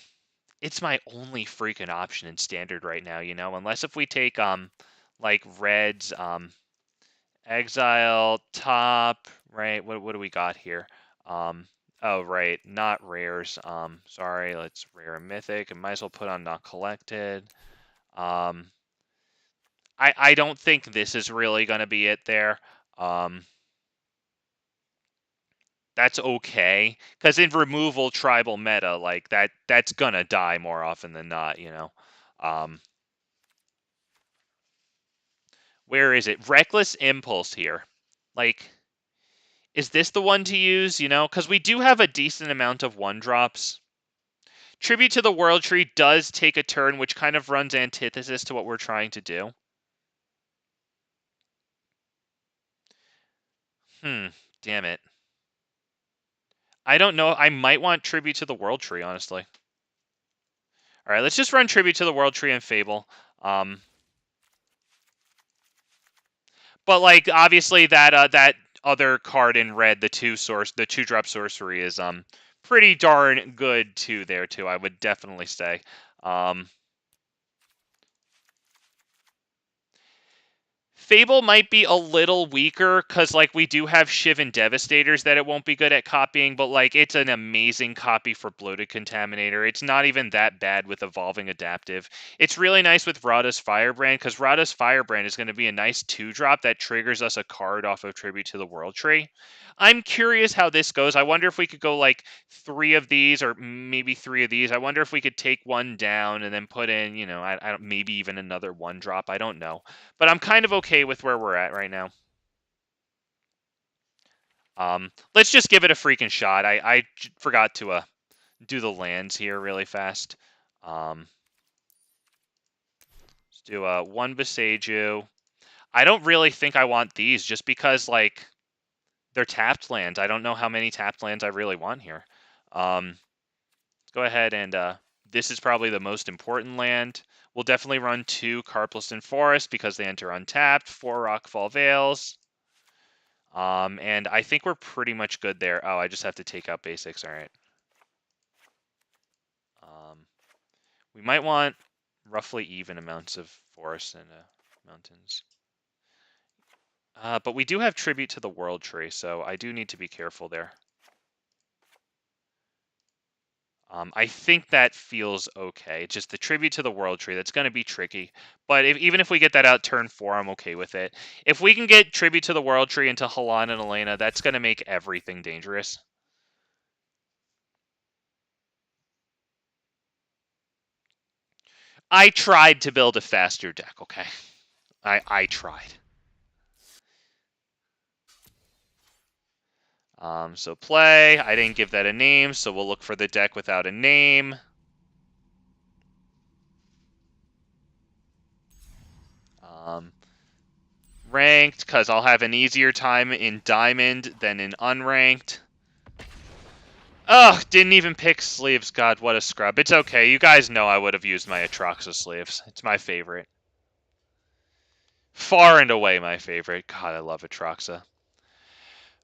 it's my only freaking option in Standard right now, you know? Unless if we take, like, Red's, Exile, top, right? What do we got here? Oh, right, not rares. Sorry, let's rare a mythic. I might as well put on not collected. I don't think this is really going to be it there. That's okay, because in removal tribal meta, like, that's going to die more often than not, you know? Where is it? Reckless Impulse here. Like... Is this the one to use, you know? Because we do have a decent amount of 1-drops. Tribute to the World Tree does take a turn, which kind of runs antithesis to what we're trying to do. Damn it. I don't know. I might want Tribute to the World Tree, honestly. All right, let's just run Tribute to the World Tree and Fable. But, like, obviously that that other card in red, the 2-drop sorcery is pretty darn good too there too, I would definitely say. Fable might be a little weaker, because, like, we do have Shiv and Devastators that it won't be good at copying, but, like, it's an amazing copy for Bloated Contaminator. It's not even that bad with Evolving Adaptive. It's really nice with Rada's Firebrand, because Rada's Firebrand is going to be a nice 2-drop that triggers us a card off of Tribute to the World Tree. I'm curious how this goes. I wonder if we could go, like, 3 of these, or maybe 3 of these. I wonder if we could take one down and then put in, you know, I don't, maybe even another 1-drop. I don't know. But I'm kind of okay with where we're at right now. Let's just give it a freaking shot. I forgot to do the lands here really fast. Let's do 1 Beseiju. I don't really think I want these, just because, like, they're tapped lands. I don't know how many tapped lands I really want here. Let's go ahead and this is probably the most important land. We'll definitely run 2 Carpliston Forest because they enter untapped, 4 Rockfall Vales. And I think we're pretty much good there. Oh, I just have to take out basics. All right. We might want roughly even amounts of forests and mountains. But we do have Tribute to the World Tree, so I do need to be careful there. I think that feels okay. It's just the Tribute to the World Tree that's going to be tricky. But even if we get that out turn 4, I'm okay with it. If we can get Tribute to the World Tree into Halan and Elena, that's going to make everything dangerous. I tried to build a faster deck, okay? I tried. So play. I didn't give that a name, so we'll look for the deck without a name. Ranked, because I'll have an easier time in Diamond than in Unranked. Ugh, didn't even pick sleeves. God, what a scrub. It's okay. You guys know I would have used my Atraxa sleeves. It's my favorite. Far and away my favorite. God, I love Atraxa.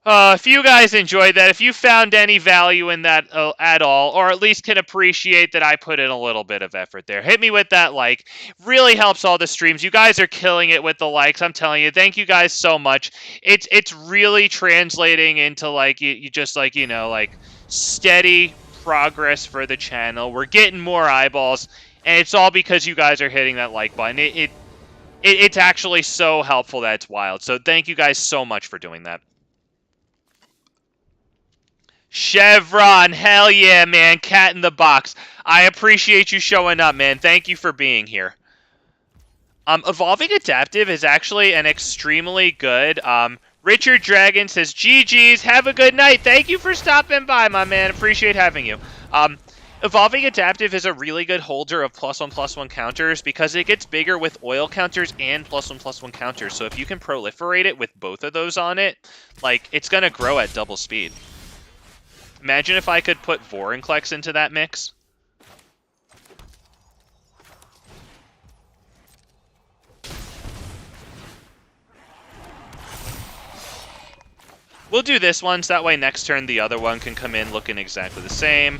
If you guys enjoyed that, if you found any value in that at all, or at least can appreciate that I put in a little bit of effort there, hit me with that like. Really helps all the streams. You guys are killing it with the likes. I'm telling you, thank you guys so much. It's really translating into like you just like, you know, like steady progress for the channel. We're getting more eyeballs, and it's all because you guys are hitting that like button. It's actually so helpful that it's wild. So thank you guys so much for doing that. Chevron, hell yeah, man. Cat in the box. I appreciate you showing up, man. Thank you for being here. Evolving Adaptive is actually an extremely good... Richard Dragon says, GG's, have a good night. Thank you for stopping by, my man. Appreciate having you. Evolving Adaptive is a really good holder of +1/+1 counters because it gets bigger with oil counters and +1/+1 counters. So if you can proliferate it with both of those on it, like, it's going to grow at double speed. Imagine if I could put Vorinclex into that mix. We'll do this one, so that way next turn the other one can come in looking exactly the same.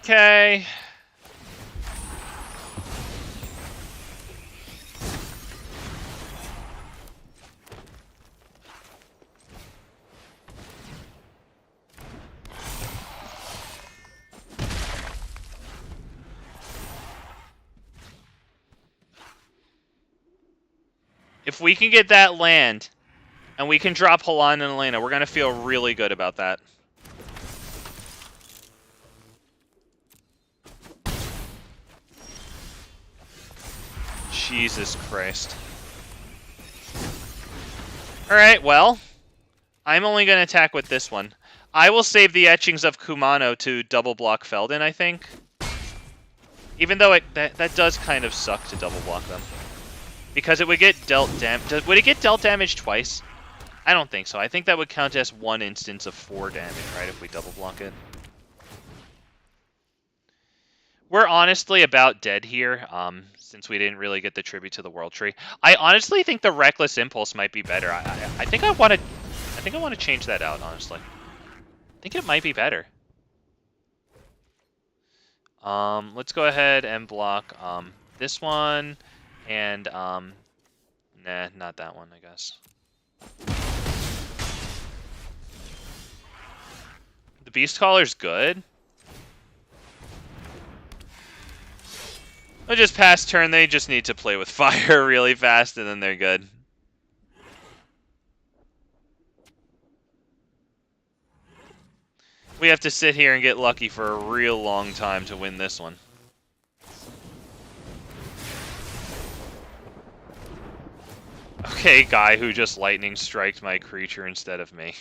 Okay. If we can get that land, and we can drop Halan and Elena, we're going to feel really good about that. Jesus Christ. Alright, well, I'm only going to attack with this one. I will save the Etchings of Kumano to double block Feldon, I think. Even though that does kind of suck to double block them. Because it would get dealt damage. Would it get dealt damage twice? I don't think so. I think that would count as one instance of 4 damage, right, if we double block it. We're honestly about dead here, since we didn't really get the tribute to the World Tree. I honestly think the Reckless Impulse might be better. I think I want to change that out, honestly. I think it might be better. Let's go ahead and block this one, and nah, not that one, I guess. The Beastcaller's good. They'll just pass turn, they just need to play with fire really fast, and then they're good. We have to sit here and get lucky for a real long time to win this one. Okay, guy who just lightning striked my creature instead of me.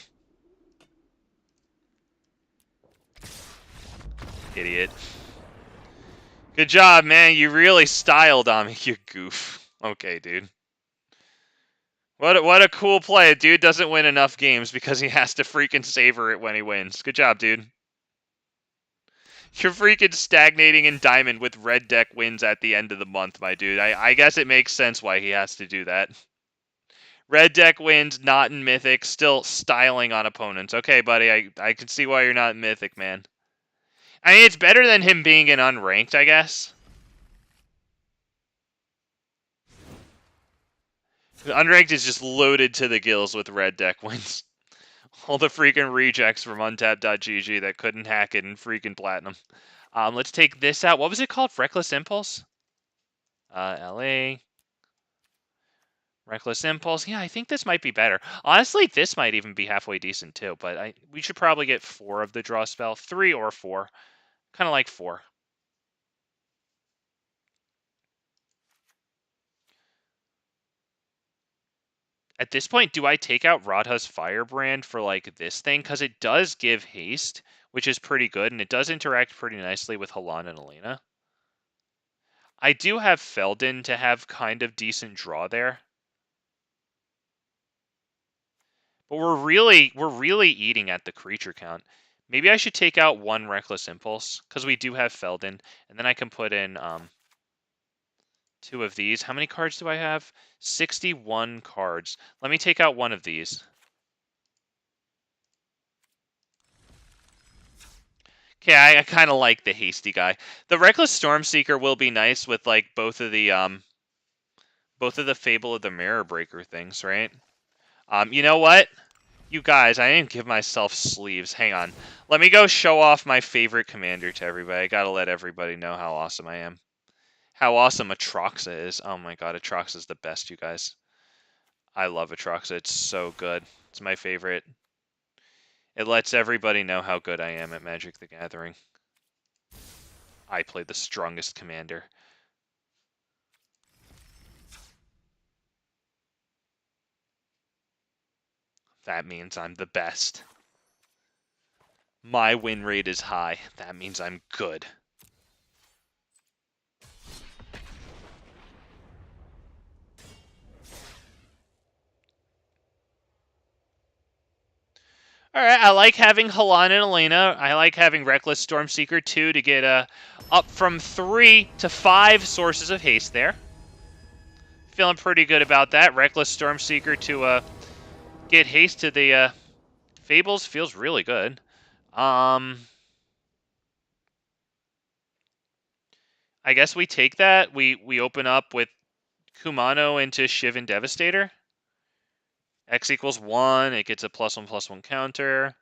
Idiot. Good job, man. You really styled on me, you goof. Okay, dude. What a cool play. Dude doesn't win enough games because he has to freaking savor it when he wins. Good job, dude. You're freaking stagnating in Diamond with red deck wins at the end of the month, my dude. I guess it makes sense why he has to do that. Red deck wins, not in Mythic, still styling on opponents. Okay, buddy, I can see why you're not in Mythic, man. I mean, it's better than him being in Unranked, I guess. Unranked is just loaded to the gills with red deck wins. All the freaking rejects from untap.gg that couldn't hack it in freaking Platinum. Let's take this out. What was it called? Reckless Impulse? LA. Reckless Impulse. Yeah, I think this might be better. Honestly, this might even be halfway decent too, but we should probably get 4 of the draw spell. 3 or 4. Kind of like 4. At this point, do I take out Radha's Firebrand for, like, this thing? Because it does give haste, which is pretty good, and it does interact pretty nicely with Halan and Elena. I do have Feldon to have kind of decent draw there. But we're really eating at the creature count. Maybe I should take out 1 Reckless Impulse, because we do have Feldon, and then I can put in 2 of these. How many cards do I have? 61 cards. Let me take out 1 of these. Okay, I kind of like the hasty guy. The Reckless Stormseeker will be nice with, like, both of the Fable of the Mirror Breaker things, right? You know what? You guys, I didn't give myself sleeves. Hang on. Let me go show off my favorite commander to everybody. I gotta let everybody know how awesome I am. How awesome Atroxa is. Oh my god, Atroxa is the best, you guys. I love Atroxa. It's so good. It's my favorite. It lets everybody know how good I am at Magic the Gathering. I play the strongest commander. That means I'm the best. My win rate is high. That means I'm good. Alright, I like having Halan and Elena. I like having Reckless Stormseeker too to get up from 3 to 5 sources of haste there. Feeling pretty good about that. Reckless Stormseeker to get haste to the Fables feels really good. I guess we take that. We open up with Kumano into Shivan Devastator. X equals 1. It gets a +1/+1 counter.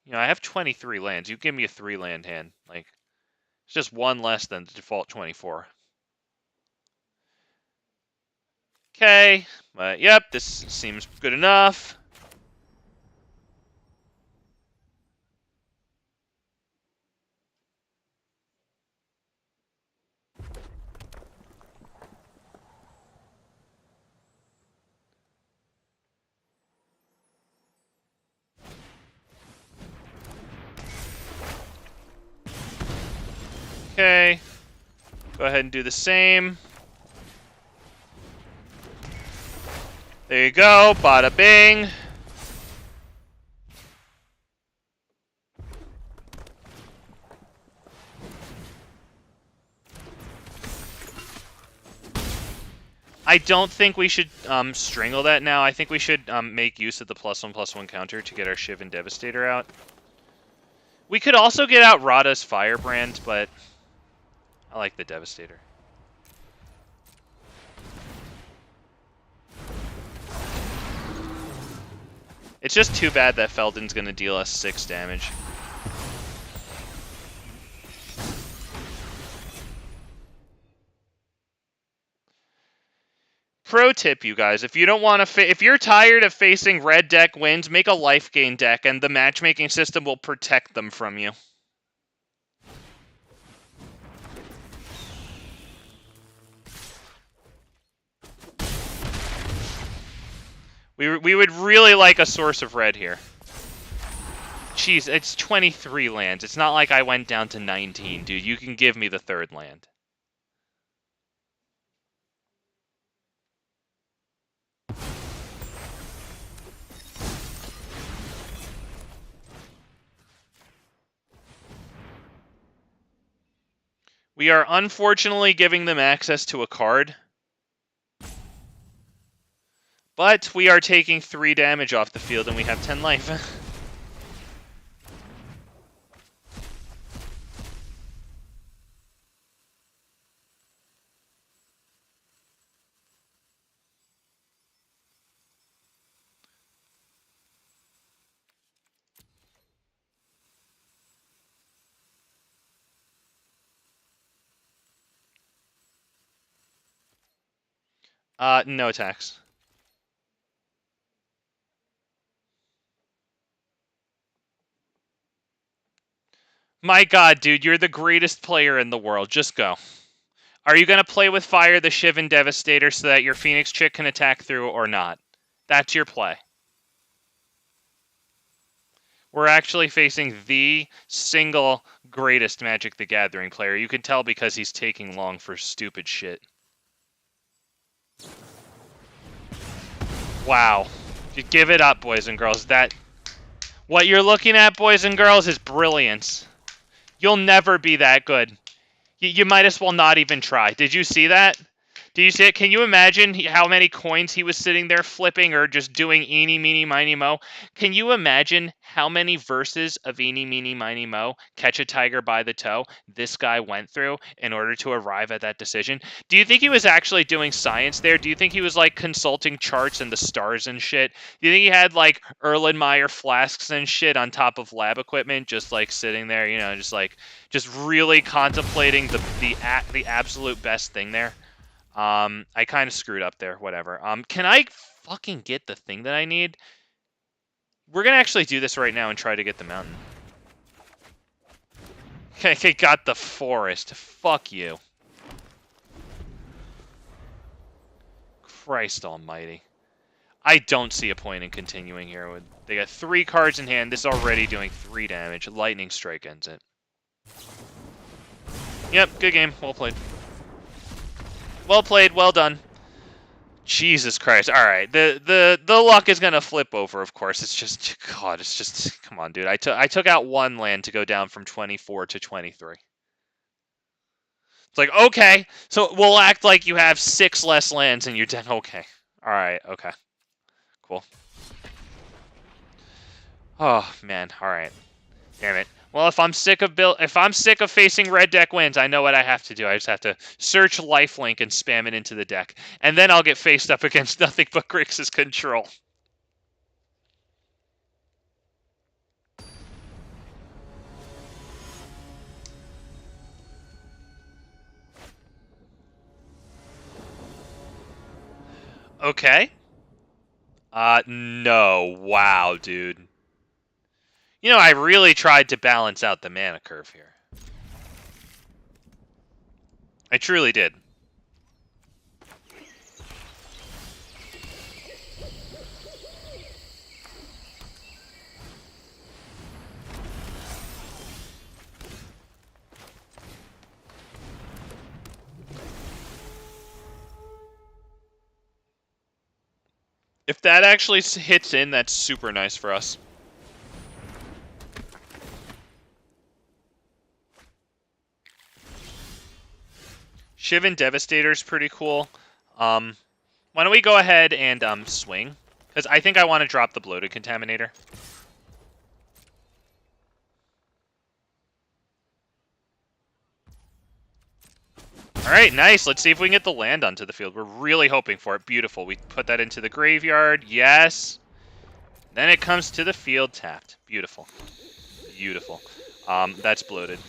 You know, I have 23 lands. You give me a 3-land hand. Like, it's just 1 less than the default 24. Okay. But, yep, this seems good enough. Okay. Go ahead and do the same. There you go. Bada bing. I don't think we should strangle that now. I think we should make use of the +1/+1 counter to get our Shivan Devastator out. We could also get out Radha's Firebrand, but I like the Devastator. It's just too bad that Felden's going to deal us 6 damage. Pro tip, you guys, if you don't want to, if you're tired of facing red deck wins, make a life gain deck, and the matchmaking system will protect them from you. We would really like a source of red here. Jeez, it's 23 lands. It's not like I went down to 19, dude. You can give me the 3rd land. We are unfortunately giving them access to a card. But we are taking 3 damage off the field and we have 10 life. No attacks. My god, dude, you're the greatest player in the world. Just go. Are you going to play with Fire the Shivan Devastator so that your Phoenix Chick can attack through or not? That's your play. We're actually facing the single greatest Magic the Gathering player. You can tell because he's taking long for stupid shit. Wow. You give it up, boys and girls. What you're looking at, boys and girls, is brilliance. You'll never be that good. You might as well not even try. Did you see that? Do you see it? Can you imagine how many coins he was sitting there flipping or just doing eeny, meeny, miny, mo? Can you imagine how many verses of eeny, meeny, miny, mo, catch a tiger by the toe, this guy went through in order to arrive at that decision? Do you think he was actually doing science there? Do you think he was like consulting charts and the stars and shit? Do you think he had like Erlenmeyer flasks and shit on top of lab equipment, just like sitting there, you know, just really contemplating the absolute best thing there? I kind of screwed up there. Whatever. Can I fucking get the thing that I need? We're gonna actually do this right now and try to get the mountain. Okay, got the forest. Fuck you. Christ almighty. I don't see a point in continuing here. They got 3 cards in hand. This is already doing 3 damage. Lightning Strike ends it. Yep, good game. Well played. Well played, well done. Jesus Christ. Alright. The luck is gonna flip over, of course. It's just God, it's just come on, dude. I took out 1 land to go down from 24 to 23. It's like, okay, so we'll act like you have 6 less lands and you're dead. Okay. Alright, okay. Cool. Oh man, alright. Damn it. Well, if I'm sick of facing red deck wins, I know what I have to do. I just have to search lifelink and spam it into the deck. And then I'll get faced up against nothing but Grixis control. Okay. No. Wow, dude. You know, I really tried to balance out the mana curve here. I truly did. If that actually hits in, that's super nice for us. Shivan Devastator is pretty cool. Why don't we go ahead and swing? Because I think I want to drop the Bloated Contaminator. Alright, nice. Let's see if we can get the land onto the field. We're really hoping for it. Beautiful. We put that into the graveyard. Yes. Then it comes to the field tapped. Beautiful. Beautiful. That's Bloated.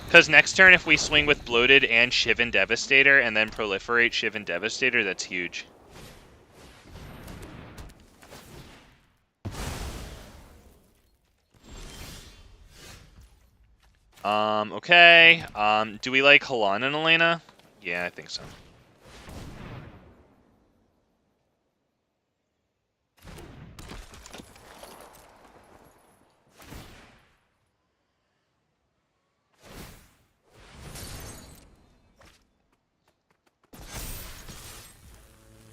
Because next turn, if we swing with Bloated and Shivan Devastator and then proliferate Shivan Devastator, that's huge. Okay. Do we like Halan and Elena? Yeah, I think so.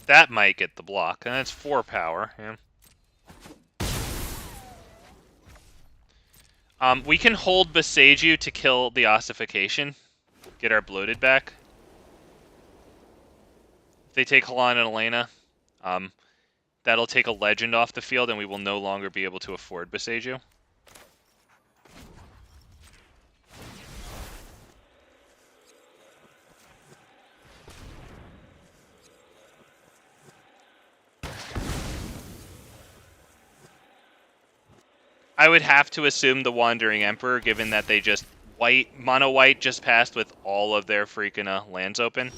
That might get the block, and that's 4 power. Yeah. We can hold Beseiju to kill the Ossification. Get our Bloated back. If they take Halan and Elena, that'll take a Legend off the field, and we will no longer be able to afford Beseiju. I would have to assume the Wandering Emperor, given that they just mono white just passed with all of their freaking lands open.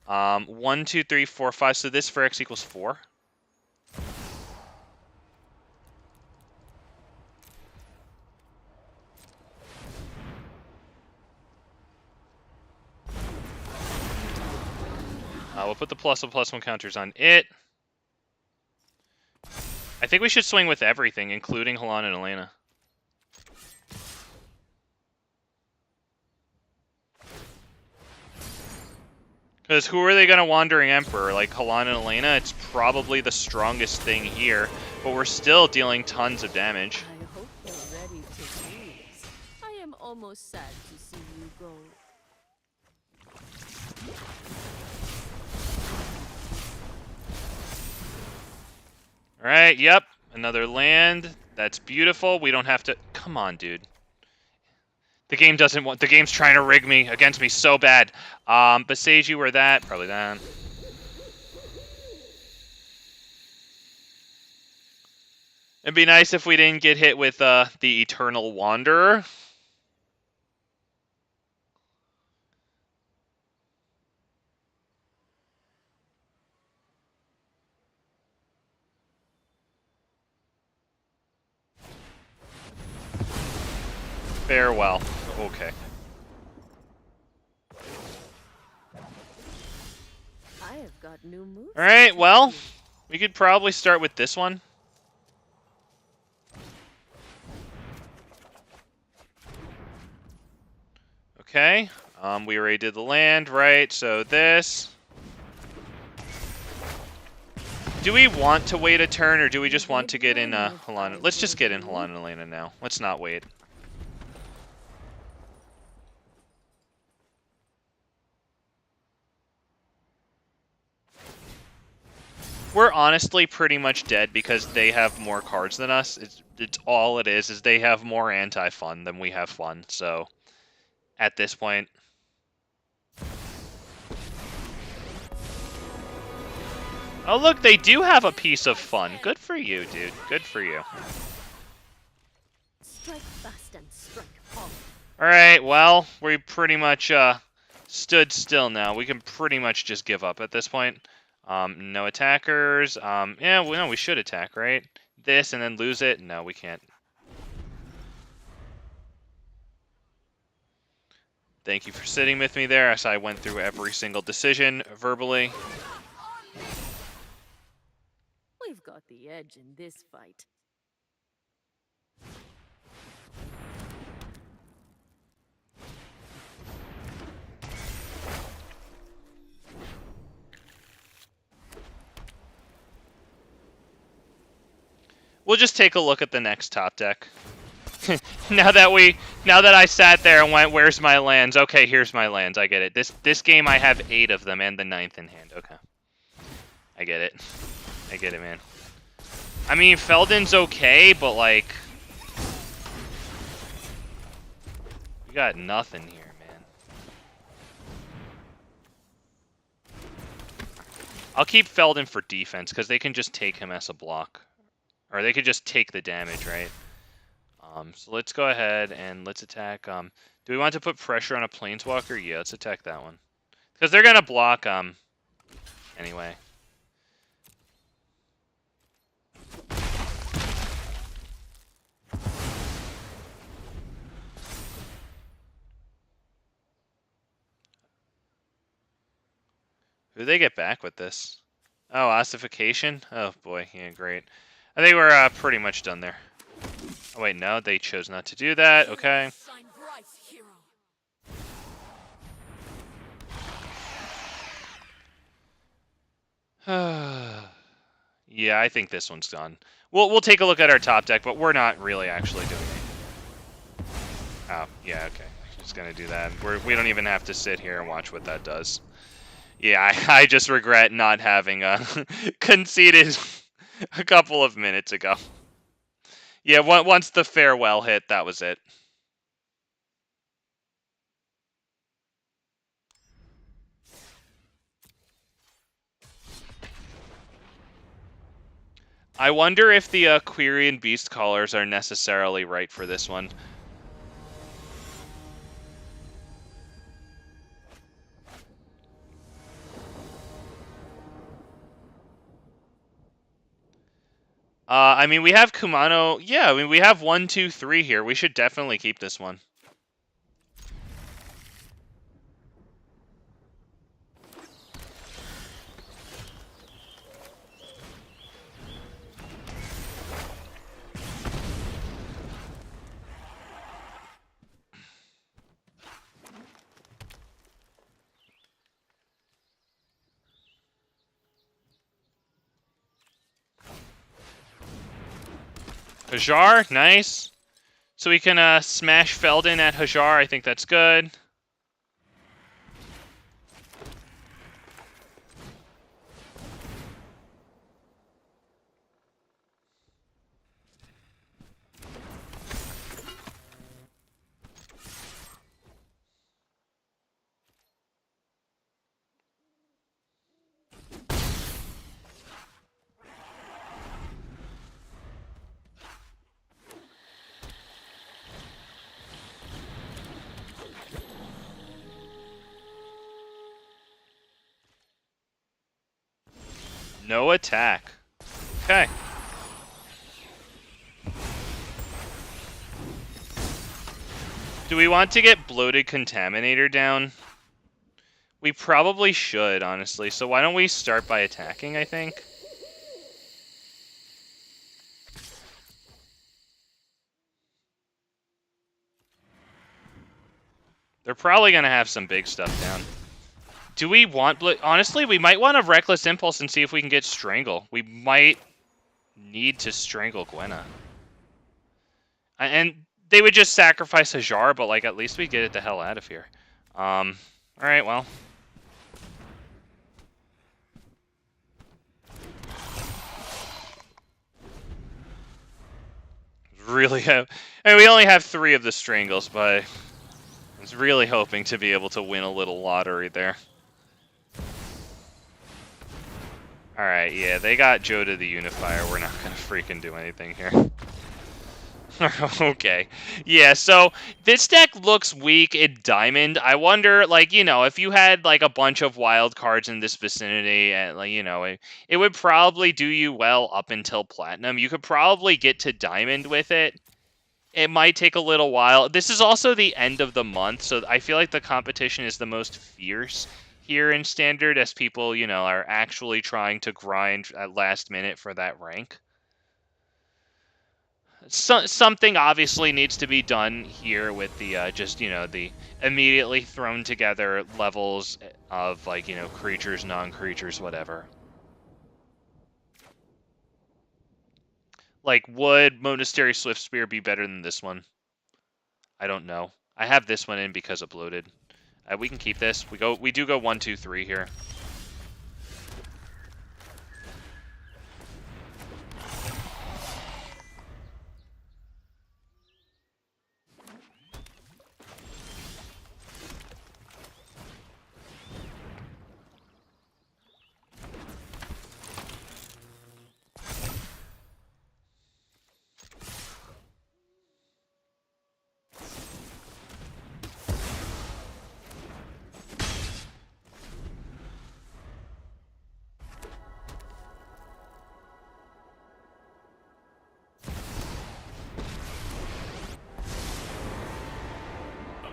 1, 2, 3, 4, 5. So this for X equals 4. We'll put the +1/+1 counters on it. I think we should swing with everything, including Halan and Elena. Because who are they going to Wandering Emperor? Like Halan and Elena? It's probably the strongest thing here, but we're still dealing tons of damage. I hope you're ready to lose. I am almost sad to see you go. Alright, yep. Another land. That's beautiful. We don't have to... Come on, dude. The game doesn't want... The game's trying to rig me against me so bad. Besage you or that. Probably that. It'd be nice if we didn't get hit with the Eternal Wanderer. Farewell. Okay. I have got new moves. Alright, well, we could probably start with this one. Okay. We already did the land, right? So this. Do we want to wait a turn, or do we just want to get in Halana? Let's just get in Halana and Elena now. Let's not wait. We're honestly pretty much dead because they have more cards than us. It's all it is they have more anti-fun than we have fun. So, at this point... Oh, look, they do have a piece of fun. Good for you, dude. Good for you. Strike fast and strike hard. Alright, well, we pretty much stood still now. We can pretty much just give up at this point. No attackers. Yeah, well, no, we should attack, right? This and then lose it? No, we can't. Thank you for sitting with me there as I went through every single decision verbally. We've got the edge in this fight. We'll just take a look at the next top deck. now that I sat there and went, where's my lands? Okay, here's my lands. I get it. This game I have 8 of them and the 9th in hand. Okay. I get it. I get it, man. I mean, Feldon's okay, but like... We got nothing here, man. I'll keep Feldon for defense, because they can just take him as a block. Or they could just take the damage, right? So let's go ahead and let's attack. Do we want to put pressure on a Planeswalker? Yeah, let's attack that one. Because they're going to block, anyway. Who do they get back with this? Oh, ossification? Oh boy, yeah, great. I think we're pretty much done there. Oh wait, no, they chose not to do that. Okay. Yeah, I think this one's done. We'll take a look at our top deck, but we're not really actually doing it. Oh, yeah, okay. Just gonna do that. We don't even have to sit here and watch what that does. Yeah, I just regret not having conceded a couple of minutes ago. Yeah, once the farewell hit, that was it. I wonder if the Quirion Beastcallers are necessarily right for this one. I mean, we have Kumano. Yeah, I mean, we have 1, 2, 3 here. We should definitely keep this one. Hajar, nice. So we can smash Feldon at Hajar. I think that's good. No attack. Okay. Do we want to get Bloated Contaminator down? We probably should, honestly. So why don't we start by attacking, I think? They're probably going to have some big stuff down. Do we want... Honestly, we might want a Reckless Impulse and see if we can get Strangle. We might need to Strangle Gwenna. And they would just sacrifice Hajar, but, like, at least we get it the hell out of here. Alright, well. Really have... I mean, we only have 3 of the Strangles, but I was really hoping to be able to win a little lottery there. Alright, yeah, they got Joda the Unifier. We're not going to freaking do anything here. Okay. Yeah, so this deck looks weak in Diamond. I wonder, like, you know, if you had, like, a bunch of wild cards in this vicinity, and, like, you know, it would probably do you well up until Platinum. You could probably get to Diamond with it. It might take a little while. This is also the end of the month, so I feel like the competition is the most fierce here in Standard, as people, you know, are actually trying to grind at last minute for that rank. Something obviously needs to be done here with the, just, you know, the immediately thrown together levels of, like, you know, creatures, non-creatures, whatever. Like, would Monastery Swiftspear be better than this one? I don't know. I have this one in because of Bloated. We can keep this. We do go 1, 2, 3 here.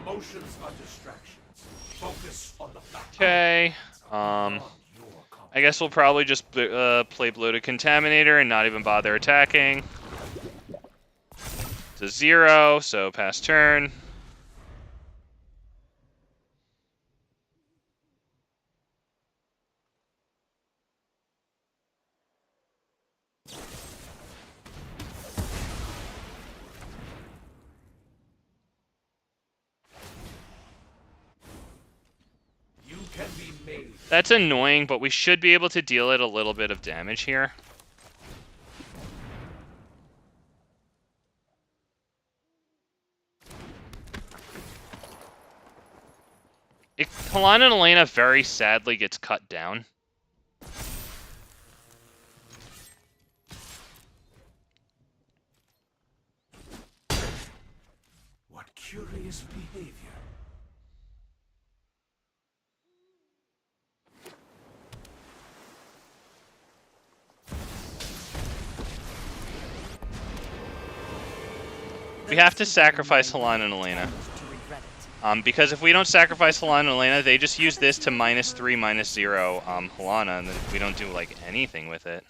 Emotions are distractions. Focus on the fact. Okay. I guess we'll probably just play Bloated Contaminator and not even bother attacking. It's a 0, so pass turn. That's annoying, but we should be able to deal it a little bit of damage here. Kalana and Elena very sadly gets cut down. What curious behavior. We have to sacrifice Halana and Elena. Because if we don't sacrifice Halana and Elena, they just use this to -3, -0 Halana, and then we don't do, like, anything with it.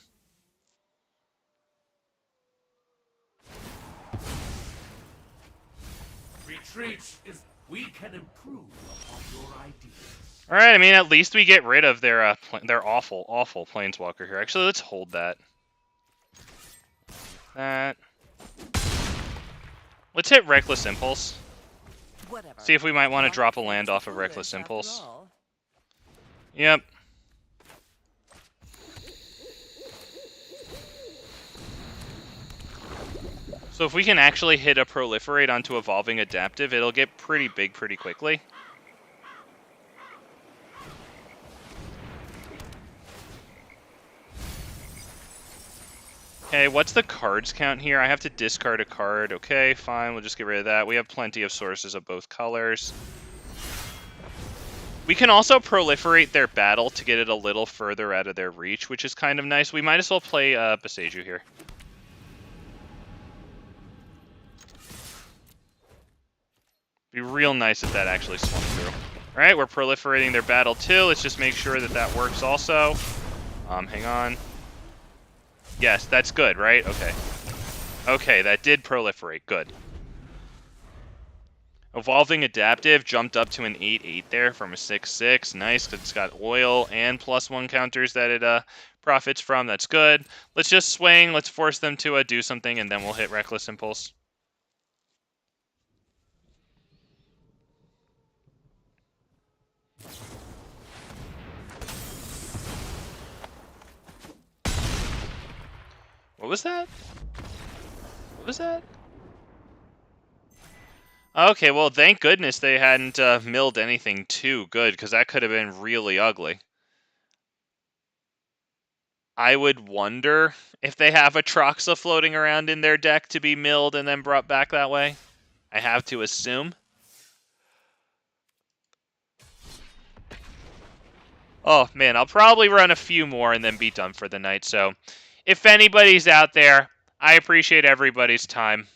Retreat is... We can improve upon your ideas. Alright, I mean, at least we get rid of their awful, awful Planeswalker here. Actually, let's hold that. Let's hit Reckless Impulse. Whatever. See if we might want to drop a land off of Reckless Impulse. Yep. So if we can actually hit a Proliferate onto Evolving Adaptive, it'll get pretty big pretty quickly. Okay, what's the cards count here? I have to discard a card. Okay, fine, we'll just get rid of that. We have plenty of sources of both colors. We can also proliferate their battle to get it a little further out of their reach, which is kind of nice. We might as well play Boseiju here. Be real nice if that actually swung through. Alright, we're proliferating their battle too. Let's just make sure that that works also. Hang on. Yes, that's good, right? Okay. Okay, that did proliferate. Good. Evolving Adaptive jumped up to an 8-8 there from a 6-6. Nice, because it's got oil and +1 counters that it profits from. That's good. Let's just swing. Let's force them to do something, and then we'll hit Reckless Impulse. What was that? What was that? Okay, well, thank goodness they hadn't milled anything too good, because that could have been really ugly. I would wonder if they have a Troxa floating around in their deck to be milled and then brought back that way. I have to assume. Oh, man, I'll probably run a few more and then be done for the night. So, if anybody's out there, I appreciate everybody's time.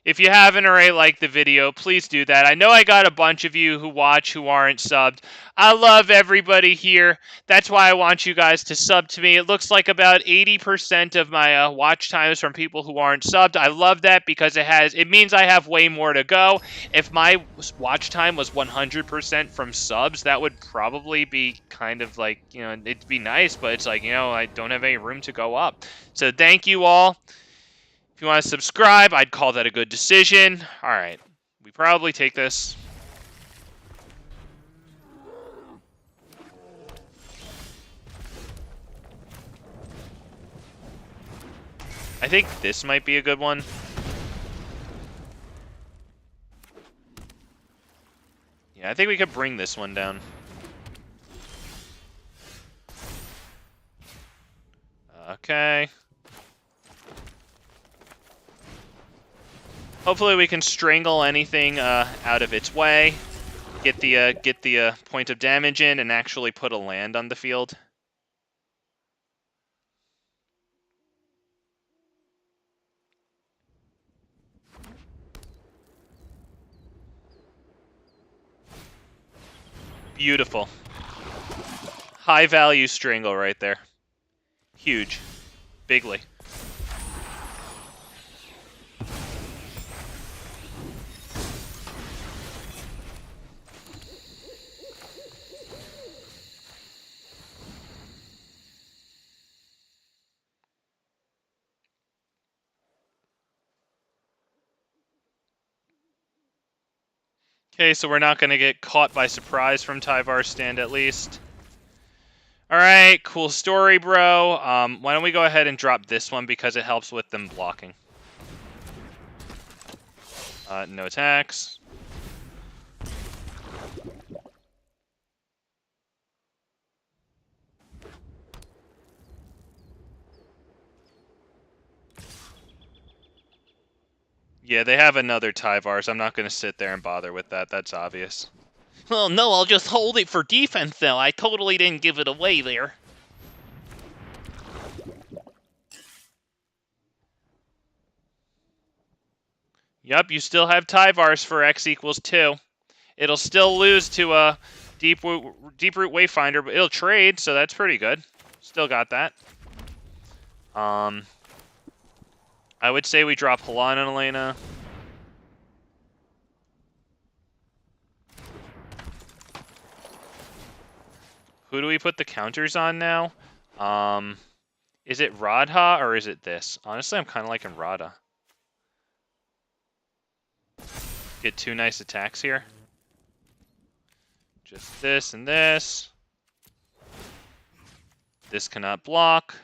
If you haven't already liked the video, please do that. I know I got a bunch of you who watch who aren't subbed. I love everybody here. That's why I want you guys to sub to me. It looks like about 80% of my watch time is from people who aren't subbed. I love that because it means I have way more to go. If my watch time was 100% from subs, that would probably be kind of like, you know, it'd be nice, but it's like, you know, I don't have any room to go up. So thank you all. If you want to subscribe, I'd call that a good decision. All right, we probably take this. I think this might be a good one. Yeah, I think we could bring this one down. Okay. Hopefully we can strangle anything out of its way, get the point of damage in, and actually put a land on the field. Beautiful. High value strangle right there. Huge. Bigly. Okay, so we're not going to get caught by surprise from Tyvar's stand at least. Alright, cool story, bro. Why don't we go ahead and drop this one because it helps with them blocking. No attacks. Yeah, they have another Tyvar, so I'm not going to sit there and bother with that. That's obvious. Well, no, I'll just hold it for defense, though. I totally didn't give it away there. Yep, you still have Tyvars for X equals 2. It'll still lose to a Deeproot Wayfinder, but it'll trade, so that's pretty good. Still got that. I would say we drop Halan and Elena. Who do we put the counters on now? Is it Radha or is it this? Honestly, I'm kind of liking Radha. Get 2 nice attacks here. Just this and this. This cannot block.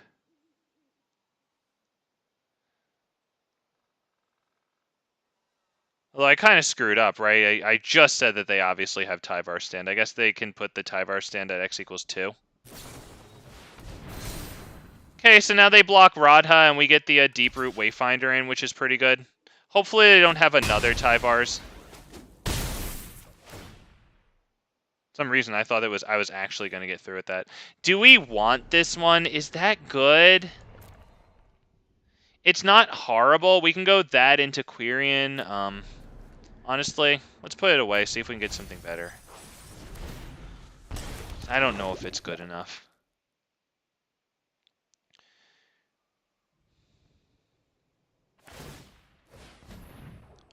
Although I kind of screwed up, right? I just said that they obviously have Tyvar stand. I guess they can put the Tyvar stand at X equals 2. Okay, so now they block Radha, and we get the Deeproot Wayfinder in, which is pretty good. Hopefully they don't have another Tyvars. some reason I thought I was actually going to get through with that. Do we want this one? Is that good? It's not horrible. We can go that into Quirion. Honestly, let's put it away, see if we can get something better. I don't know if it's good enough.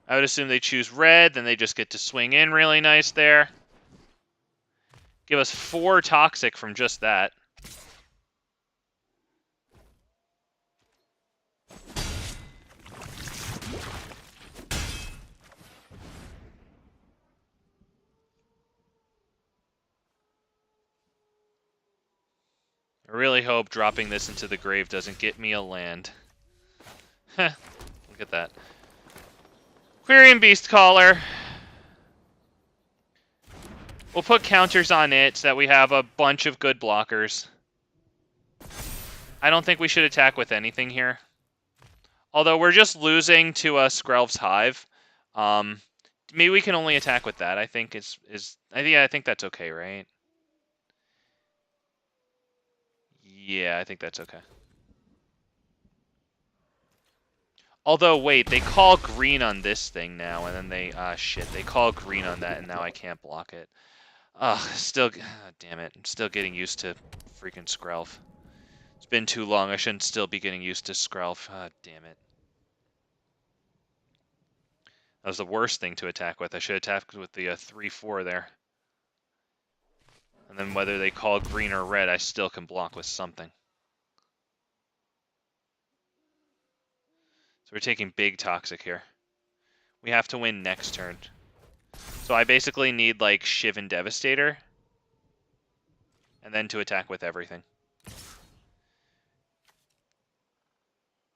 I would assume they choose red, then they just get to swing in really nice there. Give us 4 toxic from just that. I really hope dropping this into the grave doesn't get me a land. Heh, look at that. Quirion Beastcaller. We'll put counters on it so that we have a bunch of good blockers. I don't think we should attack with anything here. Although we're just losing to a Skrelv's Hive. Maybe we can only attack with that. I think I think that's okay, right? Yeah, I think that's okay. Although, wait, they call green on this thing now, and then they, shit, they call green on that, and now I can't block it. Still, damn it, I'm still getting used to freaking Skrelv. It's been too long, I shouldn't still be getting used to Skrelv. Damn it. That was the worst thing to attack with. I should attack with the 3-4 there. And then whether they call green or red, I still can block with something. So we're taking big toxic here. We have to win next turn. So I basically need, like, Shiv and Devastator. And then to attack with everything.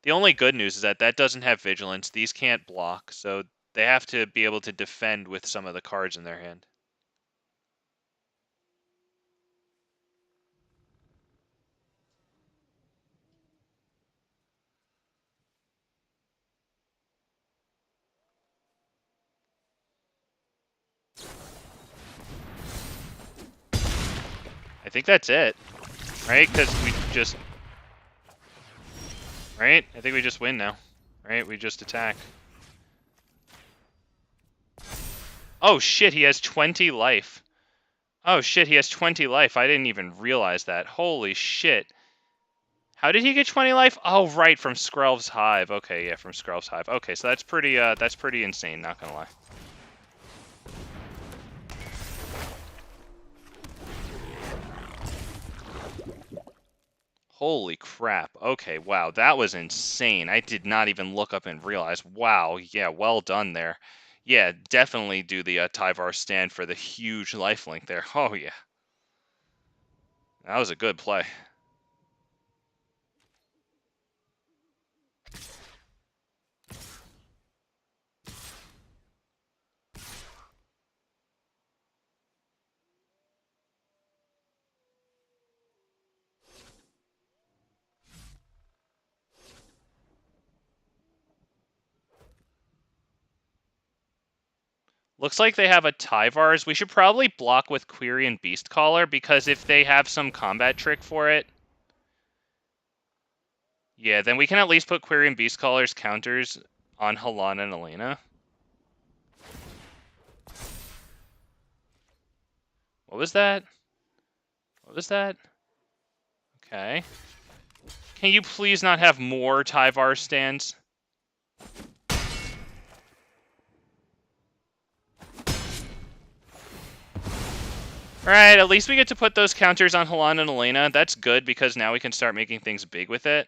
The only good news is that that doesn't have Vigilance. These can't block, so they have to be able to defend with some of the cards in their hand. I think that's it, right? Because we just... Right? I think we just win now. Right? We just attack. Oh shit, he has 20 life. Oh shit, he has 20 life. I didn't even realize that. Holy shit. How did he get 20 life? Oh, right, from Skrelv's Hive. Okay, yeah, from Skrelv's Hive. Okay, so that's pretty insane, not gonna lie. Holy crap. Okay, wow, that was insane. I did not even look up and realize. Wow, yeah, well done there. Yeah, definitely do the Tyvar stand for the huge lifelink there. Oh, yeah. That was a good play. Looks like they have a Tyvars. We should probably block with Quirion Beastcaller, because if they have some combat trick for it... Yeah, then we can at least put Quirion Beastcaller's counters on Halana and Elena. What was that? What was that? Okay. Can you please not have more Tyvar stands? Alright, at least we get to put those counters on Halana and Elena. That's good, because now we can start making things big with it.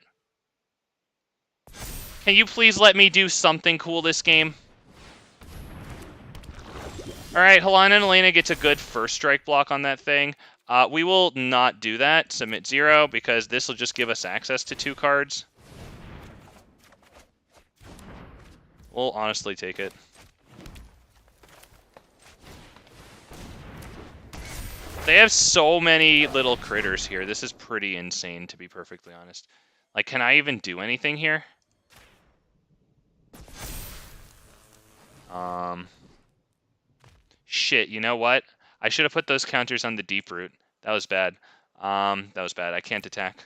Can you please let me do something cool this game? Alright, Halana and Elena gets a good first strike block on that thing. We will not do that, submit 0, because this will just give us access to 2 cards. We'll honestly take it. They have so many little critters here. This is pretty insane, to be perfectly honest. Like, can I even do anything here? Shit, you know what? I should have put those counters on the deep root. That was bad. That was bad. I can't attack.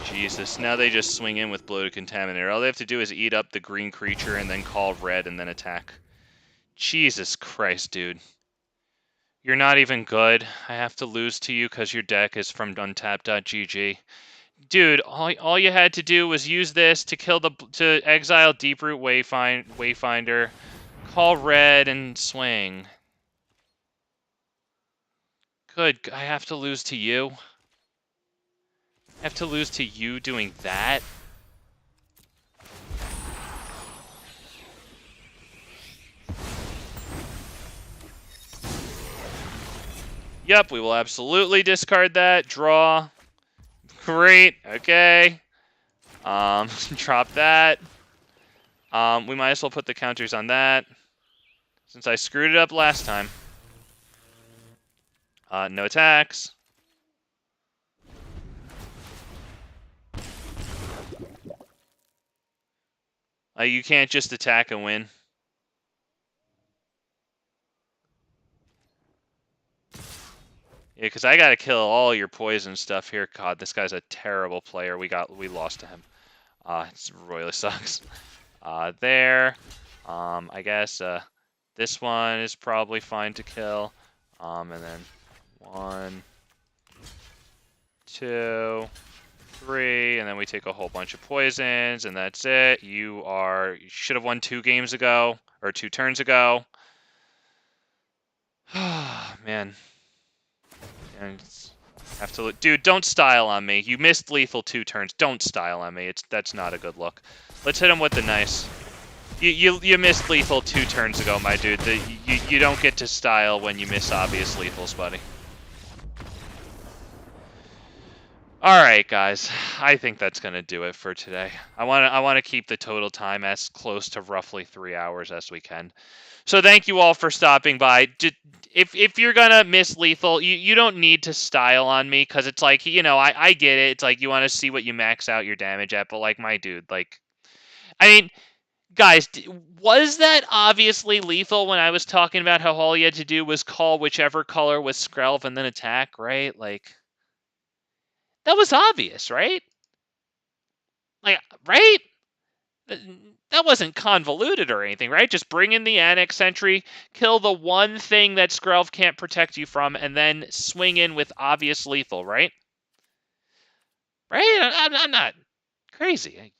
Jesus, now they just swing in with Bloated Contaminator. All they have to do is eat up the green creature and then call red and then attack. Jesus Christ, dude. You're not even good. I have to lose to you because your deck is from untap.gg. Dude, all you had to do was use this to exile Deeproot Wayfinder, call red, and swing. Good, I have to lose to you? I have to lose to you doing that? Yep, we will absolutely discard that. Draw. Great, okay. Drop that. We might as well put the counters on that, since I screwed it up last time. No attacks. You can't just attack and win. Yeah, because I gotta kill all your poison stuff here. God, this guy's a terrible player. We lost to him. It really sucks. There. I guess this one is probably fine to kill. And then 1, 2, 3, and then we take a whole bunch of poisons, and that's it. You should have won 2 games ago, or 2 turns ago. Man. And have to look. Dude, don't style on me. You missed lethal 2 turns. Don't style on me. That's not a good look. Let's hit him with the nice. You missed lethal 2 turns ago, my dude. You don't get to style when you miss obvious lethals, buddy. All right, guys. I think that's gonna do it for today. I want to keep the total time as close to roughly 3 hours as we can. So thank you all for stopping by. If you're gonna miss lethal, you don't need to style on me, because it's like, I get it. It's like you want to see what you max out your damage at, but like, my dude, like, I mean, guys, was that obviously lethal when I was talking about how all you had to do was call whichever color was Skrelv and then attack, right? Like, that was obvious, right? Like, right? That wasn't convoluted or anything, right? Just bring in the Annex Sentry, kill the one thing that Skrelv can't protect you from, and then swing in with obvious lethal, right? Right? I'm not crazy.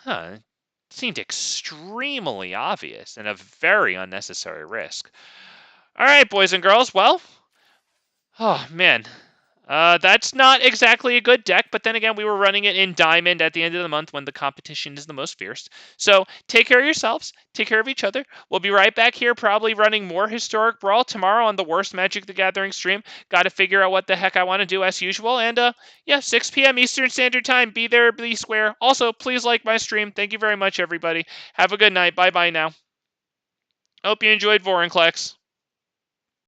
It seemed extremely obvious and a very unnecessary risk. All right, boys and girls. Well, oh, man. That's not exactly a good deck, but then again, we were running it in Diamond at the end of the month when the competition is the most fierce. So take care of yourselves, take care of each other. We'll be right back here, probably running more Historic Brawl tomorrow on the Worst Magic the Gathering stream. Got to figure out what the heck I want to do as usual. And yeah, 6 p.m. Eastern Standard Time. Be there, be square. Also, please like my stream. Thank you very much, everybody. Have a good night. Bye-bye now. Hope you enjoyed Vorinclex.